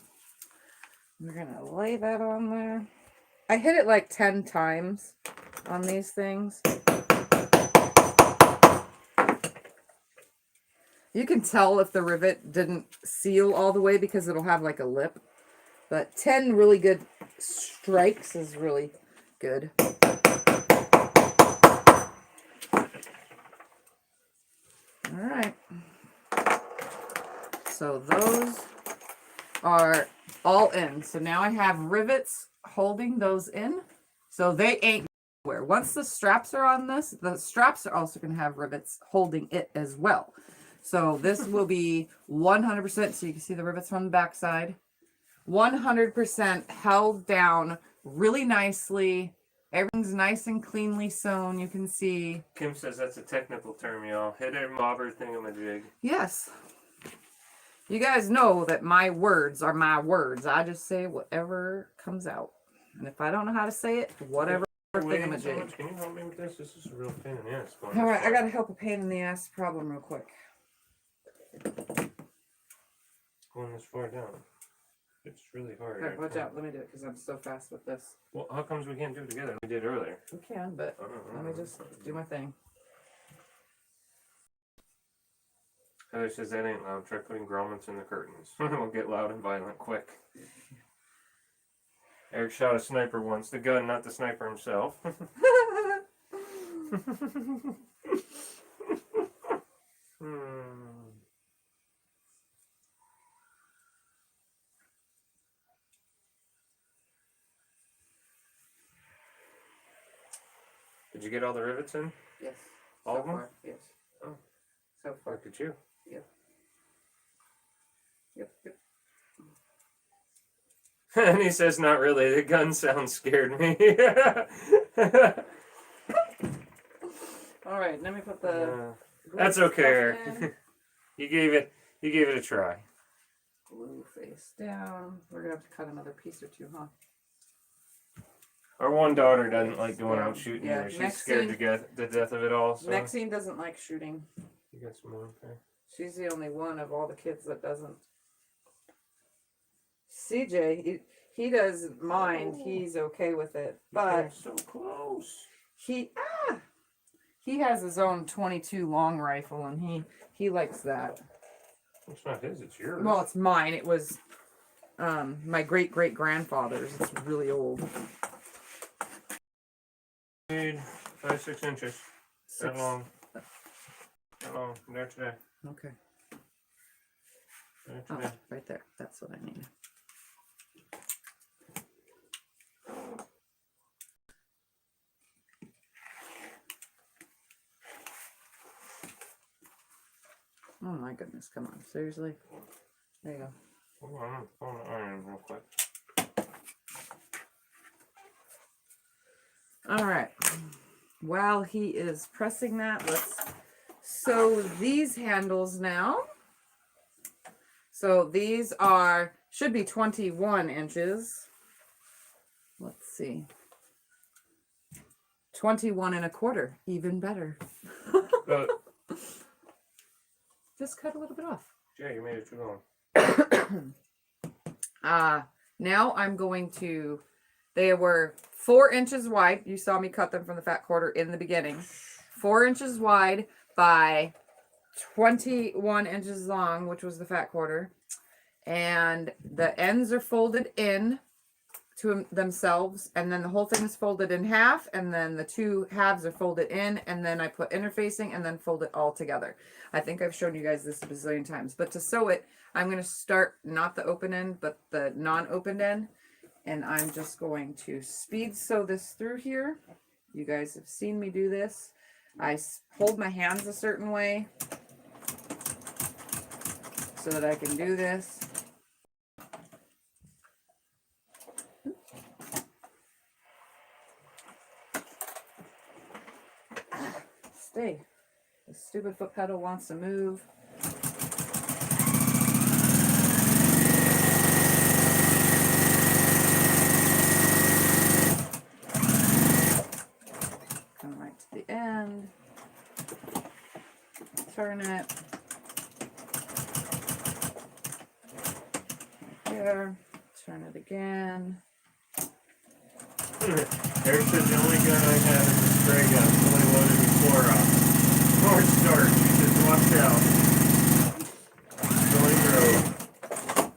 We're going to lay that on there. I hit it like 10 times on these things. You can tell if the rivet didn't seal all the way because it'll have like a lip. But 10 really good strikes is really good. All right. So those are all in. So now I have rivets holding those in. So they ain't anywhere. Once the straps are on this, the straps are also going to have rivets holding it as well. So this will be 100%, so you can see the rivets from the back side. 100% held down really nicely. Everything's nice and cleanly sewn, you can see. Kim says that's a technical term, y'all. Hitter mobber thingamajig. Yes. You guys know that my words are my words. I just say whatever comes out. And if I don't know how to say it, whatever thingamajig. Can you help me with this? This is a real pain in the ass. All right, I got to help a pain in the ass problem real quick. Going this far down. It's really hard. All right, watch out. Let me do it because I'm so fast with this. Well, how comes we can't do it together? We did earlier. We can, but let me just do my thing. Heather says that ain't loud. Try putting grommets in the curtains. We'll get loud and violent quick. Eric shot a sniper once. The gun, not the sniper himself. Did you get all the rivets in? Yes. All so of them? far, yes. Oh. So far. Look at you. Yep. Yep. Yep. And he says, not really. The gun sound scared me. All right, let me put the. That's okay. You gave it a try. Glue face down. We're gonna have to cut another piece or two, huh? Our one daughter doesn't like going out shooting Yeah, either. She's next scared scene- to get the death of it all. So. Maxine doesn't like shooting. You got some more there? She's the only one of all the kids that doesn't. CJ, he doesn't mind. He's okay with it, but so close. he has his own 22 long rifle, and he likes that. It's not his. It's yours. Well, it's mine. It was my great grandfather's. It's really old. Made 5-6 inches. That long. That long. There today. Okay. what Oh, you mean. right there. That's what I need. Oh my goodness, come on. Seriously? There you go. Hold on, I'm pulling the iron real quick. All right. While he is pressing that, let's sew these handles now. So these are, should be 21 inches. Let's see. 21 1/4, even better. But, Just cut a little bit off. Jay, you made it too long. Now I'm going to, they were 4 inches wide. You saw me cut them from the fat quarter in the beginning. 4 inches wide by 21 inches long, which was the fat quarter. And the ends are folded in to themselves, and then the whole thing is folded in half, and then the 2 halves are folded in, and then I put interfacing and then fold it all together. I think I've shown you guys this a bazillion times, but to sew it, I'm going to start not the open end, but the non-opened end, and I'm just going to speed sew this through here. You guys have seen me do this. I hold my hands a certain way so that I can do this. Stay. The stupid foot pedal wants to move. Come right to the end. Turn it. Right there. Turn it again. Eric says the only gun I have is a spray gun. Only loaded before North Star. He says watch out. Going road.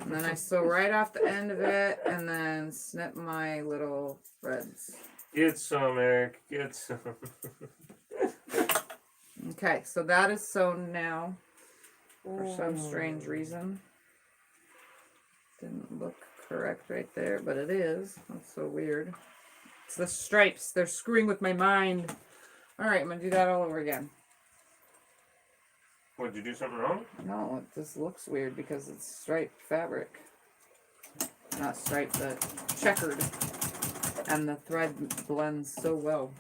And then I sew right off the end of it and then snip my little threads. Get some, Eric. Get some. Okay, so that is sewn now for some strange reason. Didn't look correct right there, but it is. That's so weird. It's the stripes. They're screwing with my mind. All right, I'm going to do that all over again. What, did you do something wrong? No, it just looks weird because it's striped fabric. Not striped, but checkered. And the thread blends so well.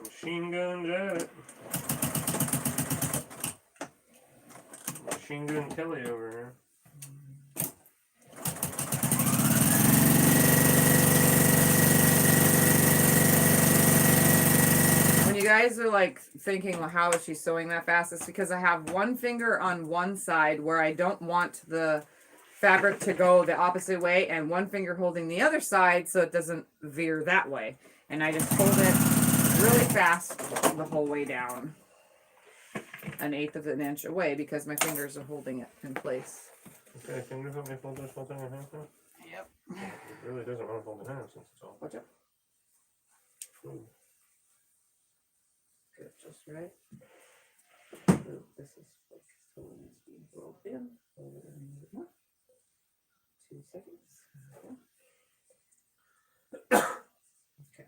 Machine guns at it. Machine gun Kelly over here. When you guys are like thinking, well, how is she sewing that fast? It's because I have one finger on one side where I don't want the fabric to go the opposite way, and one finger holding the other side so it doesn't veer that way. And I just hold it really fast the whole way down, 1/8 of an inch away, because my fingers are holding it in place. Okay, can you help me fold this whole thing in half now? Yep. It really doesn't want to fold in half since it's all. Watch out. Ooh. Good, just right. Ooh, this is like so needs to be rolled in. Hold it in a little bit more. 2 seconds. Okay.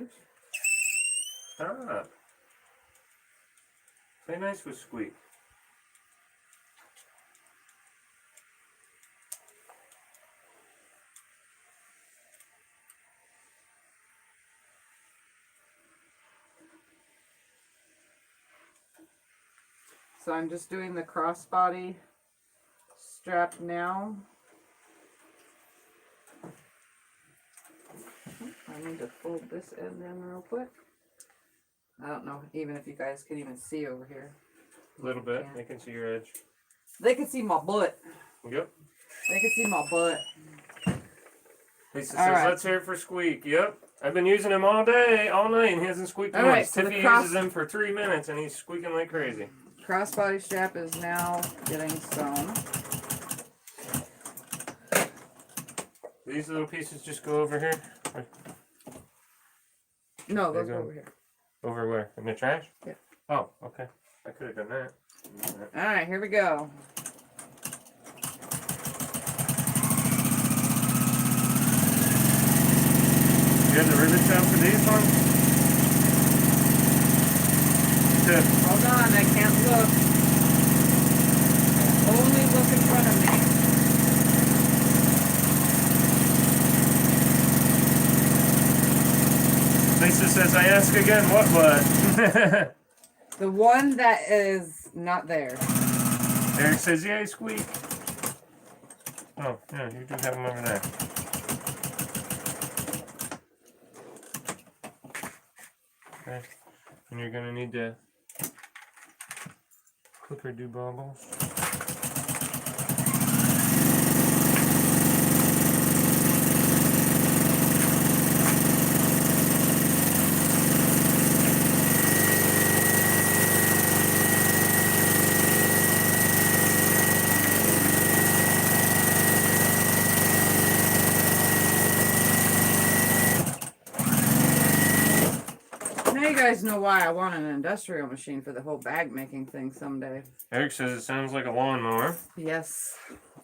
Oops. Stop. Play nice with Squeak. So I'm just doing the crossbody strap now. I need to fold this end in real quick. I don't know even if you guys can even see over here. A little bit. Yeah. They can see your edge. They can see my butt. Yep. They can see my butt. Lisa All says, right. let's hear it for Squeak. Yep. I've been using him all day, all night, and he hasn't squeaked All once. right, so the Tiffy cross- uses them for 3 minutes, and he's squeaking like crazy. Crossbody strap is now getting sewn. These little pieces just go over here? Or No, They those go go- over here. over where? In the trash? Yeah. Oh, okay. I could have done that. All right, here we go. You have the rivets out for these ones? Tiff, Hold on, I can't look. Only look in front of me. Lisa says, I ask again, what? The one that is not there. Eric says, yay, squeak. Oh, yeah, you do have them over there. Okay. And you're going to need to clip or do bobbles. Now you guys know why I want an industrial machine for the whole bag making thing someday. Eric says it sounds like a lawnmower. Yes.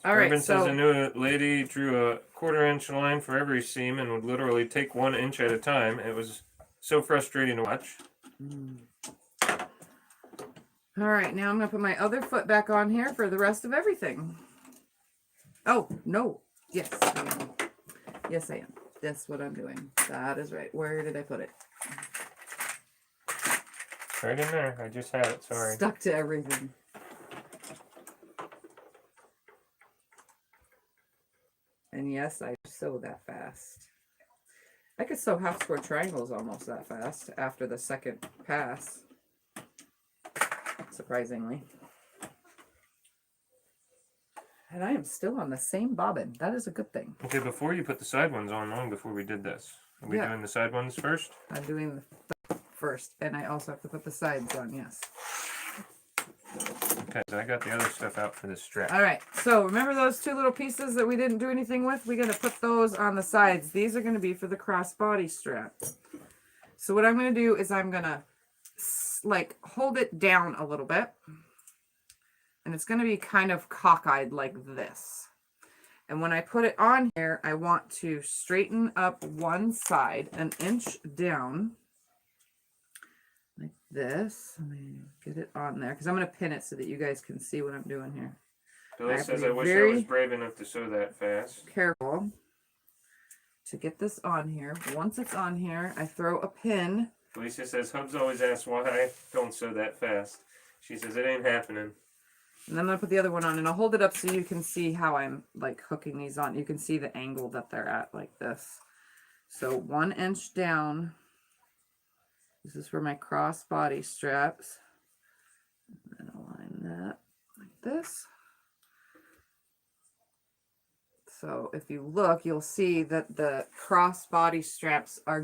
All right, Urban says so I knew a lady drew a 1/4 inch line for every seam and would literally take 1 inch at a time. It was so frustrating to watch. all right, now I'm gonna put my other foot back on here for the rest of everything. Oh no, yes, I am. Yes, I am. That's what I'm doing. That is right. Where did I put it? Right in there. I just had it. Sorry. Stuck to everything. And yes, I sew that fast. I could sew half square triangles almost that fast after the second pass. Surprisingly. And I am still on the same bobbin. That is a good thing. Okay, before you put the side ones on, long before we did this. Are we Yeah. doing the side ones first? I'm doing the first, and I also have to put the sides on, yes. Okay, so I got the other stuff out for the strap. All right, so remember those two little pieces that we didn't do anything with? We're going to put those on the sides. These are going to be for the crossbody strap. So what I'm going to do is I'm going to like hold it down a little bit. And it's going to be kind of cockeyed like this. And when I put it on here, I want to straighten up one side 1 inch down. Like this. Let me get it on there because I'm going to pin it so that you guys can see what I'm doing here. Billy have to says be I wish I very was brave enough to sew that fast. Careful to get this on here. Once it's on here, I throw a pin. Felicia says Hubs always asks why I don't sew that fast. She says it ain't happening. And then I'm going to put the other one on, and I'll hold it up so you can see how I'm like hooking these on. You can see the angle that they're at like this. So 1 inch down. This is for my crossbody straps. And align that like this. So if you look, you'll see that the crossbody straps are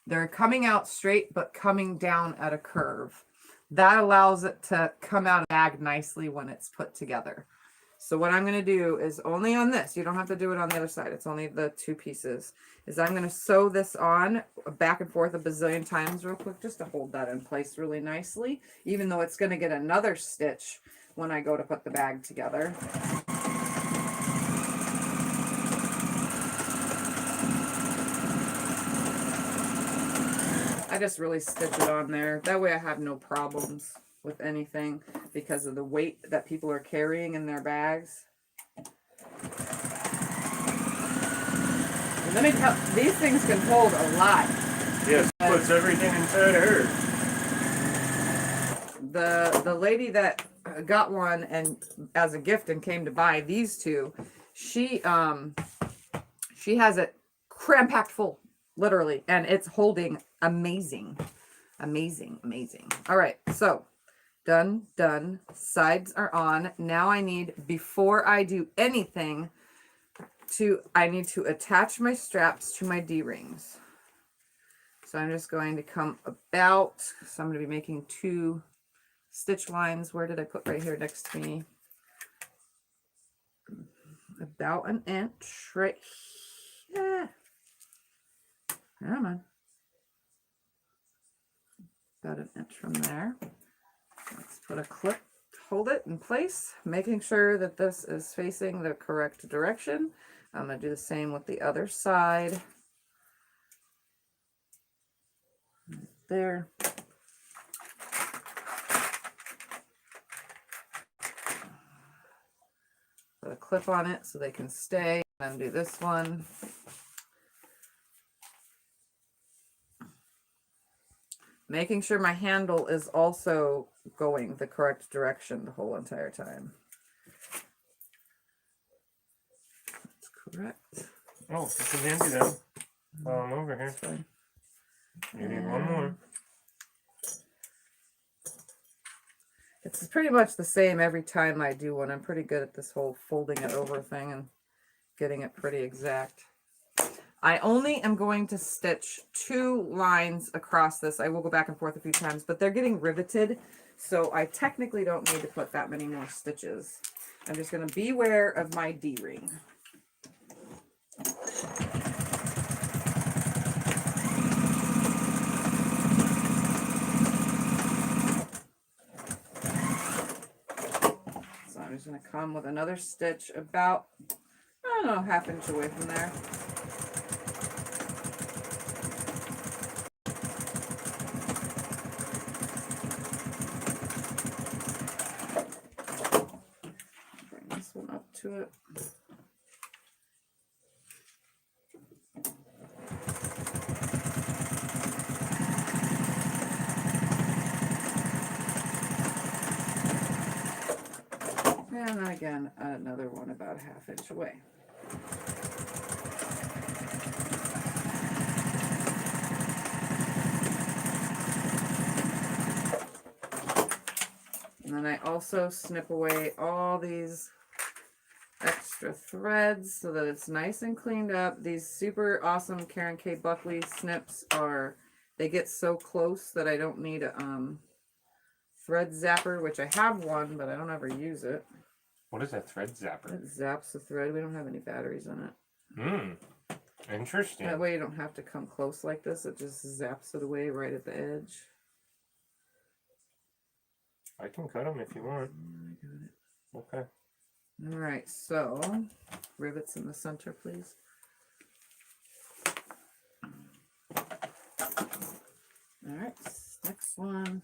they're coming out straight, but coming down at a curve. That allows it to come out of the bag nicely when it's put together. So what I'm going to do is only on this, you don't have to do it on the other side, it's only the two pieces, is I'm going to sew this on back and forth a bazillion times real quick just to hold that in place really nicely, even though it's going to get another stitch when I go to put the bag together. I just really stitch it on there. That way I have no problems with anything because of the weight that people are carrying in their bags. And let me tell you, these things can hold a lot. Yes, puts everything inside her. The lady that got one and as a gift and came to buy these two, she has it cram-packed full, literally, and it's holding amazing. All right, so done. Sides are on. Now I need, before I do anything, I need to attach my straps to my D-rings. So I'm just going to come about, so I'm going to be making 2 stitch lines. Where did I put right here next to me? about an inch right here. Come on. About an inch from there. Let's put a clip to hold it in place, making sure that this is facing the correct direction. I'm going to do the same with the other side. Right there. Put a clip on it so they can stay. And do this one. Making sure my handle is also going the correct direction the whole entire time. That's correct. Oh, it's a handy then. While I'm over here. That's fine. You need one more. It's pretty much the same every time I do one. I'm pretty good at this whole folding it over thing and getting it pretty exact. I only am going to stitch 2 lines across this. I will go back and forth a few times, but they're getting riveted, so I technically don't need to put that many more stitches. I'm just going to beware of my D-ring. So I'm just going to come with another stitch about, I don't know, ½ inch away from there. One up to it. And then again, another one about ½ inch away. And then I also snip away all these extra threads so that it's nice and cleaned up. These super awesome Karen K. Buckley snips they get so close that I don't need a thread zapper, which I have one, but I don't ever use it. What is that thread zapper? It zaps the thread. We don't have any batteries in it. Interesting. That way you don't have to come close like this. It just zaps it away right at the edge. I can cut them if you want. I got it. Okay. All right, so rivets in the center, please. All right, next one,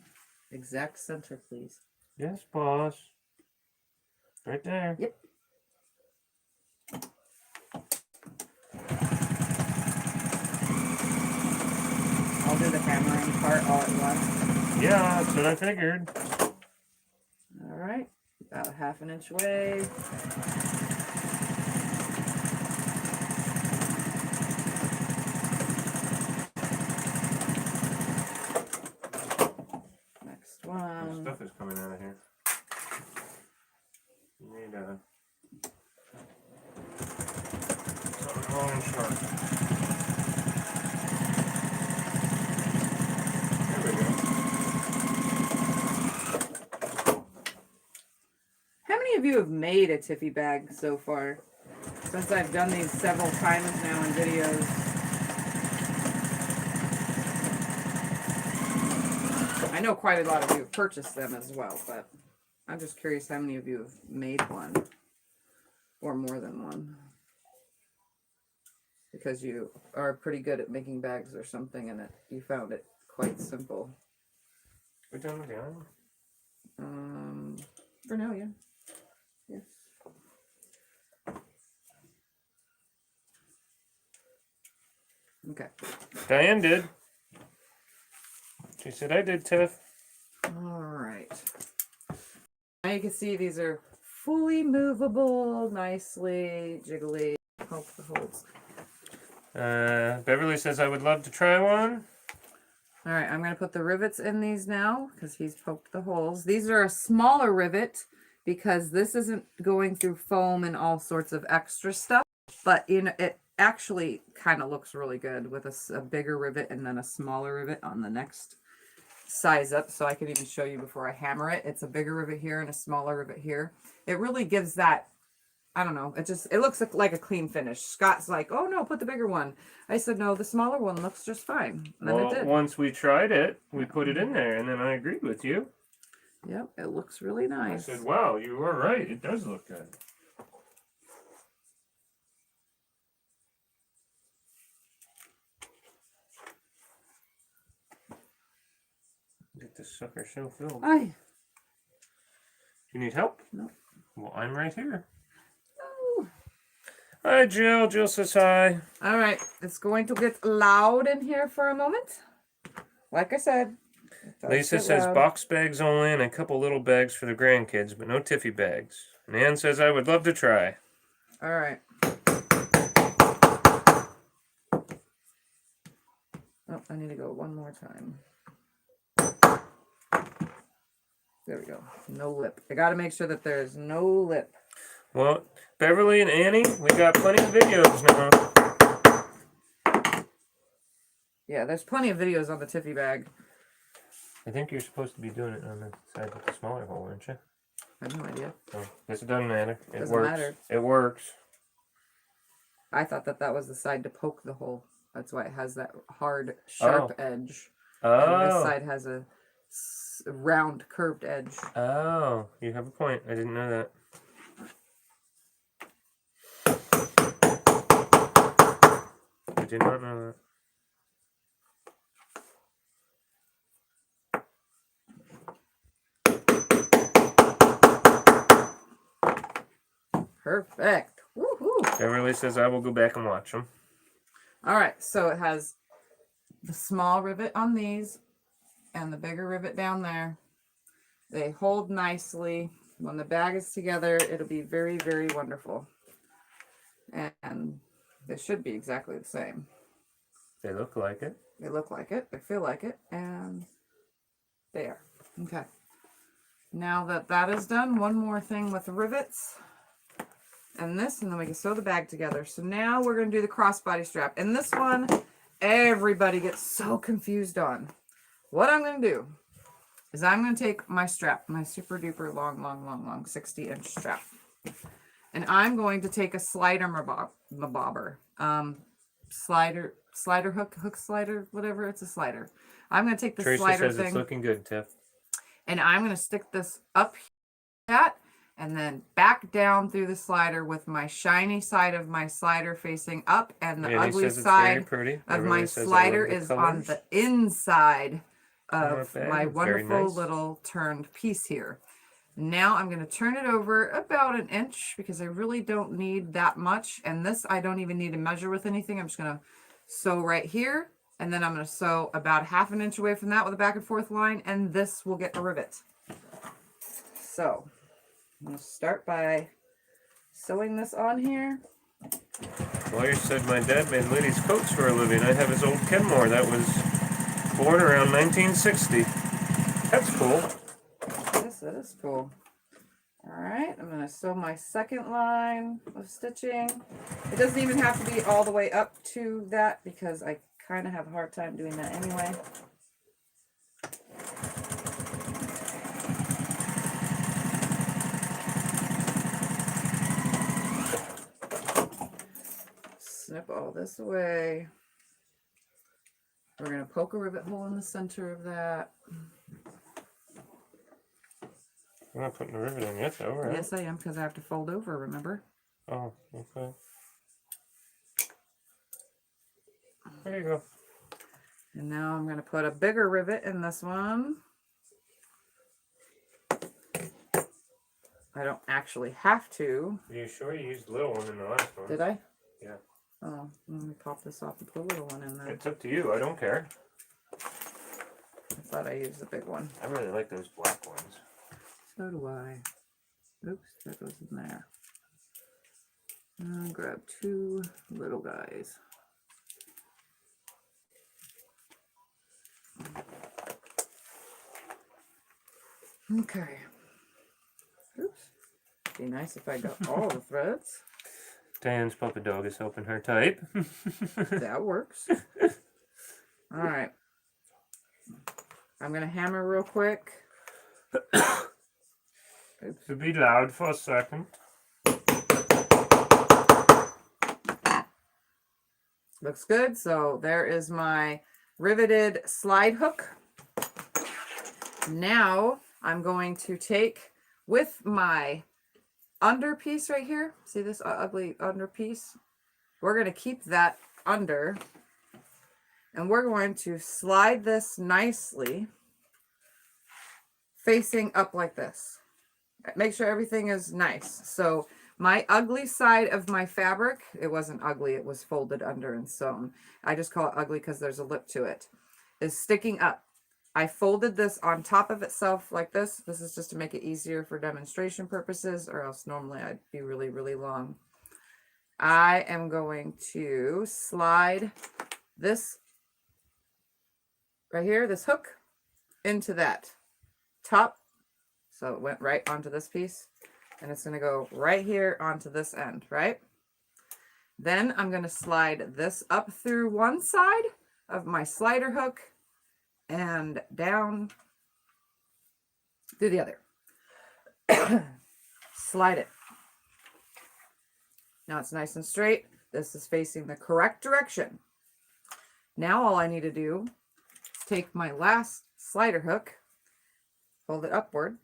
exact center, please. Yes, boss. Right there. Yep. I'll do the hammering part all at once. Yeah, that's what I figured. All right, about ½ inch away. Next one. Stuff is coming out of here. You need something long and sharp. There we go. How many of you have made a Tiffy bag so far? Since I've done these several times now in videos. I know quite a lot of you have purchased them as well, but I'm just curious how many of you have made one or more than one. Because you are pretty good at making bags or something and you found it quite simple. We done with the island? For now, yeah. Yes. Okay. Diane did. She said I did, Tiff. All right. Now you can see these are fully movable, nicely jiggly. Hope the holds. Beverly says I would love to try one. All right, I'm going to put the rivets in these now because he's poked the holes. These are a smaller rivet because this isn't going through foam and all sorts of extra stuff, but it actually kind of looks really good with a bigger rivet and then a smaller rivet on the next size up, so I can even show you before I hammer it. It's a bigger rivet here and a smaller rivet here. It really gives that I don't know. It looks like a clean finish. Scott's like, oh no, put the bigger one. I said, no, the smaller one looks just fine. And then it Well, did. once we tried it, we put it in there, and then I agreed with you. Yep, it looks really nice. I said, wow, you were right. It does look good. Get this sucker so filled. Hi. You need help? No. Well, I'm right here. Oh. Hi, Jill. Jill says hi. All right, it's going to get loud in here for a moment. Like I said. Lisa says box bags only and a couple little bags for the grandkids, but no Tiffy bags. And Ann says I would love to try. All right. Oh, I need to go one more time. There we go. No lip. I got to make sure that there's no lip. Well, Beverly and Annie, we got plenty of videos now. Yeah, there's plenty of videos on the Tiffy bag. I think you're supposed to be doing it on the side with the smaller hole, aren't you? I have no idea. Oh, guess it doesn't matter. It Doesn't works. matter. It works. I thought that was the side to poke the hole. That's why it has that hard, sharp edge. And this side has a round, curved edge. Oh, you have a point. I didn't know that. I did not know that. Perfect. Woohoo! Beverly says I will go back and watch them. All right, so it has the small rivet on these and the bigger rivet down there. They hold nicely. When the bag is together, it'll be very, very wonderful. And they should be exactly the same. They look like it. They look like it. They feel like it. And they are. Okay. Now that that is done, one more thing with the rivets. And this, and then we can sew the bag together. So now we're going to do the crossbody strap. And this one, everybody gets so confused on. What I'm going to do is I'm going to take my strap, my super duper long 60-inch strap. And I'm going to take a slider mabobber. Slider hook slider, whatever, it's a slider. I'm going to take the Teresa slider says thing. it's looking good, Tiff. And I'm going to stick this up that and then back down through the slider with my shiny side of my slider facing up, and the ugly side of my slider is on the inside of my wonderful little turned piece here. Now I'm going to turn it over about an inch because I really don't need that much. And this, I don't even need to measure with anything. I'm just going to sew right here. And then I'm going to sew about ½ an inch away from that with a back and forth line. And this will get a rivet. So I'm going to start by sewing this on here. Lawyer said my dad made ladies' coats for a living. I have his old Kenmore that was born around 1960. That's cool. Yes, that is cool. All right, I'm going to sew my second line of stitching. It doesn't even have to be all the way up to that because I kind of have a hard time doing that anyway. Snip all this away. We're going to poke a rivet hole in the center of that. You're not putting the rivet in yet, though, right? Yes, I am, because I have to fold over, remember? Oh, okay. There you go. And now I'm going to put a bigger rivet in this one. I don't actually have to. Are you sure you used the little one in the last one? Did I? Yeah. Oh, let me pop this off and put a little one in there. It's up to you. I don't care. I thought I used the big one. I really like those black ones. So do I. Oops, that goes in there. I'll grab 2 little guys. Okay. Oops. Be nice if I got all the threads. Diane's puppy dog is helping her type. That works. All right. I'm going to hammer real quick. Oops. To be loud for a second. Looks good. So there is my riveted slide hook. Now I'm going to take with my under piece right here. See this ugly under piece? We're going to keep that under, and we're going to slide this nicely facing up like this. Make sure everything is nice. So my ugly side of my fabric, it wasn't ugly, it was folded under and sewn. I just call it ugly because there's a lip to it, is sticking up. I folded this on top of itself like this. This is just to make it easier for demonstration purposes, or else normally I'd be really, really long. I am going to slide this right here, this hook, into that top. So it went right onto this piece, and it's going to go right here onto this end, right? Then I'm going to slide this up through one side of my slider hook and down through the other. Slide it. Now it's nice and straight. This is facing the correct direction. Now all I need to do is take my last slider hook, fold it upward,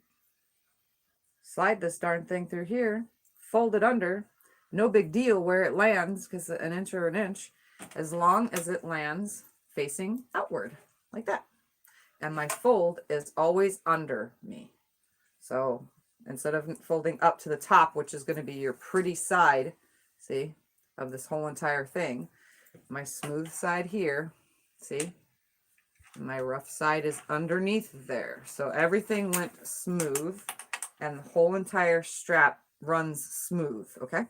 slide this darn thing through here, fold it under. No big deal where it lands, because an inch or an inch, as long as it lands facing outward like that. And my fold is always under me. So instead of folding up to the top, which is going to be your pretty side, see, of this whole entire thing, my smooth side here, see, my rough side is underneath there. So everything went smooth, and the whole entire strap runs smooth, okay?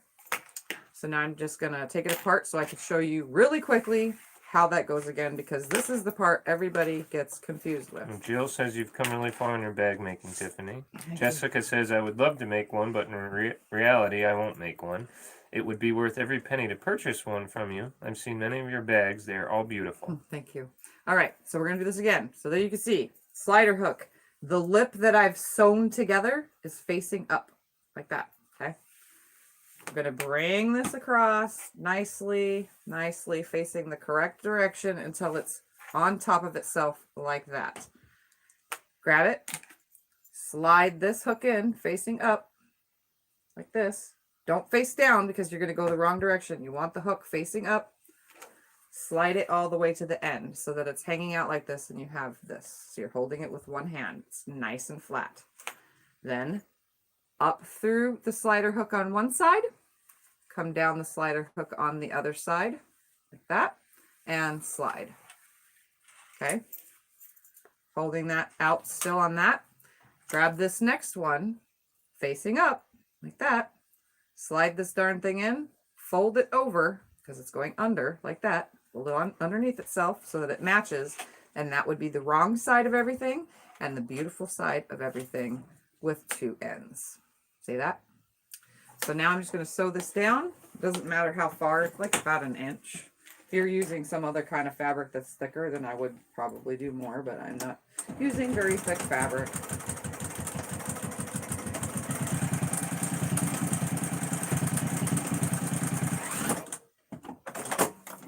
So now I'm just going to take it apart so I can show you really quickly how that goes again, because this is the part everybody gets confused with. Jill says you've come really far in your bag making, Tiffany. Jessica says, I would love to make one, but in reality, I won't make one. It would be worth every penny to purchase one from you. I've seen many of your bags. They are all beautiful. Thank you. All right, so we're going to do this again. So there you can see, slider hook. The lip that I've sewn together is facing up like that, okay? I'm going to bring this across nicely, nicely facing the correct direction until it's on top of itself like that. Grab it, slide this hook in facing up like this. Don't face down because you're going to go the wrong direction. You want the hook facing up. Slide it all the way to the end so that it's hanging out like this, and you have this. So you're holding it with one hand. It's nice and flat. Then up through the slider hook on one side, come down the slider hook on the other side like that, and slide. Okay, holding that out still on that. Grab this next one facing up like that, slide this darn thing in, fold it over because it's going under like that, fold it on underneath itself so that it matches, and that would be the wrong side of everything and the beautiful side of everything with two ends. See that? So now I'm just going to sew this down. It doesn't matter how far, it's like about an inch. If you're using some other kind of fabric that's thicker, then I would probably do more, but I'm not using very thick fabric.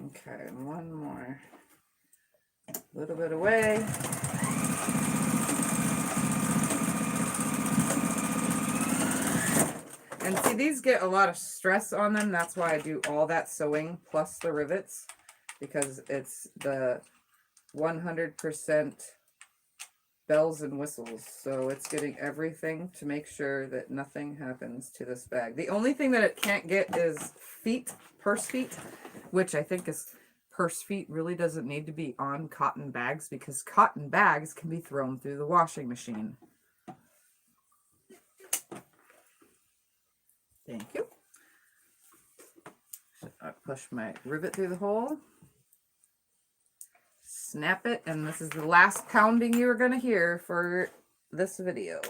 Okay, one more. A little bit away. And see, these get a lot of stress on them. That's why I do all that sewing plus the rivets, because it's the 100% bells and whistles. So it's getting everything to make sure that nothing happens to this bag. The only thing that it can't get is feet, purse feet, which I think is purse feet really doesn't need to be on cotton bags, because cotton bags can be thrown through the washing machine. Thank you. I push my rivet through the hole, snap it, and this is the last pounding you're going to hear for this video.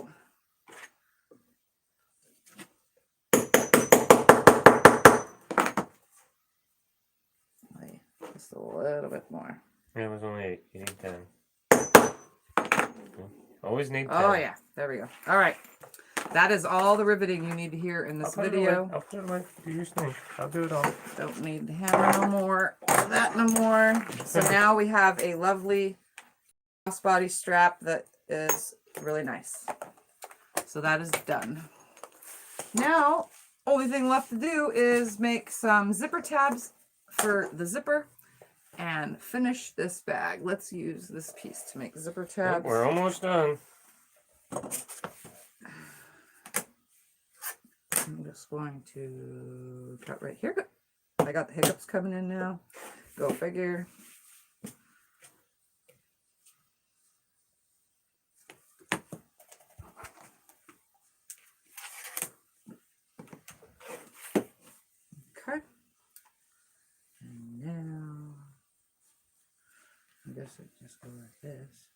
Just a little bit more. Yeah, it was only 8. You need 10. Always need 10. Oh, yeah. There we go. All right. That is all the riveting you need to hear in this video. I'll put it away. Do your thing. I'll do it all. Don't need the hammer no more. That no more. So now we have a lovely crossbody strap that is really nice. So that is done. Now, only thing left to do is make some zipper tabs for the zipper and finish this bag. Let's use this piece to make zipper tabs. We're almost done. I'm just going to cut right here. I got the hiccups coming in now. Go figure. Okay. And now, I guess it just go like this.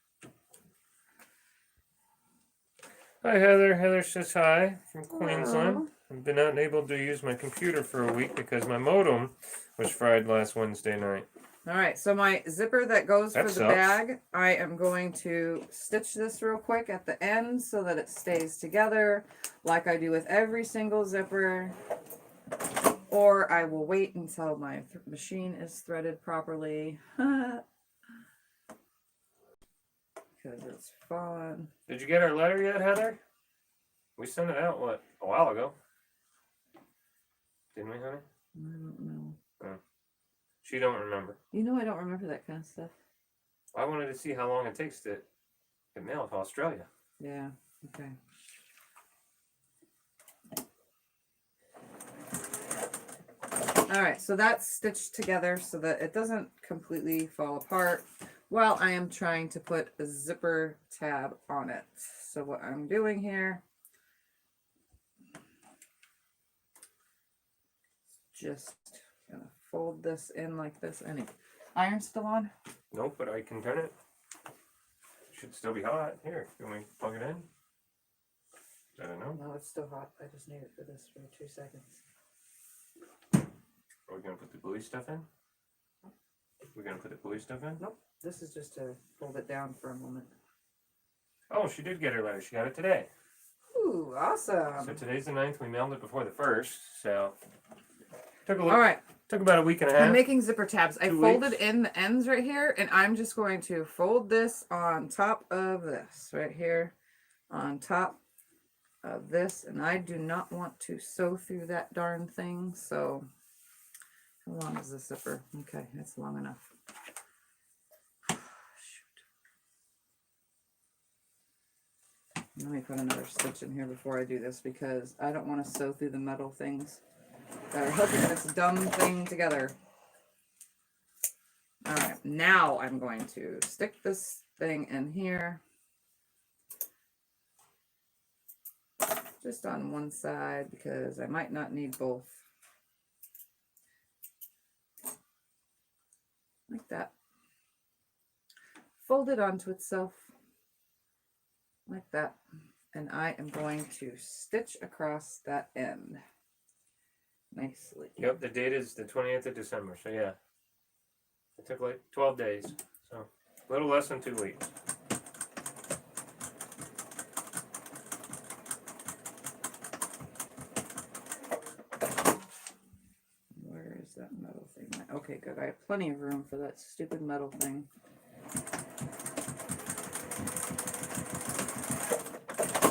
Hi Heather. Heather says hi from Queensland. I've been unable to use my computer for a week because my modem was fried last Wednesday night. All right, so my zipper that goes That for the sucks. bag, I am going to stitch this real quick at the end so that it stays together like I do with every single zipper. Or I will wait until my machine is threaded properly. Because it's fun. Did you get our letter yet, Heather? We sent it out, what, a while ago? Didn't we, honey? I don't know. Oh. She don't remember. You know I don't remember that kind of stuff. I wanted to see how long it takes to get mail to Australia. Yeah, okay. All right, so that's stitched together so that it doesn't completely fall apart while I am trying to put a zipper tab on it. So what I'm doing here, just gonna fold this in like this. Any iron still on? Nope, but I can turn it. Should still be hot. Here, can we plug it in? I don't know. No, it's still hot. I just need it for this for 2 seconds. Are we gonna put the bluey stuff in? We're gonna put the bluey stuff in? Nope, this is just to hold it down for a moment. Oh, she did get her letter. She got it today. Ooh, awesome. So today's the 9th. We mailed it before the 1st. So took a look. All right. Took about a week and a half. I'm making zipper tabs. I 2 folded weeks. in the ends right here, and I'm just going to fold this on top of this right here, on top of this, and I do not want to sew through that darn thing. So how long is this zipper? Okay, that's long enough. Shoot. Let me put another stitch in here before I do this because I don't want to sew through the metal things that are hooking this dumb thing together. All right, now I'm going to stick this thing in here. Just on one side because I might not need both. Like that. Fold it onto itself. Like that. And I am going to stitch across that end. Nicely. Yep, the date is the 20th of December. So yeah, it took like 12 days. So a little less than 2 weeks. Where is that metal thing? Okay, good. I have plenty of room for that stupid metal thing.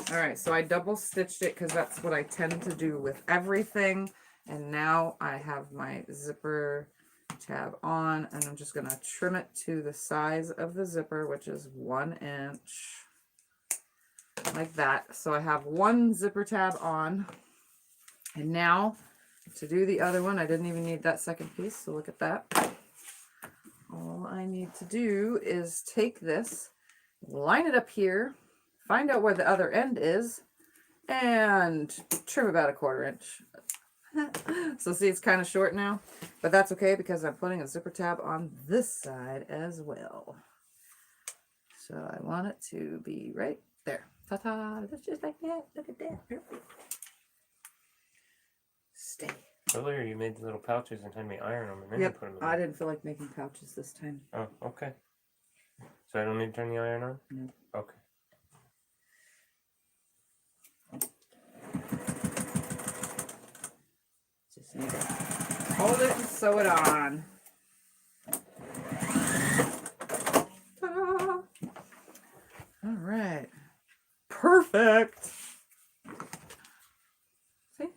All right, so I double stitched it because that's what I tend to do with everything. And now I have my zipper tab on, and I'm just going to trim it to the size of the zipper, which is 1 inch, like that. So I have one zipper tab on. And now to do the other one, I didn't even need that second piece, so look at that. All I need to do is take this, line it up here, find out where the other end is, and trim about 1/4 inch. So see, it's kind of short now, but that's okay because I'm putting a zipper tab on this side as well. So I want it to be right there. Ta-ta! That's just like that. Look at that. Perfect. Stay. Earlier you made the little pouches and had me iron them and then you Yep, put them in. I didn't feel like making pouches this time. Oh, okay. So I don't need to turn the iron on? No. Okay. Just need to hold it and sew it on. Ta-da! All right. Perfect. See?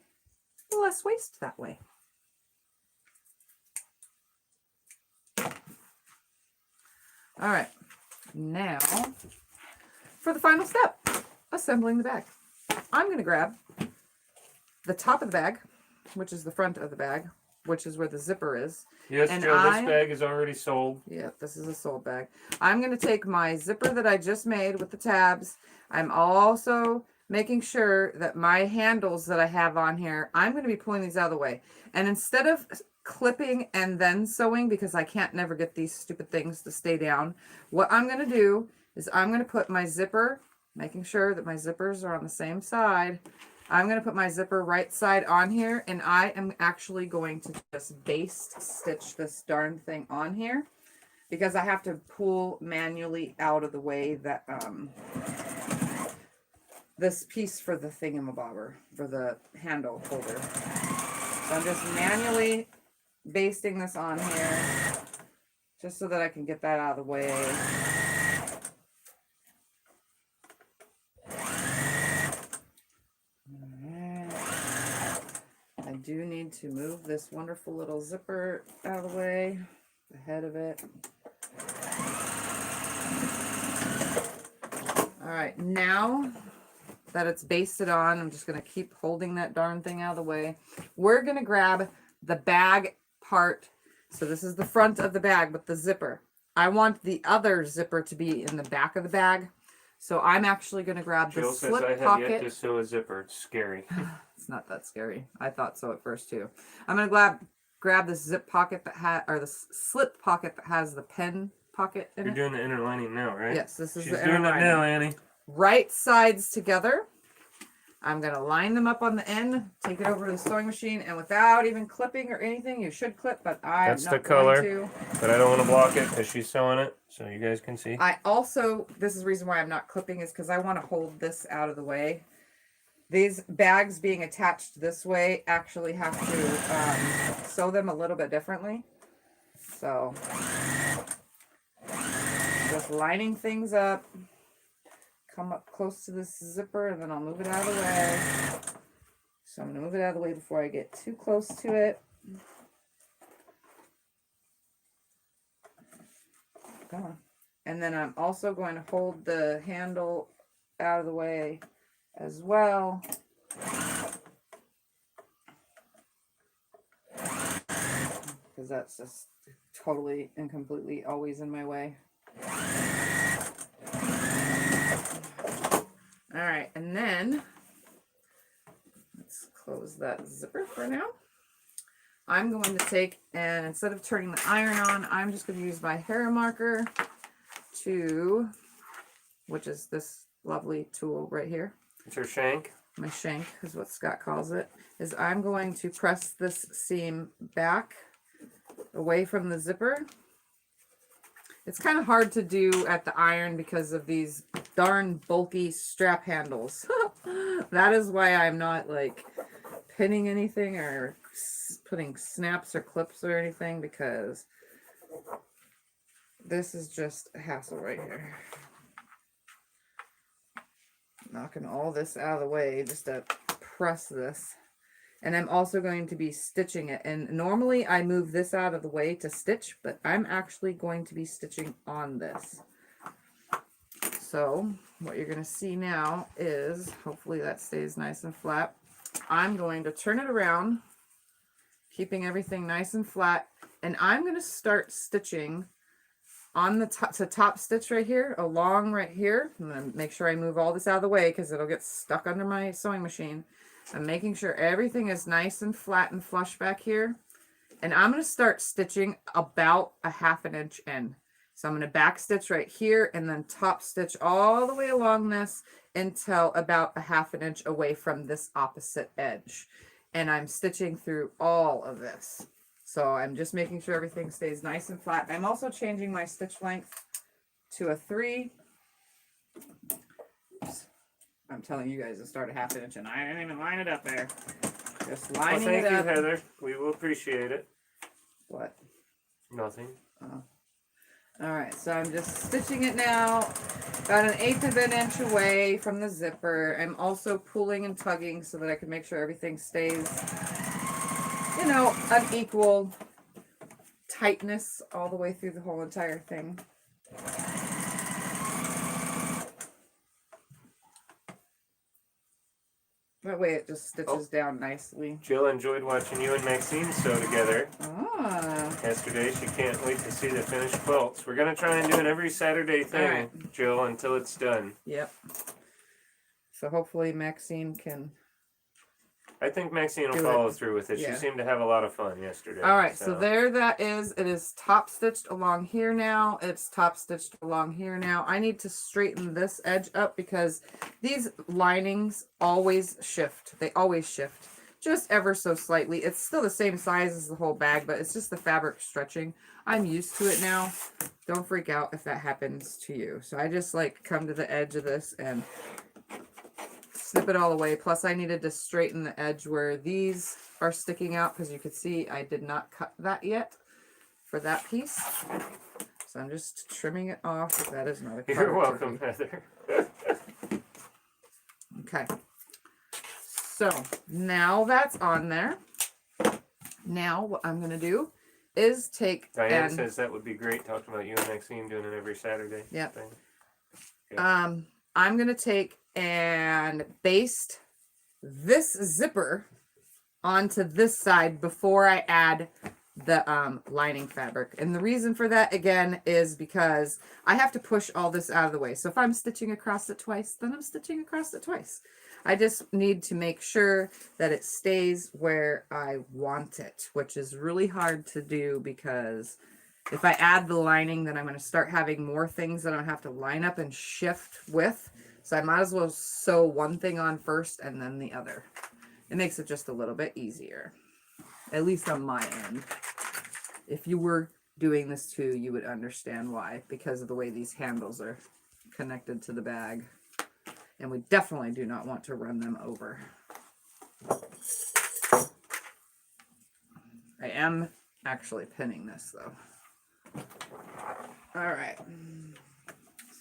Less waste that way. All right. Now, for the final step, assembling the bag. I'm going to grab the top of the bag, which is the front of the bag, which is where the zipper is. Yes, and Joe, this bag is already sold. Yeah, this is a sold bag. I'm going to take my zipper that I just made with the tabs. I'm also making sure that my handles that I have on here, I'm going to be pulling these out of the way. And instead of clipping and then sewing, because I can't never get these stupid things to stay down, what I'm going to do is I'm going to put my zipper, making sure that my zippers are on the same side. I'm going to put my zipper right side on here, and I am actually going to just baste stitch this darn thing on here, because I have to pull manually out of the way that this piece for the thingamabobber, for the handle holder. So I'm just manually basting this on here, just so that I can get that out of the way. I do need to move this wonderful little zipper out of the way, the head of it. All right, now that it's basted on, I'm just going to keep holding that darn thing out of the way. We're going to grab the bag part. So this is the front of the bag with the zipper. I want the other zipper to be in the back of the bag. So I'm actually going to grab the slip pocket. I have yet to sew a zipper. It's scary. It's not that scary. I thought so at first too. I'm going to grab this zip pocket that or the slip pocket that has the pen pocket in it. You're doing the inner lining now, right? Yes, this is She's the inner doing it lining. now, Annie. Right sides together. I'm going to line them up on the end, take it over to the sewing machine, and without even clipping or anything, you should clip, but I'm That's not the color, going to. But I don't want to block it because she's sewing it, so you guys can see. I also, this is the reason why I'm not clipping, is because I want to hold this out of the way. These bags being attached this way actually have to sew them a little bit differently. So, just lining things up. Come up close to this zipper, and then I'll move it out of the way. So I'm going to move it out of the way before I get too close to it. Come on. And then I'm also going to hold the handle out of the way as well. Because that's just totally and completely always in my way. All right, and then let's close that zipper for now. I'm going to take, and instead of turning the iron on, I'm just going to use my hair marker to, which is this lovely tool right here. It's her shank. My shank is what Scott calls it. Is I'm going to press this seam back away from the zipper. It's kind of hard to do at the iron because of these darn bulky strap handles. That is why I'm not like pinning anything or putting snaps or clips or anything, because this is just a hassle right here. Knocking all this out of the way just to press this. And I'm also going to be stitching it. And normally I move this out of the way to stitch, but I'm actually going to be stitching on this. So what you're going to see now is, hopefully that stays nice and flat. I'm going to turn it around, keeping everything nice and flat. And I'm going to start stitching on the top stitch right here, along right here. I'm going to make sure I move all this out of the way because it'll get stuck under my sewing machine. I'm making sure everything is nice and flat and flush back here. And I'm going to start stitching about a ½ inch in. So I'm going to back stitch right here and then top stitch all the way along this until about a ½ inch away from this opposite edge. And I'm stitching through all of this. So I'm just making sure everything stays nice and flat. I'm also changing my stitch length to a 3. I'm telling you guys to start a ½ inch, and I didn't even line it up there. Just Well, lining thank it you, up. Heather. We will appreciate it. What? Nothing. Oh. All right, so I'm just stitching it now. About 1/8 of an inch away from the zipper. I'm also pulling and tugging so that I can make sure everything stays, you know, an equal tightness all the way through the whole entire thing. That way it just stitches down nicely. Jill enjoyed watching you and Maxine sew together Ah. yesterday. She can't wait to see the finished quilts. We're going to try and do an every Saturday thing, right. Jill, until it's done. Yep. So hopefully Maxine can... I think Maxine will do follow it. through with it. Yeah. She seemed to have a lot of fun yesterday. All right, so there that is. It is top stitched along here now. It's top stitched along here now. I need to straighten this edge up because these linings always shift. They always shift just ever so slightly. It's still the same size as the whole bag, but it's just the fabric stretching. I'm used to it now. Don't freak out if that happens to you. So I just like come to the edge of this and snip it all away. Plus I needed to straighten the edge where these are sticking out because you could see I did not cut that yet for that piece. So I'm just trimming it off. That is not a You're welcome, Heather. Okay. So now that's on there. Now what I'm going to do is take... Diane says that would be great, talking about you and Maxine doing it every Saturday. Yep. Thing. Okay. I'm going to take and baste this zipper onto this side before I add the lining fabric. And the reason for that, again, is because I have to push all this out of the way. So if I'm stitching across it twice, then I'm stitching across it twice. I just need to make sure that it stays where I want it, which is really hard to do because if I add the lining, then I'm going to start having more things that I have to line up and shift with. So I might as well sew one thing on first and then the other. It makes it just a little bit easier, at least on my end. If you were doing this too, you would understand why, because of the way these handles are connected to the bag. And we definitely do not want to run them over. I am actually pinning this though. All right.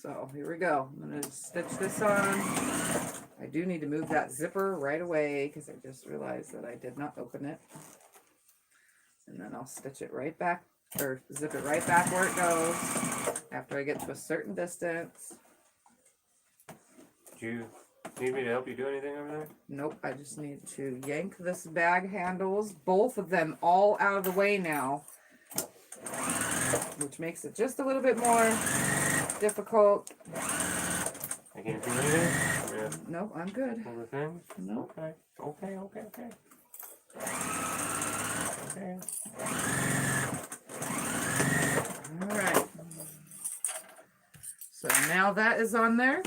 So here we go. I'm going to stitch this on. I do need to move that zipper right away because I just realized that I did not open it. And then I'll stitch it right back, or zip it right back where it goes after I get to a certain distance. Do you need me to help you do anything over there? Nope, I just need to yank this bag handles, both of them all out of the way now, which makes it just a little bit more difficult. I can't do anything? Yeah. Nope, I'm good. Other things? Nope. Okay. Okay. All right. So now that is on there.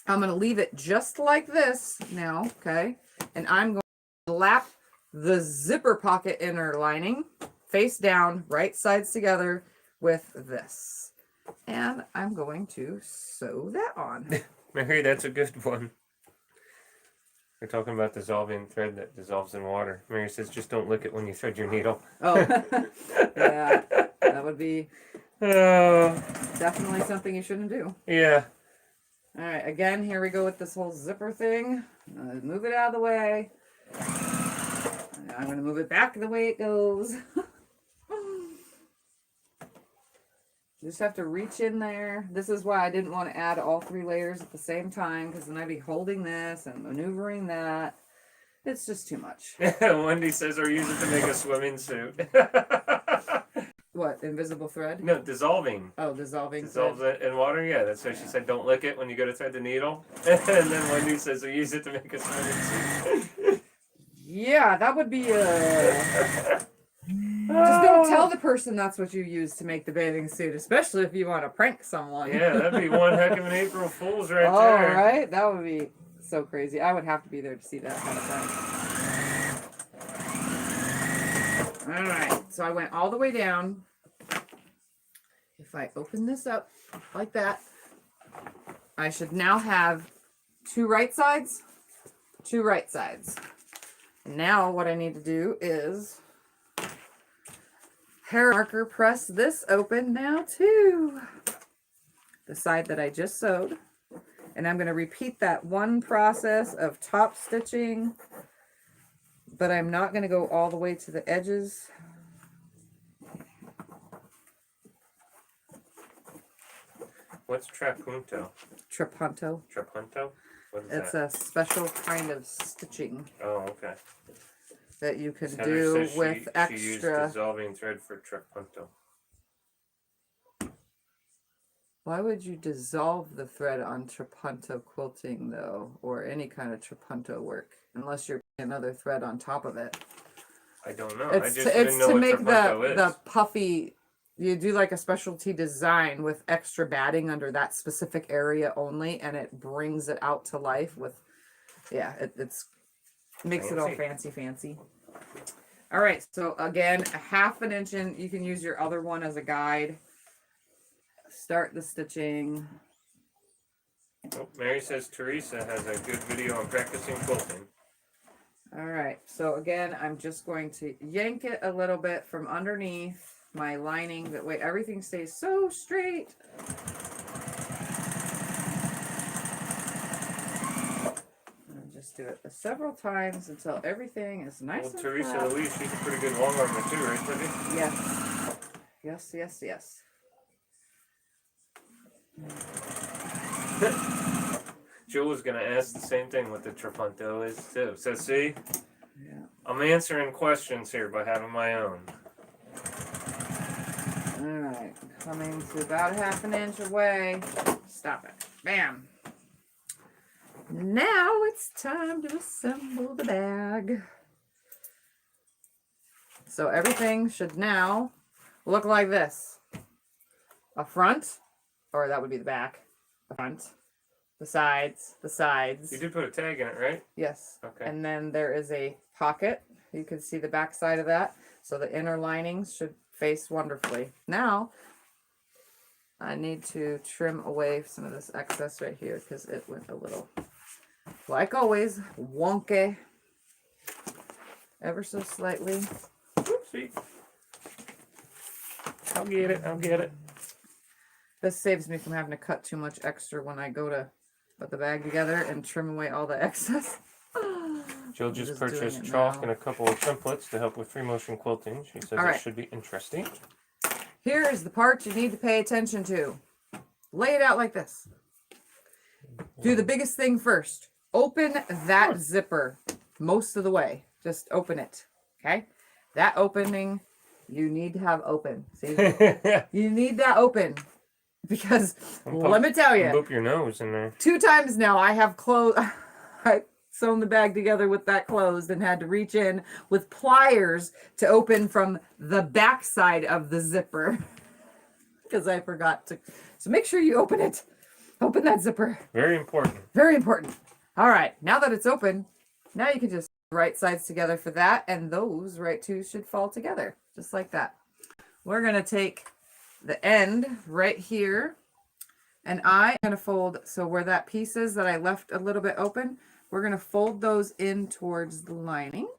I'm going to leave it just like this now, okay? And I'm going to lap the zipper pocket inner lining face down, right sides together with this. And I'm going to sew that on. Mary, that's a good one. We're talking about dissolving thread that dissolves in water. Mary says just don't lick it when you thread your needle. Oh, yeah. That would be definitely something you shouldn't do. Yeah. All right, again, here we go with this whole zipper thing. Move it out of the way. I'm going to move it back the way it goes. Just have to reach in there. This is why I didn't want to add all 3 layers at the same time, because then I'd be holding this and maneuvering that. It's just too much. Wendy says, or use it to make a swimming suit. What, invisible thread? No, dissolving. Oh, dissolving Dissolves thread. it in water, yeah. That's why she said don't lick it when you go to thread the needle. And then Wendy says, or use it to make a swimming suit. Yeah, that would be Just don't tell the person that's what you use to make the bathing suit, especially if you want to prank someone. Yeah, that'd be one heck of an April Fool's right Oh, there. right? That would be so crazy. I would have to be there to see that kind of thing. All right, so I went all the way down. If I open this up like that, I should now have 2 right sides, 2 right sides. Now what I need to do is hair marker press this open now too. The side that I just sewed. And I'm going to repeat that one process of top stitching, but I'm not going to go all the way to the edges. What's trapunto? Trapunto. Trapunto? What is It's that? a special kind of stitching Oh, okay. that you can Heather do says with she used extra. dissolving thread for trapunto. Why would you dissolve the thread on trapunto quilting though, or any kind of trapunto work, unless you're putting another thread on top of it? I don't know. It's I just didn't know to what make trapunto is. the puffy. You do like a specialty design with extra batting under that specific area only, and it brings it out to life with, yeah, it's makes it all fancy. All right, so again, a 1/2 inch in. You can use your other one as a guide. Start the stitching. Oh, Mary says Teresa has a good video on practicing quilting. All right, so again, I'm just going to yank it a little bit from underneath my lining. That way everything stays so straight. And just do it several times until everything is nice Well, and Teresa flat. Louise, she's a pretty good long armer too, right, Tiffy? Yes. Yes, yes, yes. Jill was gonna ask the same thing what the trapunto is too. So see, Yeah. I'm answering questions here by having my own. All right, coming to about 1/2 inch away. Stop it. Bam. Now it's time to assemble the bag. So everything should now look like this. A front, or that would be the back. The front, the sides, the sides. You did put a tag in it, right? Yes. Okay. And then there is a pocket. You can see the back side of that. So the inner linings should face wonderfully. Now, I need to trim away some of this excess right here because it went a little, like always, wonky. Ever so slightly. Oopsie. I'll get it. I'll get it. This saves me from having to cut too much extra when I go to put the bag together and trim away all the excess. Jill just purchased chalk and a couple of templates to help with free motion quilting. She says it should be interesting. Here is the part you need to pay attention to. Lay it out like this. Do the biggest thing first. Open that zipper most of the way. Just open it. Okay? That opening you need to have open. See? You need that open. Because let me tell you. Boop your nose in there. 2 times now I have closed. I sewn the bag together with that closed and had to reach in with pliers to open from the back side of the zipper because I forgot to. So make sure you open it. Open that zipper. Very important. Very important. All right. Now that it's open, now you can just right sides together for that, and those right two should fall together just like that. We're going to take the end right here, and I'm going to fold, so where that piece is that I left a little bit open, we're going to fold those in towards the lining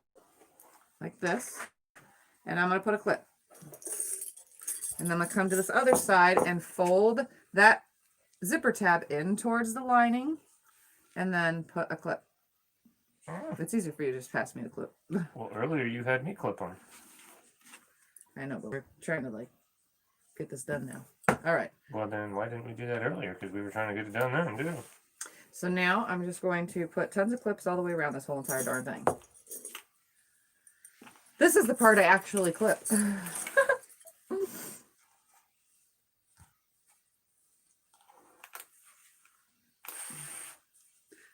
like this, and I'm going to put a clip, and then I'm going to come to this other side and fold that zipper tab in towards the lining, and then put a clip. If it's easier for you, just pass me the clip. Well, earlier you had me clip on. I know, but we're trying to like get this done now. All right. Well, then why didn't we do that earlier? Because we were trying to get it done then, too. So now I'm just going to put tons of clips all the way around this whole entire darn thing. This is the part I actually clip.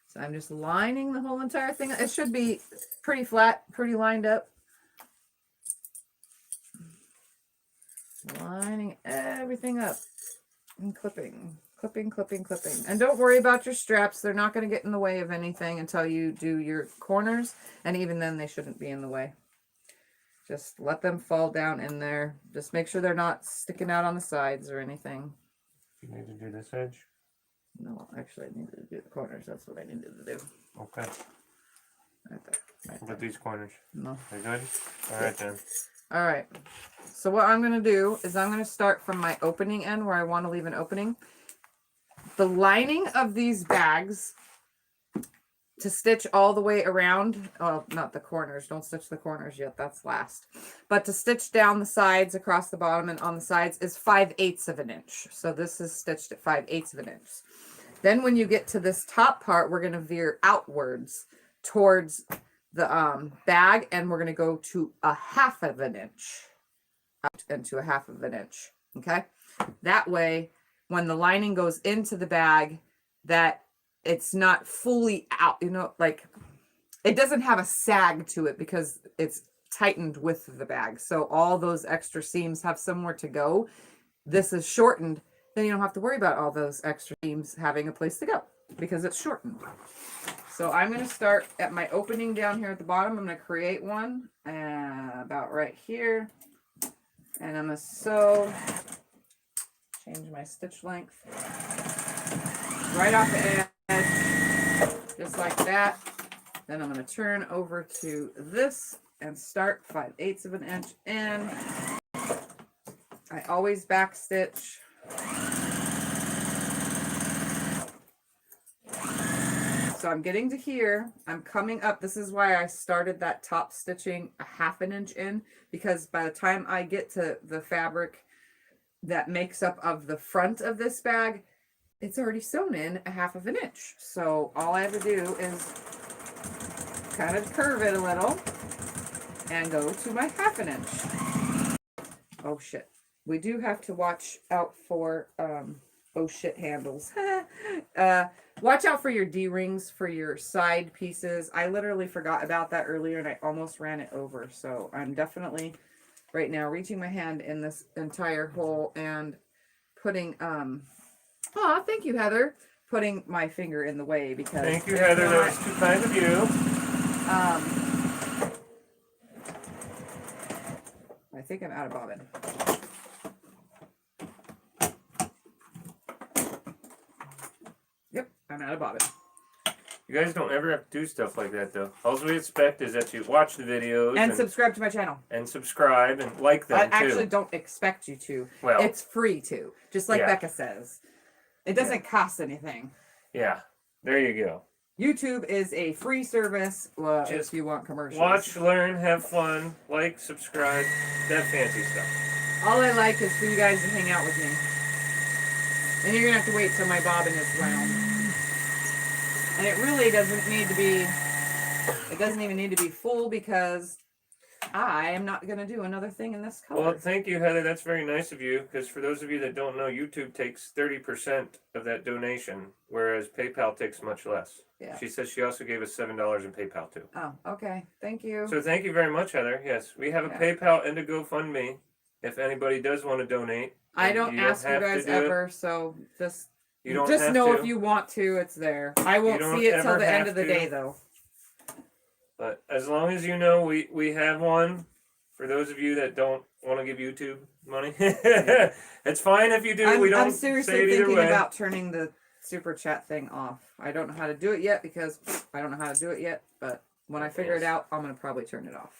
So I'm just lining the whole entire thing. It should be pretty flat, pretty lined up. Lining everything up and clipping, clipping, clipping, clipping. And don't worry about your straps. They're not going to get in the way of anything until you do your corners. And even then, they shouldn't be in the way. Just let them fall down in there. Just make sure they're not sticking out on the sides or anything. You need to do this edge? No, actually, I needed to do the corners. That's what I needed to do. Okay. Right there. Right How there. about these corners? No. They're good? Alright then. All right. So what I'm going to do is I'm going to start from my opening end where I want to leave an opening. The lining of these bags to stitch all the way around, oh, not the corners. Don't stitch the corners yet. That's last. But to stitch down the sides, across the bottom and on the sides is 5/8 of an inch. So this is stitched at 5/8 of an inch. Then when you get to this top part, we're going to veer outwards towards the bag, and we're going to go to 1/2 of an inch. Out into 1/2 of an inch. Okay. That way, when the lining goes into the bag, that it's not fully out, you know, like it doesn't have a sag to it because it's tightened with the bag. So all those extra seams have somewhere to go. This is shortened. Then you don't have to worry about all those extra seams having a place to go because it's shortened. So I'm going to start at my opening down here at the bottom. I'm going to create one about right here. And I'm going to sew, change my stitch length right off the edge, just like that. Then I'm going to turn over to this and start 5/8 of an inch in. I always back stitch. So I'm getting to here, I'm coming up. This is why I started that top stitching 1/2 an inch in, because by the time I get to the fabric that makes up of the front of this bag, it's already sewn in 1/2 of an inch. So all I have to do is kind of curve it a little and go to my 1/2 an inch. Oh shit. We do have to watch out for, oh shit handles. Watch out for your D-rings for your side pieces. I literally forgot about that earlier and I almost ran it over. So I'm definitely right now reaching my hand in this entire hole and putting, oh, thank you, Heather. Putting my finger in the way because. Thank you, Heather. That was too kind of you. I think I'm out of bobbin. Yep, I'm out of bobbin. You guys don't ever have to do stuff like that, though. All we expect is that you watch the videos And subscribe to my channel. and subscribe and like them, I too. actually don't expect you to. Well, it's free to. Just like yeah. Becca says. It doesn't cost anything. Yeah, there you go. YouTube is a free service if you want commercials. Watch, learn, have fun, like, subscribe, that fancy stuff. All I like is for you guys to hang out with me. And you're going to have to wait till my bobbin is round. And it really doesn't need to be, it doesn't even need to be full because I am not going to do another thing in this color. Well, thank you, Heather. That's very nice of you. Because for those of you that don't know, YouTube takes 30% of that donation, whereas PayPal takes much less. Yeah. She says she also gave us $7 in PayPal, too. Oh, okay. Thank you. So thank you very much, Heather. Yes, we have a PayPal and a GoFundMe. If anybody does want to donate. I don't ask you guys ever, so just know if you want to, it's there. I won't see it till the end of the day, though. But as long as you know, we have one. For those of you that don't want to give YouTube money, it's fine if you do. I'm seriously thinking about turning the super chat thing off. I don't know how to do it yet because I don't know how to do it yet. But when I figure it out, I'm gonna probably turn it off.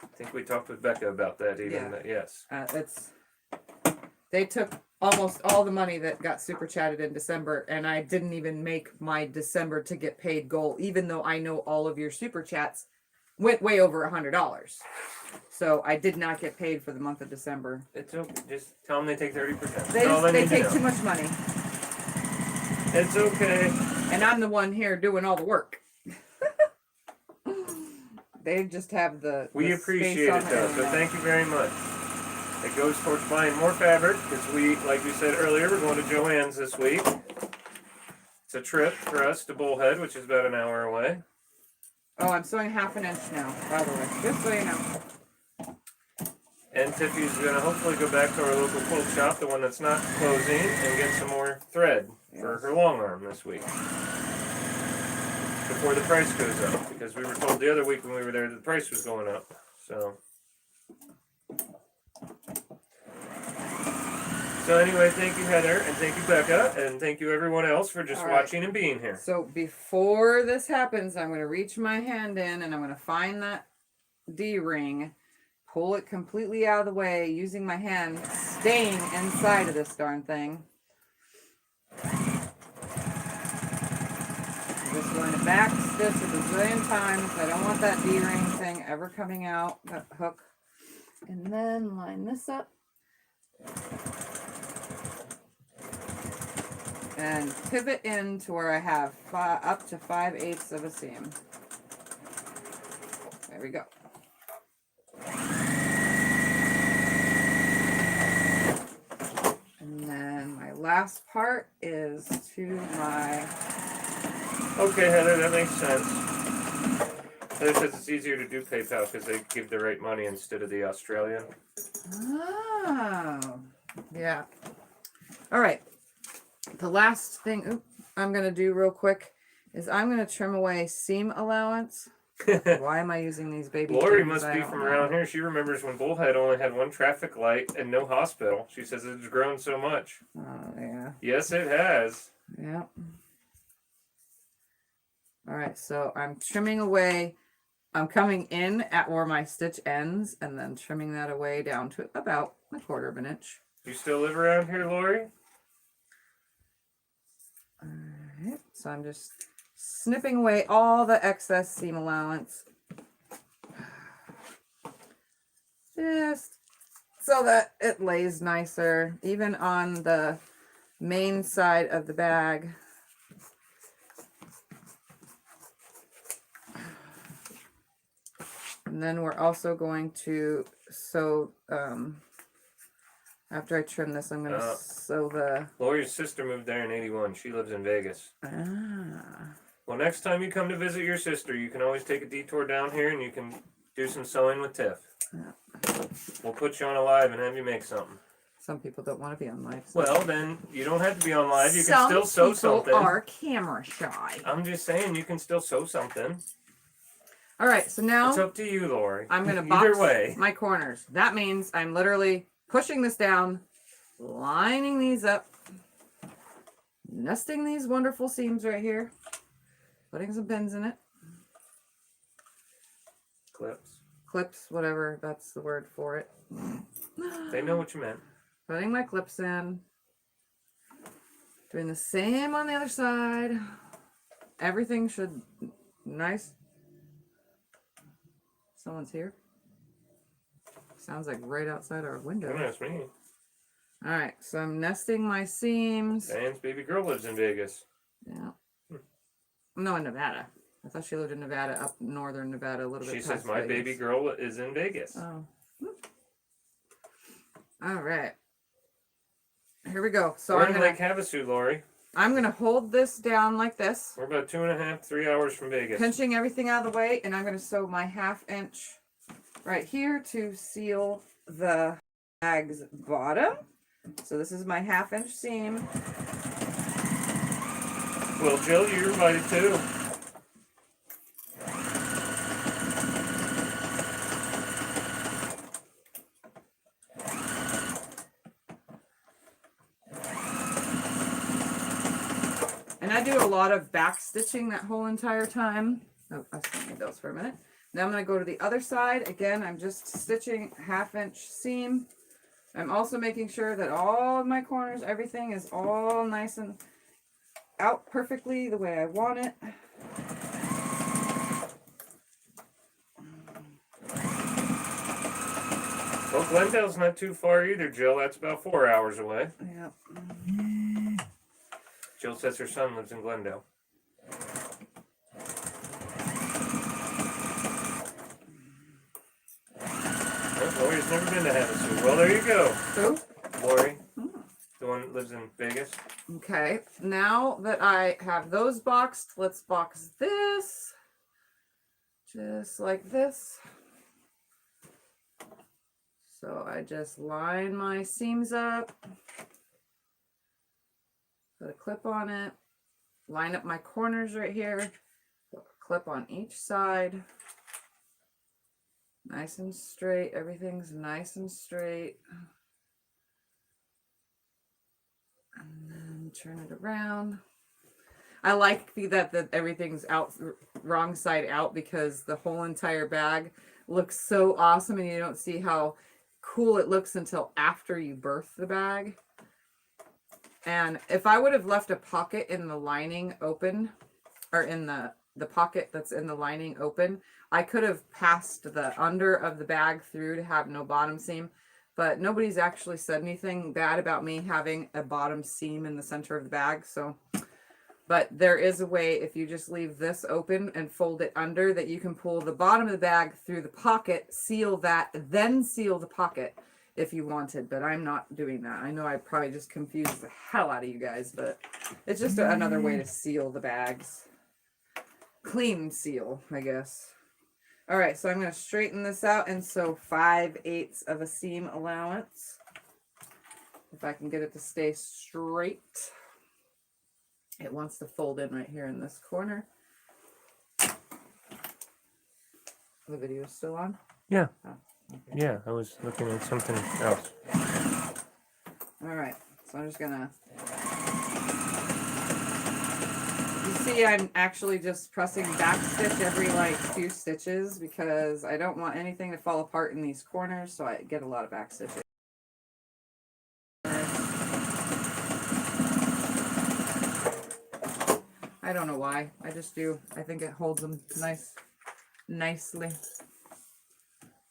I think we talked with Becca about that. Yes. They took almost all the money that got super chatted in December, and I didn't even make my December to get paid goal, even though I know all of your super chats went way over $100. So I did not get paid for the month of December. It's okay. Just tell them they take 30%. They take too much money. It's okay. And I'm the one here doing all the work. They just have We appreciate it, though, so thank you very much. It goes towards buying more fabric, because like we said earlier, we're going to Joann's this week. It's a trip for us to Bullhead, which is about an hour away. Oh, I'm sewing 1/2 an inch now, by the way, just so you know. And Tiffy's going to hopefully go back to our local quilt shop, the one that's not closing, and get some more thread for her long arm this week. Before the price goes up, because we were told the other week when we were there that the price was going up. So So anyway, thank you, Heather, and thank you, Becca, and thank you everyone else for just All right. watching and being here. So before this happens, I'm going to reach my hand in and I'm going to find that D-ring, pull it completely out of the way using my hand, staying inside of this darn thing. I'm just going to back stitch a bazillion times. I don't want that D-ring thing ever coming out, that hook. And then line this up. And pivot in to where I have up to 5/8 of a seam. There we go. And then my last part is to my... Okay, Heather, that makes sense. Heather says it's easier to do PayPal because they give the right money instead of the Australian. Oh, yeah. All right. The last thing I'm going to do real quick is I'm going to trim away seam allowance. Why am I using these baby Lori pins? must be from around here. She remembers when Bullhead only had one traffic light and no hospital. She says it's grown so much. Oh, yeah. Yes, it has. Yeah. All right, so I'm trimming away. I'm coming in at where my stitch ends and then trimming that away down to about 1/4 of an inch. You still live around here, Lori? All right, so I'm just snipping away all the excess seam allowance. Just so that it lays nicer, even on the main side of the bag. And then we're also going to sew, after I trim this, I'm going to sew the... Lori's sister moved there in 81. She lives in Vegas. Ah. Well, next time you come to visit your sister, you can always take a detour down here and you can do some sewing with Tiff. Yeah. We'll put you on a live and have you make something. Some people don't want to be on live. So. Well, then you don't have to be on live. You can still sew something. Some people are camera shy. I'm just saying you can still sew something. All right, so now it's up to you, Lori. I'm going to box my corners. That means I'm literally pushing this down, lining these up, nesting these wonderful seams right here, putting some pins in it. Clips, whatever, that's the word for it. They know what you meant. Putting my clips in. Doing the same on the other side. Everything should nice. Someone's here. Sounds like right outside our window. That's me. All right, so I'm nesting my seams. Diane's baby girl lives in Vegas. Yeah. No, in Nevada. I thought she lived in Nevada, up northern Nevada, a little bit. She says my baby girl is in Vegas. Oh. All right. Here we go. So we're in Lake Havasu, Lori. I'm going to hold this down like this. We're about 2.5, 3 hours from Vegas. Pinching everything out of the way, and I'm going to sew my 1/2 inch right here to seal the bag's bottom. So this is my 1/2 inch seam. Well, Jill, you're invited too. And I do a lot of back stitching that whole entire time. Oh, I still need those for a minute. Now I'm going to go to the other side. Again, I'm just stitching 1/2 inch seam. I'm also making sure that all of my corners, everything is all nice and out perfectly the way I want it. Well, Glendale's not too far either, Jill. That's about 4 hours away. Yep. Jill says her son lives in Glendale. Well, Lori's never been to Havasu. Well, there you go. Who? Lori. The one that lives in Vegas. Okay, now that I have those boxed, let's box this. Just like this. So I just line my seams up. Put a clip on it. Line up my corners right here. Put a clip on each side. Nice and straight. Everything's nice and straight. And then turn it around. I like that everything's out wrong side out because the whole entire bag looks so awesome and you don't see how cool it looks until after you birth the bag. And if I would have left a pocket in the lining open, or in the pocket that's in the lining open, I could have passed the under of the bag through to have no bottom seam. But nobody's actually said anything bad about me having a bottom seam in the center of the bag. So, but there is a way, if you just leave this open and fold it under, that you can pull the bottom of the bag through the pocket, seal that, then seal the pocket if you wanted. But I'm not doing that. I know I probably just confused the hell out of you guys, but it's just another way to seal the bags. Clean seal, I guess. All right, so I'm going to straighten this out and sew 5/8 of a seam allowance. If I can get it to stay straight. It wants to fold in right here in this corner. The video is still on? Yeah. Oh, okay. Yeah, I was looking at something else. All right, so I'm just going to... You see, I'm actually just pressing back stitch every like 2 stitches because I don't want anything to fall apart in these corners, so I get a lot of back stitches. I don't know why. I just do. I think it holds them nicely.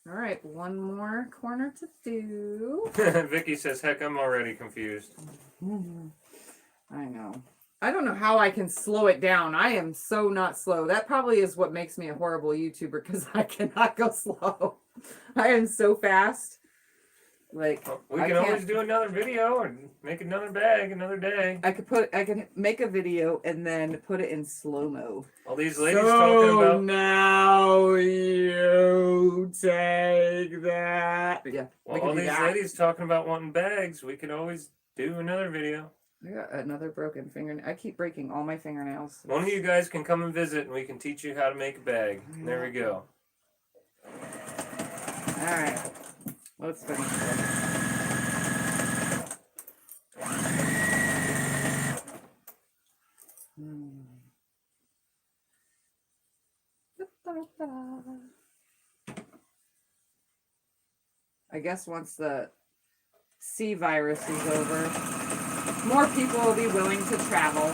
All right, one more corner to do. Vicky says, heck, I'm already confused. I know. I don't know how I can slow it down. I am so not slow. That probably is what makes me a horrible YouTuber because I cannot go slow. I am so fast. Like well, we can always do another video and make another bag another day. I could make a video and then put it in slow-mo. All these ladies talking about now you take that. But yeah. Well, all these ladies talking about wanting bags, we could always do another video. I got another broken fingernail. I keep breaking all my fingernails. One of you guys can come and visit and we can teach you how to make a bag. There we go. Alright. Let's finish this. I guess once the C virus is over, more people will be willing to travel.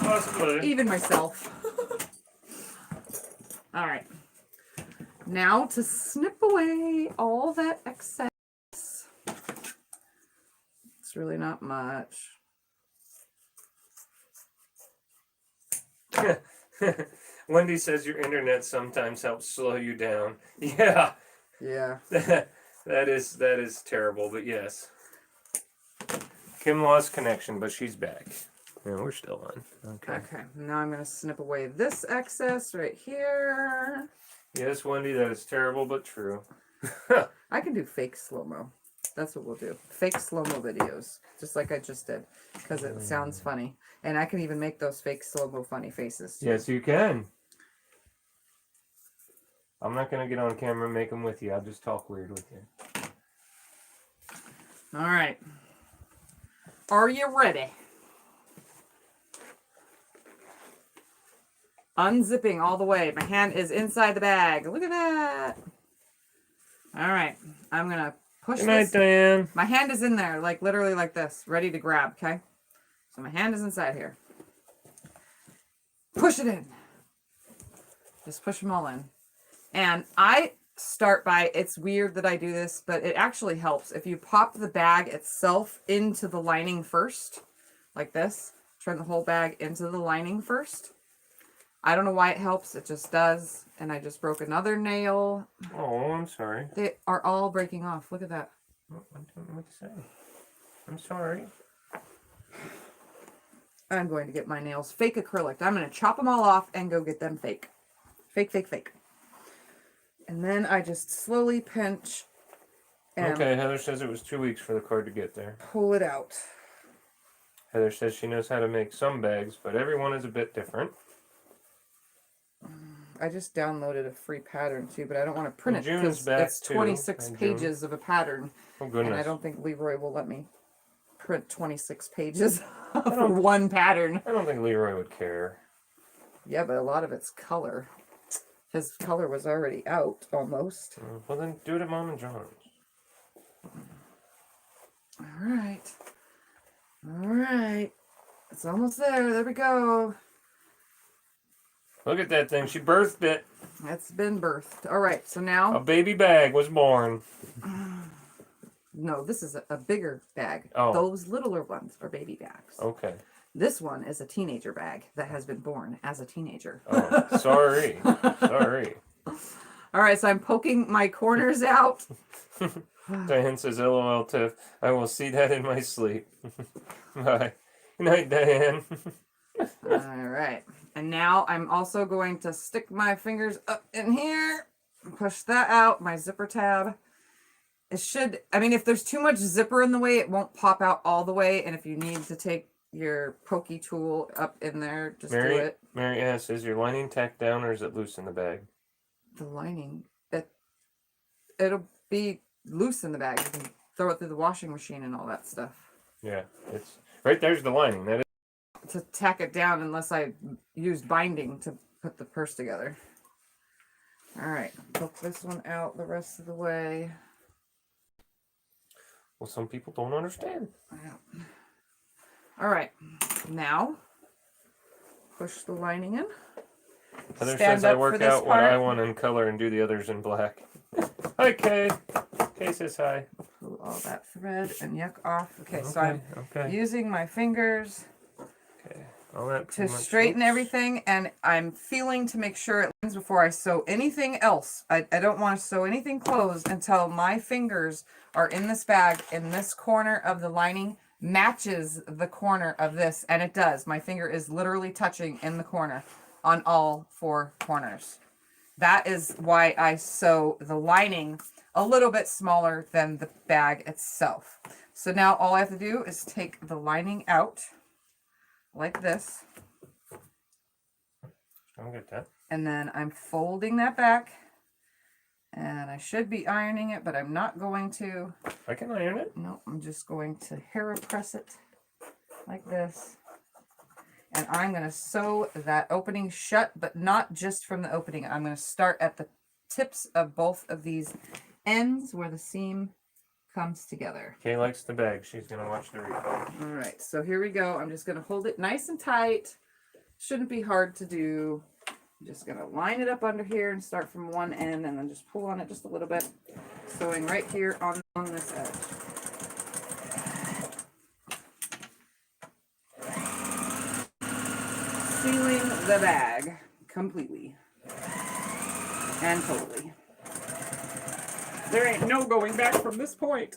Possibly. Even myself. All right. Now to snip away all that excess. It's really not much. Wendy says your internet sometimes helps slow you down. Yeah. Yeah. That is terrible, but yes. Kim lost connection, but she's back. Yeah, we're still on. Okay. Okay. Now I'm going to snip away this excess right here. Yes, Wendy, that is terrible, but true. I can do fake slow-mo. That's what we'll do. Fake slow-mo videos, just like I just did, because it sounds funny. And I can even make those fake slow-mo funny faces, too. Yes, you can. I'm not going to get on camera and make them with you. I'll just talk weird with you. All right. Are you ready? Unzipping all the way. My hand is inside the bag. Look at that. All right. I'm going to push Good night, this. Diane. My hand is in there, like literally like this, ready to grab, okay? So my hand is inside here. Push it in. Just push them all in. And I start by, it's weird that I do this, but it actually helps. If you pop the bag itself into the lining first, like this, turn the whole bag into the lining first. I don't know why it helps. It just does. And I just broke another nail. Oh, I'm sorry. They are all breaking off. Look at that. I don't know what to say. I'm sorry. I'm going to get my nails fake acrylic. I'm going to chop them all off and go get them fake. Fake, fake, fake. And then I just slowly pinch and Okay, Heather says it was 2 weeks for the card to get there. pull it out. Heather says she knows how to make some bags, but everyone is a bit different. I just downloaded a free pattern too, but I don't want to print it June's because back it's too, 26 and pages of a pattern. Oh, And goodness. I don't think Leroy will let me. print 26 pages for one pattern. I don't think Leroy would care. Yeah, but a lot of it's color. His color was already out almost. Well, then do it at Mom and John's. All right. All right. It's almost there. There we go. Look at that thing. She birthed it. It's been birthed. All right. So now. A baby bag was born. No, this is a bigger bag. Oh. Those littler ones are baby bags. Okay. This one is a teenager bag that has been born as a teenager. Oh, sorry. Sorry. All right, so I'm poking my corners out. Diane says, LOL, Tiff. I will see that in my sleep. Bye. Good night, Diane. All right. And now I'm also going to stick my fingers up in here. Push that out, my zipper tab. It should, I mean, if there's too much zipper in the way, it won't pop out all the way. And if you need to take your pokey tool up in there, just do it. Mary asks, is your lining tacked down or is it loose in the bag? The lining, it'll be loose in the bag. You can throw it through the washing machine and all that stuff. Yeah, it's right there's the lining. That is to tack it down unless I used binding to put the purse together. All right, poke this one out the rest of the way. Well, some people don't understand. Yeah. All right, now push the lining in. Heather Stand says I up for work this out what I part. want in color and do the others in black. Hi, Kay. Kay says hi. Pull all that thread and yuck off. Okay, so I'm okay. using my fingers Okay. All that to straighten everything, and I'm feeling to make sure it lands before I sew anything else. I don't want to sew anything closed until my fingers are in this bag, in this corner of the lining matches the corner of this, and it does. My finger is literally touching in the corner on all four corners. That is why I sew the lining a little bit smaller than the bag itself. So now all I have to do is take the lining out like this. Don't get that. And then I'm folding that back. And I should be ironing it, but I'm not going to. I can iron it. No, I'm just going to hair press it like this. And I'm going to sew that opening shut, but not just from the opening. I'm going to start at the tips of both of these ends where the seam comes together. Kay likes the bag. She's going to watch the replay. All right, so here we go. I'm just going to hold it nice and tight. Shouldn't be hard to do. I'm just going to line it up under here and start from one end and then just pull on it just a little bit. Sewing right here on this edge. Sealing the bag completely and totally. There ain't no going back from this point.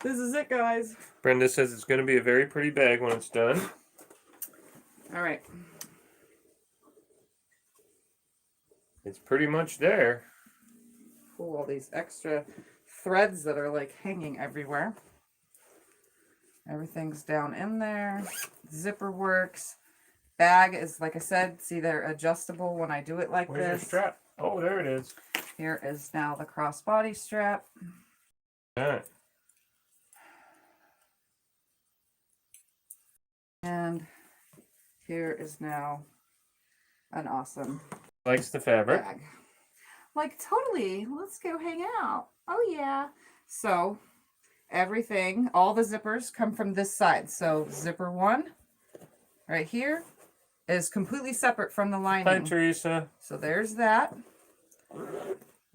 This is it, guys. Brenda says it's going to be a very pretty bag when it's done. All right. It's pretty much there. Pull all these extra threads that are like hanging everywhere. Everything's down in there. Zipper works. Bag is, like I said, see, they're adjustable when I do it like Where's your this. strap? Oh, there it is. Here is now the crossbody strap. All right. And here is now an awesome Likes the fabric. bag. Like, totally. Let's go hang out. Oh, yeah. So, everything, all the zippers come from this side. So, zipper one right here is completely separate from the lining. Hi, Teresa. So, there's that.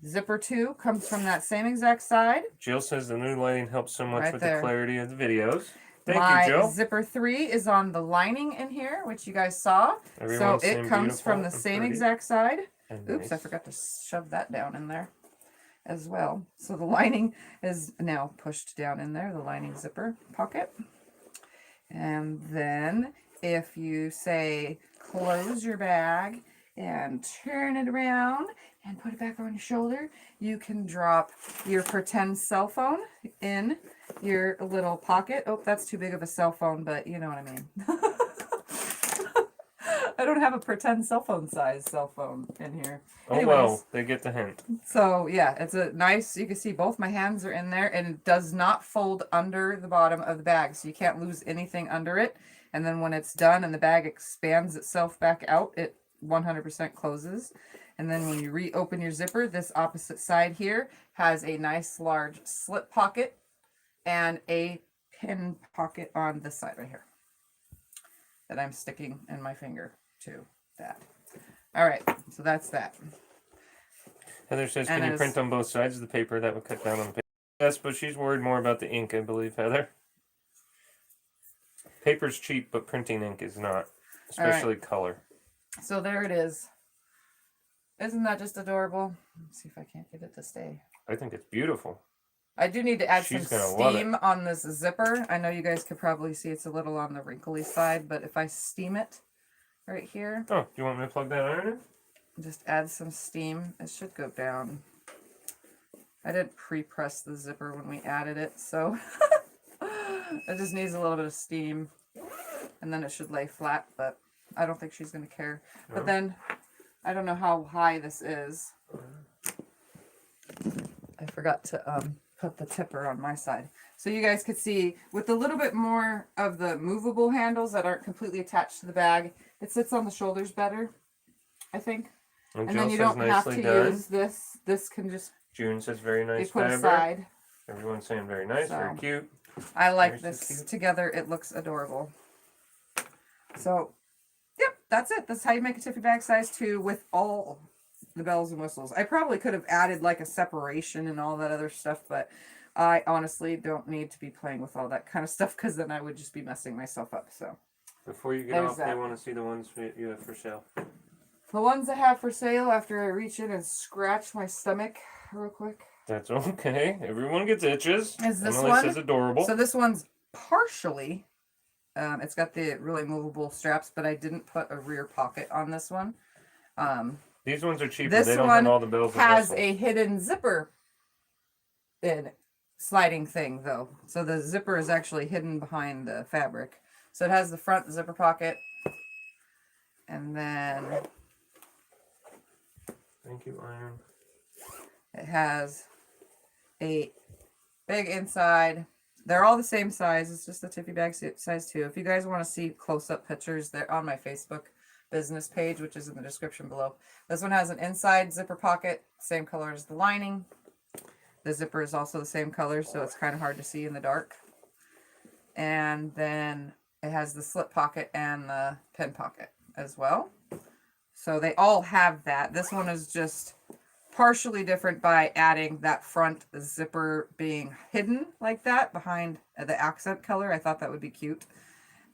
Zipper two comes from that same exact side. Jill says the new lighting helps so much Right with there. the clarity of the videos. Thank My you, Jill. zipper three is on the lining in here, which you guys saw. Everyone's So, it saying comes from the beautiful and same pretty exact side. and Oops, I nice. forgot to shove that down in there as well. So the lining is now pushed down in there, the lining zipper pocket. And then if you say close your bag and turn it around and put it back on your shoulder, you can drop your pretend cell phone in your little pocket. Oh, that's too big of a cell phone, but you know what I mean. I don't have a pretend cell phone size cell phone in here. Oh Anyways, well, they get the hint. so yeah, it's a nice, you can see both my hands are in there, and it does not fold under the bottom of the bag, so you can't lose anything under it. And then when it's done and the bag expands itself back out, it 100% closes. And then when you reopen your zipper, this opposite side here has a nice large slip pocket and a pin pocket on this side right here that I'm sticking in my finger to that. All right, so that's that. Heather says, And can you as- print on both sides of the paper? That would cut down on the paper. Yes, but she's worried more about the ink, I believe, Heather. Paper's cheap, but printing ink is not, especially color. So there it is. Isn't that just adorable? Let's see if I can't get it to stay. I think it's beautiful. I do need to add She's some gonna love it. steam on this zipper. I know you guys could probably see it's a little on the wrinkly side, but if I steam it right here, Oh, do you want me to plug that iron in? just add some steam, it should go down. I didn't pre-press the zipper when we added it, so it just needs a little bit of steam, and then it should lay flat, but I don't think she's going to care. No. But then, I don't know how high this is. I forgot to put the tipper on my side. So you guys could see, with a little bit more of the movable handles that aren't completely attached to the bag, it sits on the shoulders better, I think. And then you don't have to use this. This can just June says very be nice put fabric. aside. Everyone's saying very nice, very So, cute. I like Very so this cute. together. It looks adorable. So, yep, that's it. That's how you make a Tiffy Bag Size 2 with all the bells and whistles. I probably could have added like a separation and all that other stuff, but I honestly don't need to be playing with all that kind of stuff because then I would just be messing myself up. So, Before you get There's off, they that. want to see the ones you have for sale. the ones I have for sale after I reach in and scratch my stomach real quick. That's okay. Everyone gets itches. Is this Emily one? says adorable. So this one's partially, it's got the really movable straps, but I didn't put a rear pocket on this one. These ones are cheaper. This They don't one have all the bells and has whistles. a hidden zipper in sliding thing though. So the zipper is actually hidden behind the fabric. So it has the front zipper pocket. And then Thank you, iron. it has a big inside. They're all the same size. It's just the Tiffy Bag Size 2. If you guys want to see close-up pictures, they're on my Facebook business page, which is in the description below. This one has an inside zipper pocket, same color as the lining. The zipper is also the same color, so it's kind of hard to see in the dark. And then it has the slip pocket and the pin pocket as well. So they all have that. This one is just partially different by adding that front zipper being hidden like that behind the accent color. I thought that would be cute,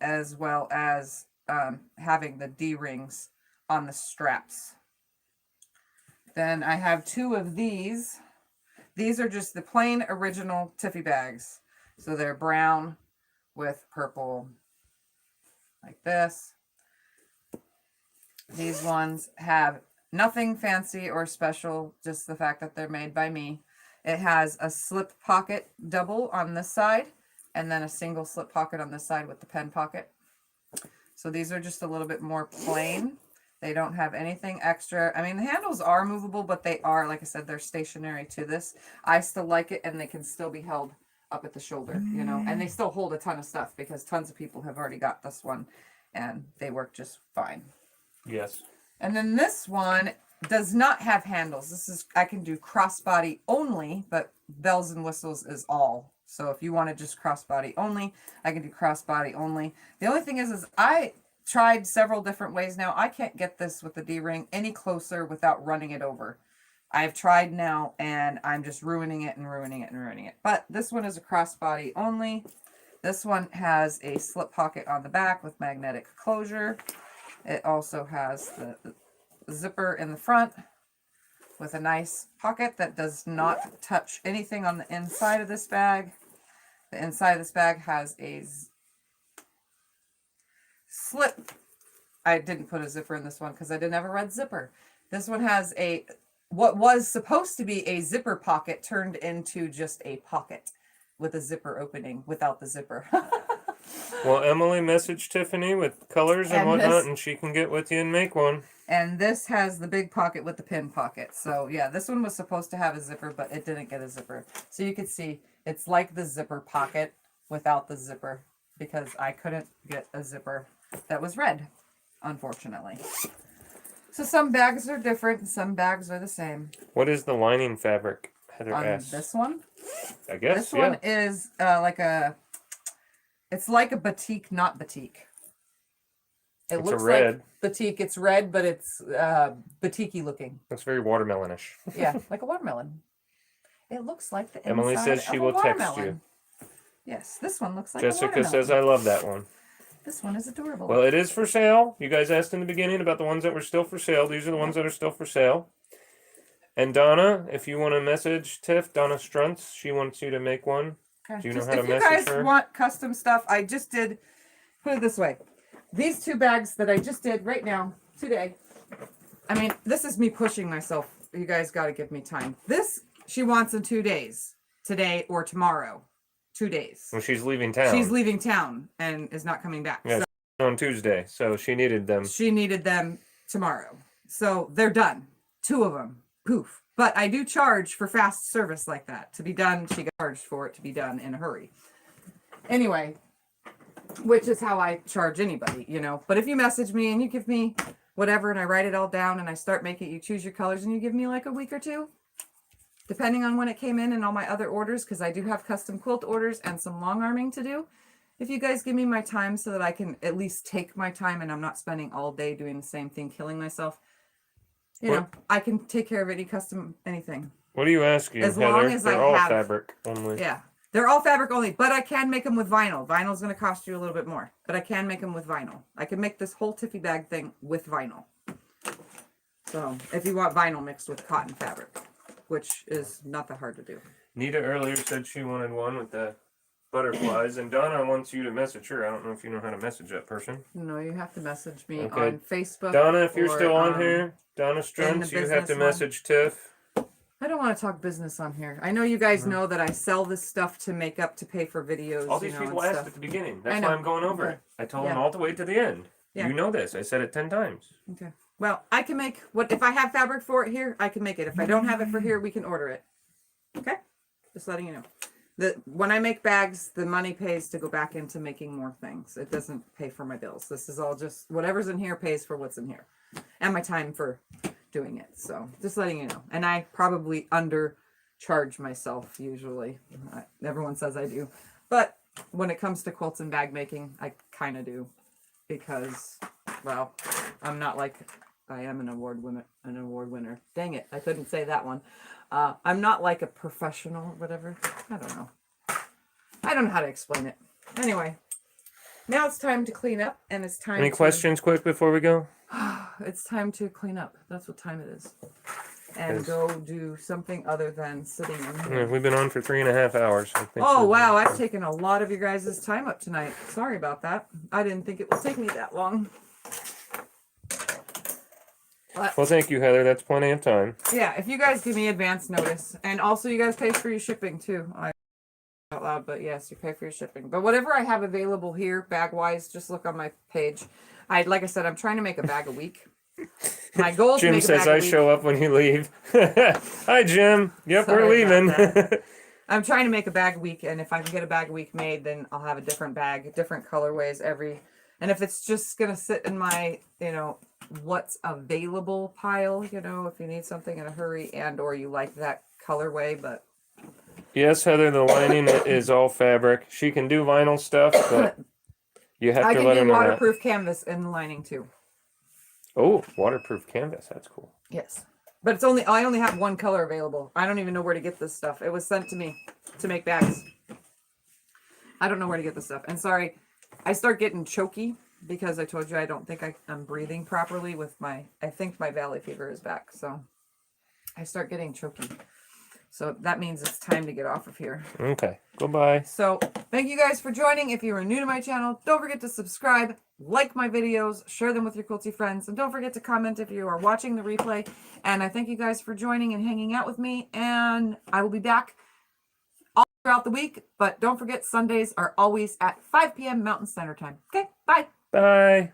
as well as having the D-rings on the straps. Then I have two of these. These are just the plain original Tiffy bags. So they're brown with purple like this. These ones have nothing fancy or special, just the fact that they're made by me. It has a slip pocket double on this side, and then a single slip pocket on this side with the pen pocket. So these are just a little bit more plain. They don't have anything extra. I mean, the handles are movable, but they are, like I said, they're stationary to this. I still like it, and they can still be held up at the shoulder, you know, and they still hold a ton of stuff because tons of people have already got this one, and they work just fine. Yes. And then this one does not have handles. This is, I can do crossbody only, but bells and whistles is all. So if you want to just crossbody only, I can do crossbody only. The only thing is I tried several different ways now. I can't get this with the D-ring any closer without running it over. I've tried now, and I'm just ruining it and ruining it and ruining it. But this one is a crossbody only. This one has a slip pocket on the back with magnetic closure. It also has the zipper in the front with a nice pocket that does not touch anything on the inside of this bag. The inside of this bag has a slip. I didn't put a zipper in this one because I didn't have a red zipper. This one has a, what was supposed to be a zipper pocket turned into just a pocket with a zipper opening without the zipper. Well, Emily messaged Tiffany with colors and whatnot, and she can get with you and make one. And this has the big pocket with the pin pocket. So yeah, this one was supposed to have a zipper, but it didn't get a zipper. So you can see it's like the zipper pocket without the zipper because I couldn't get a zipper that was red, unfortunately. So some bags are different and some bags are the same. What is the lining fabric, Heather On asks? this one? I guess, This one is it's like a batik, not batik. It looks red. like batik. It's red, but it's batiki looking. It's very watermelonish. Yeah, like a watermelon. It looks like the Emily inside says she of a will text watermelon. you. Yes, this one looks like Jessica a watermelon. says, I love that one. This one is adorable. Well, it is for sale. You guys asked in the beginning about the ones that were still for sale. These are the ones that are still for sale. And Donna, if you want to message Tiff, Donna Struntz, she wants you to make one. Okay. Do you know Just, how to if you message guys her? want custom stuff, I just did, put it this way. These 2 bags that I just did right now, today. I mean, this is me pushing myself. You guys got to give me time. This, she wants in 2 days. Today or tomorrow. 2 days. Well, she's leaving town. She's leaving town and is not coming back. Yeah, So on Tuesday, so she needed them. she needed them tomorrow. So they're done. 2 of them. Poof. But I do charge for fast service like that. To be done, she got charged for it to be done in a hurry. Anyway, which is how I charge anybody, you know. But if you message me and you give me whatever and I write it all down and I start making, you choose your colors and you give me like a week or 2, depending on when it came in and all my other orders, because I do have custom quilt orders and some long arming to do. If you guys give me my time so that I can at least take my time and I'm not spending all day doing the same thing, killing myself, you know, I can take care of any custom anything. What are you asking, As Heather? long as They're I all have- fabric only. Yeah, they're all fabric only, but I can make them with vinyl. Vinyl is going to cost you a little bit more, but I can make them with vinyl. I can make this whole Tiffy bag thing with vinyl. So if you want vinyl mixed with cotton fabric, which is not that hard to do. Nita earlier said she wanted one with the butterflies, and Donna wants you to message her. I don't know if you know how to message that person. No, you have to message me Okay. on Facebook. Donna, if you're or, still on here, Donna Struntz, you have to business one. message Tiff. I don't want to talk business on here. I know you guys know that I sell this stuff to make up to pay for videos. All these you know, people and asked stuff. at the beginning. I That's know. why I'm going over Okay. it. I told Yeah. them all the way to the end. Yeah. You know this. I said it 10 times. Okay. Well, I can make what if I have fabric for it here, I can make it. If I don't have it for here, we can order it. Okay? Just letting you know. When I make bags, the money pays to go back into making more things. It doesn't pay for my bills. This is all just whatever's in here pays for what's in here. And my time for doing it. So just letting you know. And I probably undercharge myself usually. Everyone says I do. But when it comes to quilts and bag making, I kind of do. Because, well, I'm not like I am an award winner. Dang it, I couldn't say that one. I'm not like a professional or whatever. I don't know. I don't know how to explain it. Anyway, now it's time to clean up, and it's time. Any questions quick before we go? It's time to clean up. That's what time it is. And Yes. go do something other than sitting in Yeah, here. we've been on for 3.5 hours. I think Oh we're- wow, I've taken a lot of your guys' time up tonight. Sorry about that. I didn't think it would take me that long. Well, thank you, Heather. That's plenty of time. Yeah, if you guys give me advance notice, and also you guys pay for your shipping too. I out loud, but yes, you pay for your shipping. But whatever I have available here, bag wise, just look on my page. Like I said, I'm trying to make a bag a week. My goal is to Jim make a says bag a I week. show up when you leave. Hi, Jim. Yep, Sorry we're leaving. about I'm trying to make a bag a week, and if I can get a bag a week made, then I'll have a different bag, different colorways every. And if it's just gonna sit in my, what's available pile, if you need something in a hurry and or you like that colorway, but Yes, Heather, the lining is all fabric. She can do vinyl stuff, but you have I to can let her do know that. waterproof canvas in the lining too. Oh, waterproof canvas. That's cool. Yes, but I only have one color available. I don't even know where to get this stuff. It was sent to me to make bags. I don't know where to get this stuff. And sorry, I start getting choky because I told you I don't think I'm breathing properly with I think my valley fever is back. So I start getting choky. So that means it's time to get off of here. Okay. Goodbye. So thank you guys for joining. If you are new to my channel, don't forget to subscribe, like my videos, share them with your quilty friends, and don't forget to comment if you are watching the replay. And I thank you guys for joining and hanging out with me, and I will be back throughout the week, but don't forget Sundays are always at 5 p.m. Mountain Standard Time. Okay, bye. Bye.